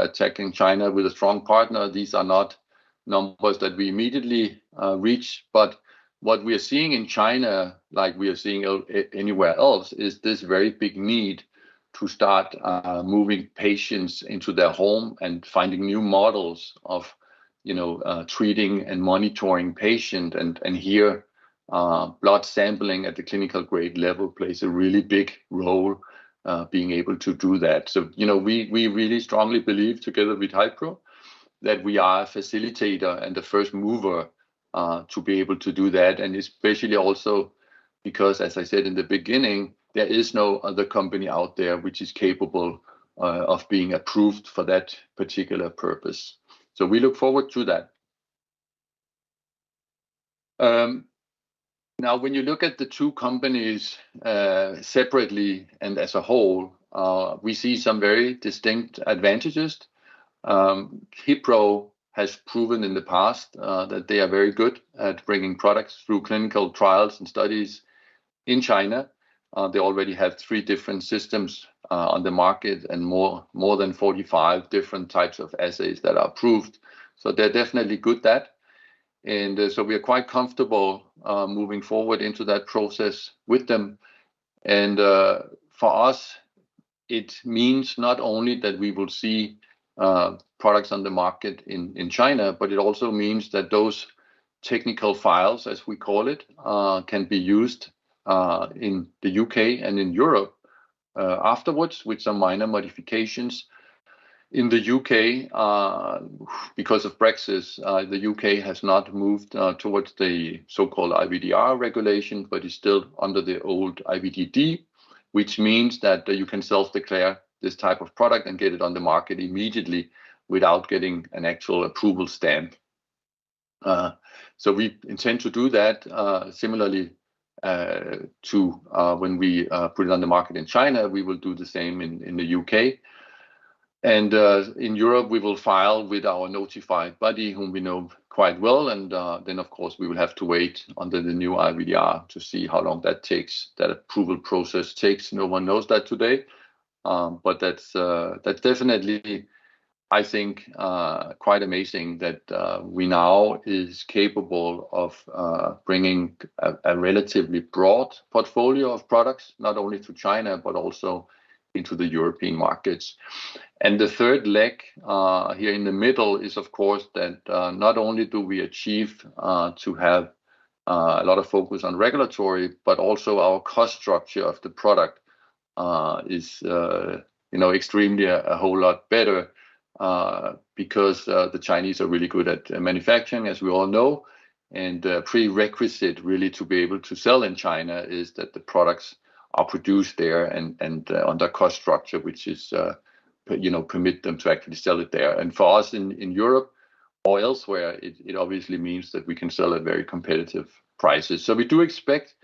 S6: attacking China with a strong partner, these are not numbers that we immediately reach. But what we are seeing in China, like we are seeing anywhere else, is this very big need to start moving patients into their home and finding new models of, treating and monitoring patient. And here, blood sampling at the clinical grade level plays a really big role, being able to do that. So, we really strongly believe together with Hypro that we are a facilitator and the first mover to be able to do that. And especially also because, as I said in the beginning, there is no other company out there which is capable of being approved for that particular purpose. So we look forward to that. Now, when you look at the 2 companies separately and as a whole, we see some very distinct advantages. Hypro has proven in the past that they are very good at bringing products through clinical trials and studies in China. They already have 3 different systems on the market and more than 45 different types of assays that are approved. So they're definitely good at that. And so we are quite comfortable moving forward into that process with them. And for us, it means not only that we will see products on the market in China, but it also means that those technical files, as we call it, can be used in the UK and in Europe afterwards with some minor modifications. In the UK, because of Brexit, the UK has not moved towards the so-called IVDR regulation, but is still under the old IVDD, which means that you can self-declare this type of product and get it on the market immediately without getting an actual approval stamp. So we intend to do that similarly to when we put it on the market in China. We will do the same in the UK. And in Europe, we will file with our notified body, whom we know quite well. And then, of course, we will have to wait under the new IVDR to see how long that takes. That approval process takes. No one knows that today. But that's definitely, I think, quite amazing that we now is capable of bringing a relatively broad portfolio of products, not only to China, but also into the European markets. And the third leg here in the middle is, of course, that not only do we achieve to have a lot of focus on regulatory, but also our cost structure of the product is, extremely a whole lot better because the Chinese are really good at manufacturing, as we all know. And the prerequisite really to be able to sell in China is that the products are produced there and under cost structure, which is, permit them to actually sell it there. And for us in Europe or elsewhere, it obviously means that we can sell at very competitive prices. So we do expect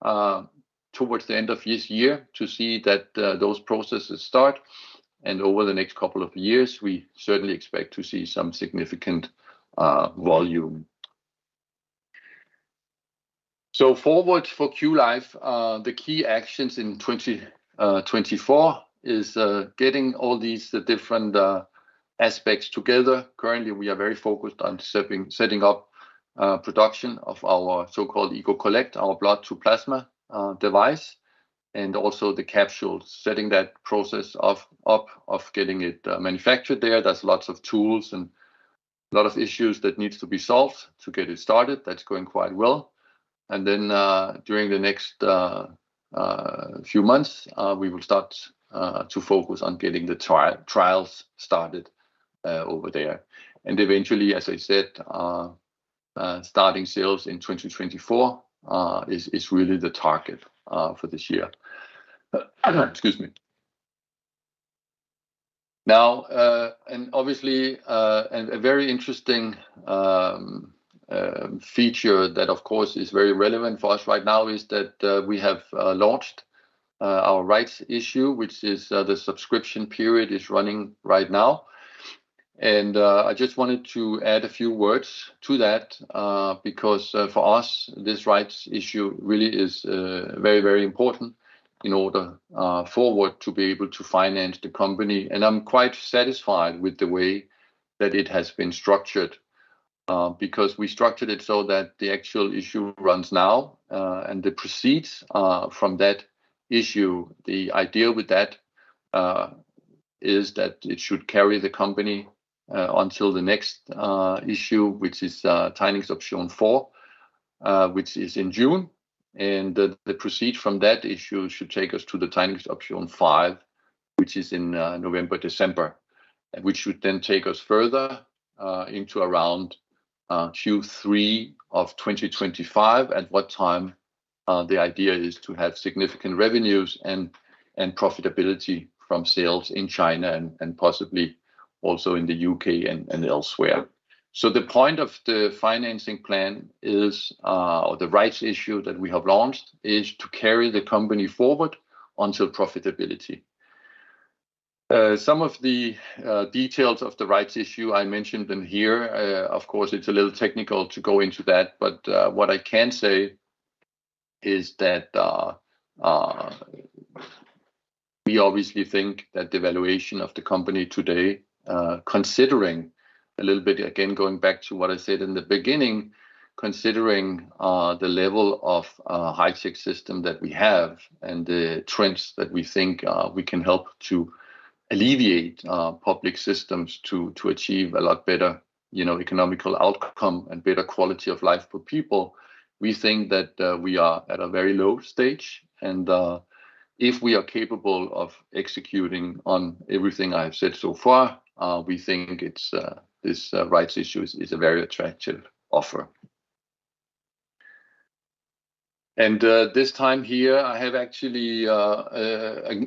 S6: towards the end of this year to see that those processes start. And over the next couple of years, we certainly expect to see some significant volume. So forward for Qlife, the key actions in 2024 is getting all these different aspects together. Currently, we are very focused on setting up production of our so-called EcoCollect, our blood to plasma device, and also the capsules, setting that process up of getting it manufactured there. There's lots of tools and a lot of issues that needs to be solved to get it started. That's going quite well. And then during the next few months, we will start to focus on getting the trials started over there. And eventually, as I said, starting sales in 2024 is really the target for this year. Excuse me. Now, and obviously, a very interesting feature that, of course, is very relevant for us right now is that we have launched our rights issue, which is the subscription period is running right now. And I just wanted to add a few words to that because for us, this rights issue really is very, very important in order forward to be able to finance the company. And I'm quite satisfied with the way that it has been structured because we structured it so that the actual issue runs now and the proceeds from that issue. The idea with that is that it should carry the company until the next issue, which is Tegningsoption 4, which is in June. And the proceeds from that issue should take us to the Tegningsoption 5, which is in November, December, which should then take us further into around Q3 of 2025, at what time the idea is to have significant revenues and profitability from sales in China and possibly also in the UK and elsewhere. So the point of the financing plan is, or the rights issue that we have launched, is to carry the company forward until profitability. Some of the details of the rights issue, I mentioned them here. Of course, it's a little technical to go into that, but what I can say is that we obviously think that the valuation of the company today, considering a little bit, again, going back to what I said in the beginning, considering the level of high-tech system that we have and the trends that we think we can help to alleviate public systems to achieve a lot better, economical outcome and better quality of life for people, we think that we are at a very low stage. And if we are capable of executing on everything I've said so far, we think it's this rights issue is a very attractive offer. And this time here, I have actually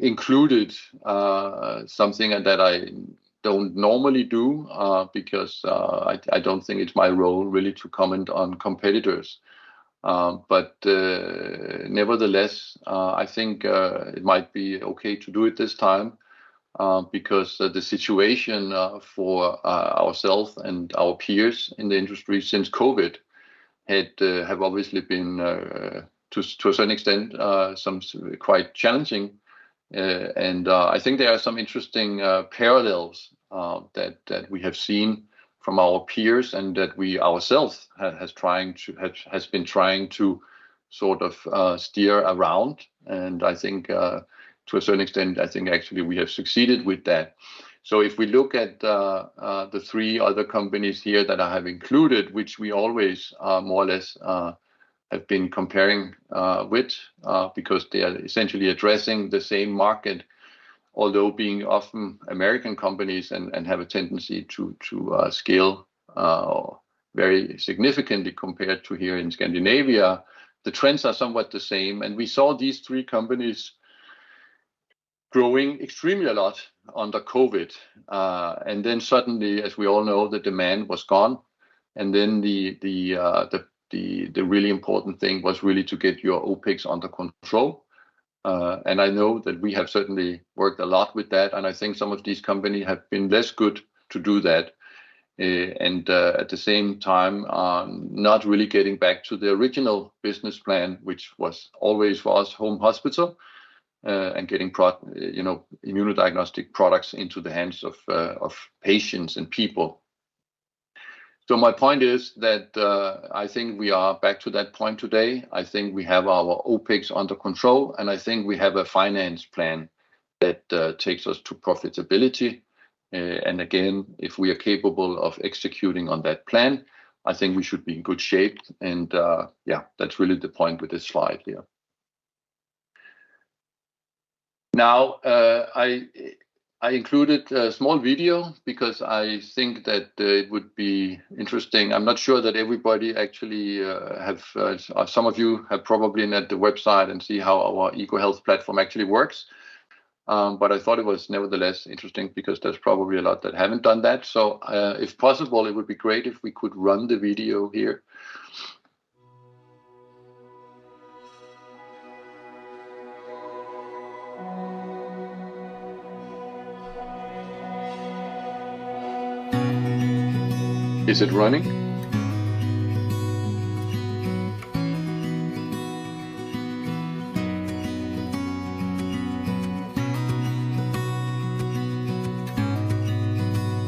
S6: included something that I don't normally do because I don't think it's my role really to comment on competitors. But nevertheless, I think it might be okay to do it this time because the situation for ourselves and our peers in the industry since COVID have obviously been to a certain extent some quite challenging. And I think there are some interesting parallels that we have seen from our peers and that we ourselves has been trying to sort of steer around. And I think to a certain extent, I think actually we have succeeded with that. So if we look at the three other companies here that I have included, which we always more or less have been comparing with because they are essentially addressing the same market, although being often American companies and have a tendency to scale very significantly compared to here in Scandinavia, the trends are somewhat the same. And we saw these three companies growing extremely a lot under COVID. And then suddenly, as we all know, the demand was gone. And then the really important thing was really to get your OPEX under control. And I know that we have certainly worked a lot with that. And I think some of these companies have been less good to do that. And at the same time, not really getting back to the original business plan, which was always for us home hospital and getting immunodiagnostic products into the hands of patients and people. So my point is that I think we are back to that point today. I think we have our OPEX under control, and I think we have a finance plan that takes us to profitability. And again, if we are capable of executing on that plan, I think we should be in good shape. And that's really the point with this slide here. Now, I included a small video because I think that it would be interesting. I'm not sure that everybody actually have, some of you have probably been at the website and see how our EcoHealth platform actually works. But I thought it was nevertheless interesting because there's probably a lot that haven't done that. So if possible, it would be great if we could run the video here. Is it running?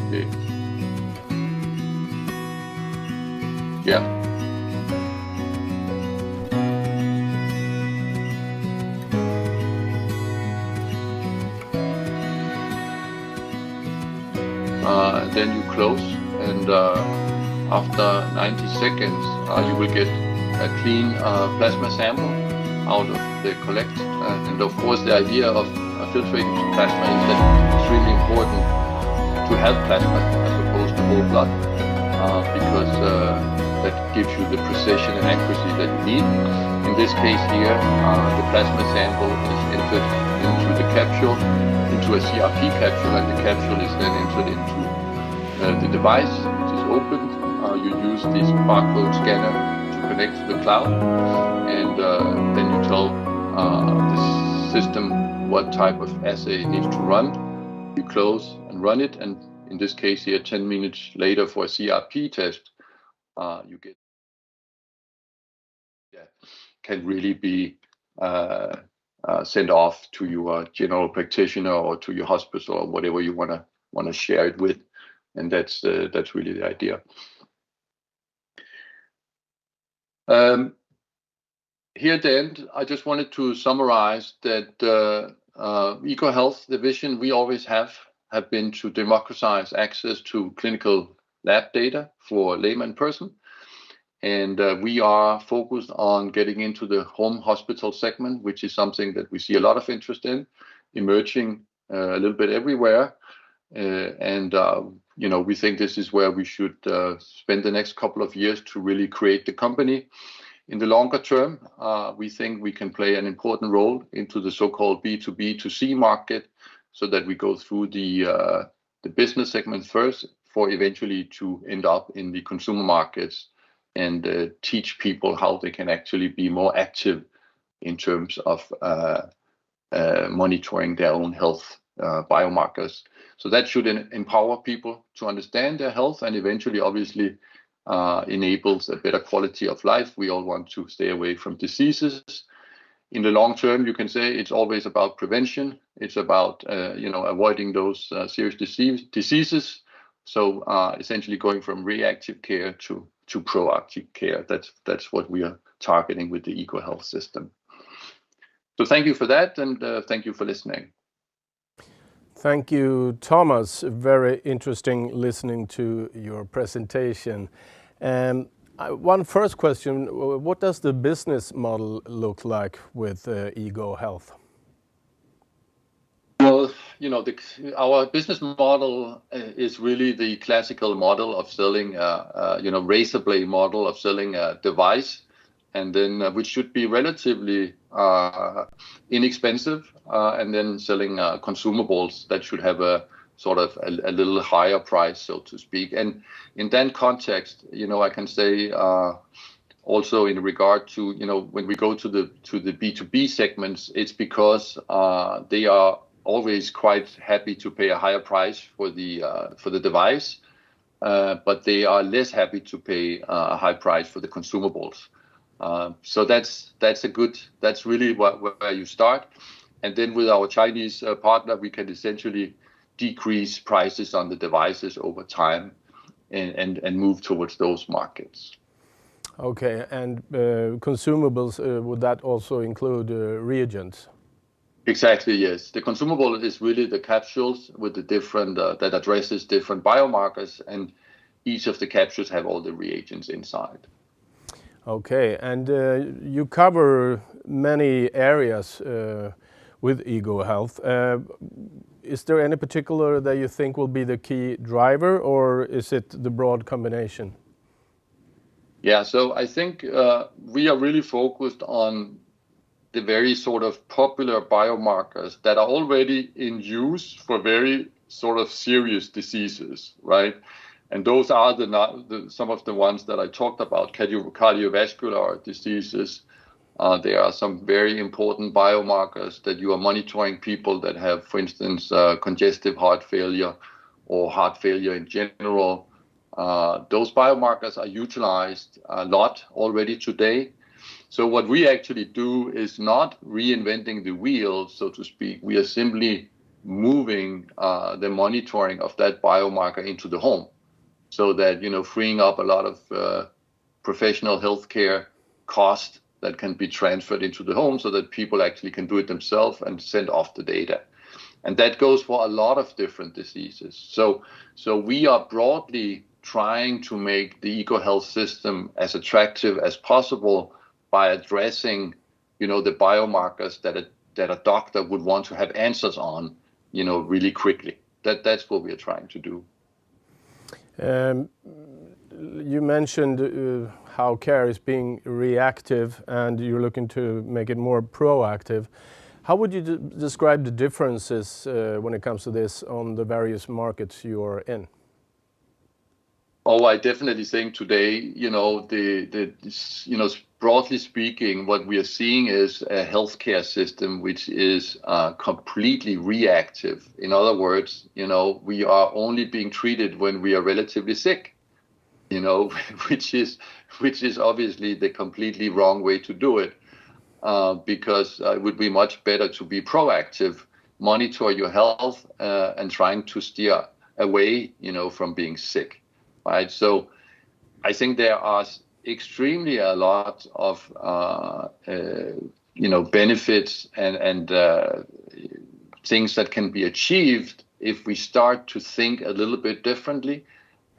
S6: Okay. Yeah. Then you close, and after 90 seconds, you will get a clean plasma sample out of the collect. And of course, the idea of filtrating plasma is that it's extremely important to have plasma as opposed to whole blood, because that gives you the precision and accuracy that you need. In this case here, the plasma sample is entered into the capsule, into a CRP capsule, and the capsule is then entered into the device, which is opened. You use this barcode scanner to connect to the cloud, and then you tell the system what type of assay it needs to run. You close and run it, and in this case here, 10 minutes later for a CRP test, you get can really be sent off to your general practitioner or to your hospital or whatever you want to share it with. And that's really the idea. Here at the end, I just wanted to summarize that EcoHealth, the vision we always have been to democratize access to clinical lab data for layman person. And we are focused on getting into the home hospital segment, which is something that we see a lot of interest in, emerging a little bit everywhere. We think this is where we should spend the next couple of years to really create the company. In the longer term, we think we can play an important role into the so-called B2B2C market, so that we go through the the business segment first, for eventually to end up in the consumer markets and teach people how they can actually be more active in terms of monitoring their own health biomarkers. So that should empower people to understand their health and eventually, obviously, enables a better quality of life. We all want to stay away from diseases. In the long term, you can say it's always about prevention. It's about avoiding those serious diseases. So essentially going from reactive care to proactive care. That's what we are targeting with the EcoHealth system. So thank you for that, and thank you for listening.
S4: Thank you, Thomas. Very interesting listening to your presentation. One first question, what does the business model look like with EcoHealth?
S6: Well, our business model is really the classical model of selling, razor blade model of selling a device, and then which should be relatively inexpensive, and then selling consumables that should have a sort of a little higher price, so to speak. And in that context, I can say also in regard to when we go to the B2B segments, it's because they are always quite happy to pay a higher price for the device, but they are less happy to pay a high price for the consumables. So that's really where you start. And then with our Chinese partner, we can essentially decrease prices on the devices over time and move towards those markets.
S4: Okay, and consumables, would that also include reagents?
S6: Exactly, yes. The consumable is really the capsules with the different, that addresses different biomarkers, and each of the capsules have all the reagents inside.
S4: Okay, and you cover many areas with EcoHealth. Is there any particular that you think will be the key driver, or is it the broad combination?
S6: Yeah, so I think we are really focused on the very sort of popular biomarkers that are already in use for very sort of serious diseases, right? And those are some of the ones that I talked about, cardiovascular diseases. There are some very important biomarkers that you are monitoring people that have, for instance, congestive heart failure or heart failure in general. Those biomarkers are utilized a lot already today. So what we actually do is not reinventing the wheel, so to speak. We are simply moving the monitoring of that biomarker into the home, so that, freeing up a lot of professional healthcare cost that can be transferred into the home so that people actually can do it themselves and send off the data. And that goes for a lot of different diseases. So we are broadly trying to make the EcoHealth system as attractive as possible by addressing, the biomarkers that a doctor would want to have answers on, really quickly. That's what we are trying to do.
S4: You mentioned how care is being reactive and you're looking to make it more proactive. How would you describe the differences when it comes to this on the various markets you are in?
S6: Oh, I definitely think today, broadly speaking, what we are seeing is a healthcare system which is completely reactive. In other words, we are only being treated when we are relatively sick, which is obviously the completely wrong way to do it, because it would be much better to be proactive, monitor your health, and trying to steer away, from being sick. Right. So I think there are extremely a lot of, benefits and things that can be achieved if we start to think a little bit differently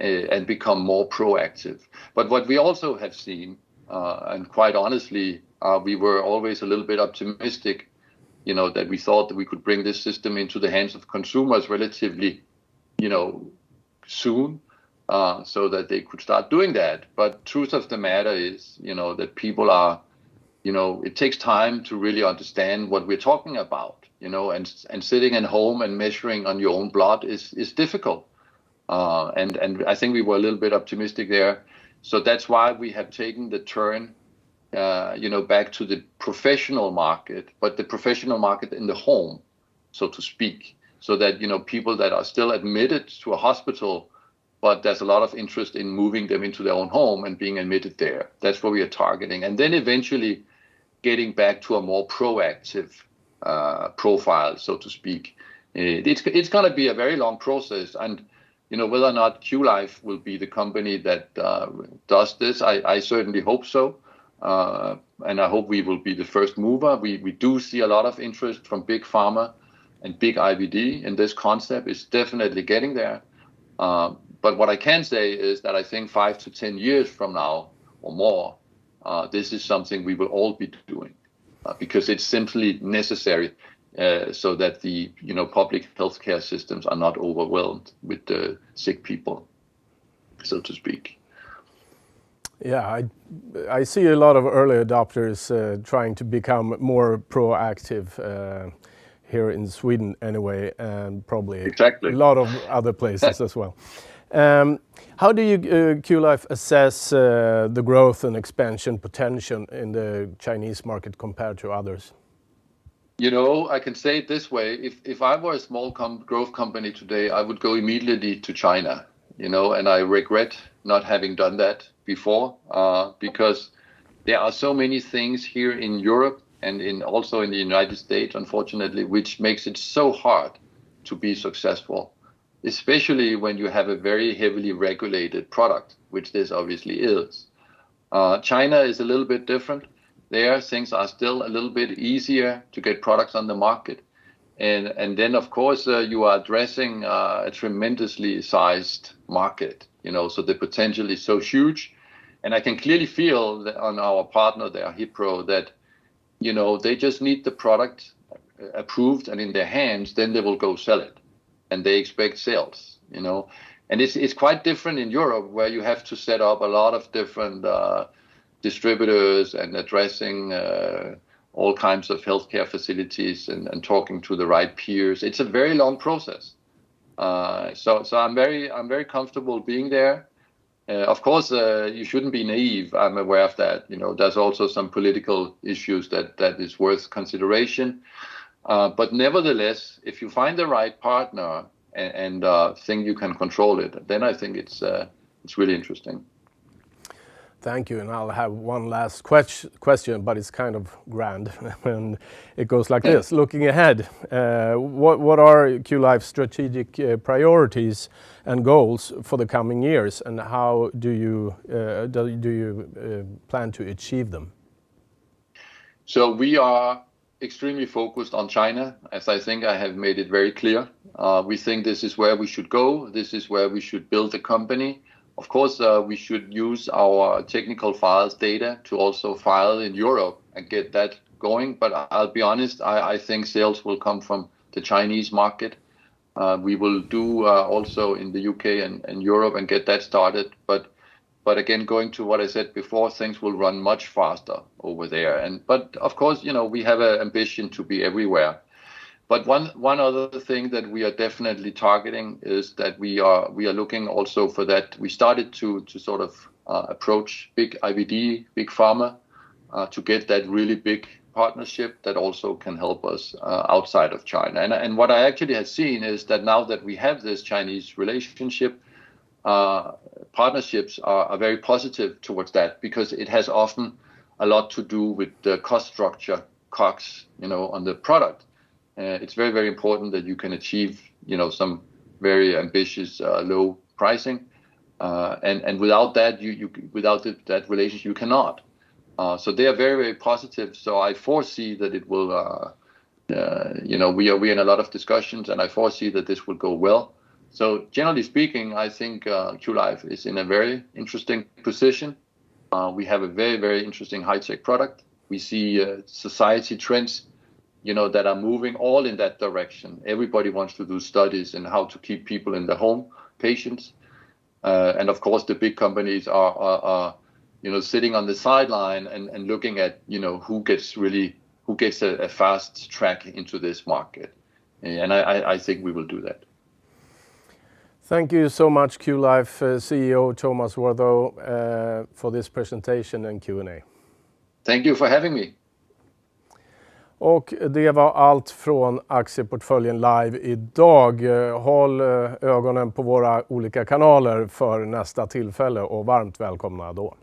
S6: and become more proactive. But what we also have seen, and quite honestly, we were always a little bit optimistic, that we thought that we could bring this system into the hands of consumers relatively, soon. So that they could start doing that. But truth of the matter is, that people are it takes time to really understand what we're talking about, and sitting at home and measuring on your own blood is difficult. And I think we were a little bit optimistic there. So that's why we have taken the turn, back to the professional market, but the professional market in the home, so to speak, so that, people that are still admitted to a hospital, but there's a lot of interest in moving them into their own home and being admitted there. That's what we are targeting. And then eventually getting back to a more proactive profile, so to speak. It's going to be a very long process. And, whether or not Qlife will be the company that does this, I certainly hope so. And I hope we will be the first mover. We do see a lot of interest from big pharma and big IVD, and this concept is definitely getting there. But what I can say is that I think 5 to 10 years from now or more, this is something we will all be doing because it's simply necessary so that the public healthcare systems are not overwhelmed with the sick people, so to speak.
S4: Yeah, I see a lot of early adopters trying to become more proactive here in Sweden anyway, and probably
S6: Exactly.
S4: a lot of other places as well. How do you, Qlife, assess the growth and expansion potential in the Chinese market compared to others?
S6: I can say it this way. If I were a small growth company today, I would go immediately to China, and I regret not having done that before because there are so many things here in Europe and also in the United States, unfortunately, which makes it so hard to be successful, especially when you have a very heavily regulated product, which this obviously is. China is a little bit different. There, things are still a little bit easier to get products on the market. And then, of course, you are addressing a tremendously sized market, so the potential is so huge. And I can clearly feel that on our partner there, Hipro, that, they just need the product approved and in their hands, then they will go sell it. And they expect sales, And it's quite different in Europe, where you have to set up a lot of different distributors and addressing all kinds of healthcare facilities and talking to the right peers. It's a very long process. So I'm very comfortable being there. Of course, you shouldn't be naive. I'm aware of that. There's also some political issues that is worth consideration. But nevertheless, if you find the right partner and think you can control it, then I think it's really interesting.
S4: Thank you, and I'll have one last question, but it's kind of grand, and it goes like this. Looking ahead, what are Qlife's strategic priorities and goals for the coming years, and how do you plan to achieve them?
S6: So we are extremely focused on China, as I think I have made it very clear. We think this is where we should go. This is where we should build a company. Of course, we should use our technical files data to also file in Europe and get that going. But I'll be honest, I think sales will come from the Chinese market. We will do also in the UK and Europe and get that started. But again, going to what I said before, things will run much faster over there. But of course, we have an ambition to be everywhere. But one other thing that we are definitely targeting is that we are looking also for that. We started to sort of approach big IVD, big pharma, to get that really big partnership that also can help us outside of China. And what I actually have seen is that now that we have this Chinese relationship, partnerships are very positive towards that, because it has often a lot to do with the cost structure, COGS, on the product. It's very, very important that you can achieve, some very ambitious low pricing, and without that, without that relationship, you cannot. So they are very, very positive. So I foresee that it will, we are in a lot of discussions, and I foresee that this will go well. So generally speaking, I think Qlife is in a very interesting position. We have a very, very interesting high-tech product. We see society trends, that are moving all in that direction. Everybody wants to do studies and how to keep people in the home, patients. And of course, the big companies are sitting on the sideline and looking at, who gets a fast track into this market. And I think we will do that.
S4: Thank you so much, Qlife CEO Thomas Warthoe, for this presentation and Q&A.
S6: Thank you for having me.
S4: Och det var allt från Aktieportföljen live idag. Håll ögonen på våra olika kanaler för nästa tillfälle och varmt välkomna då.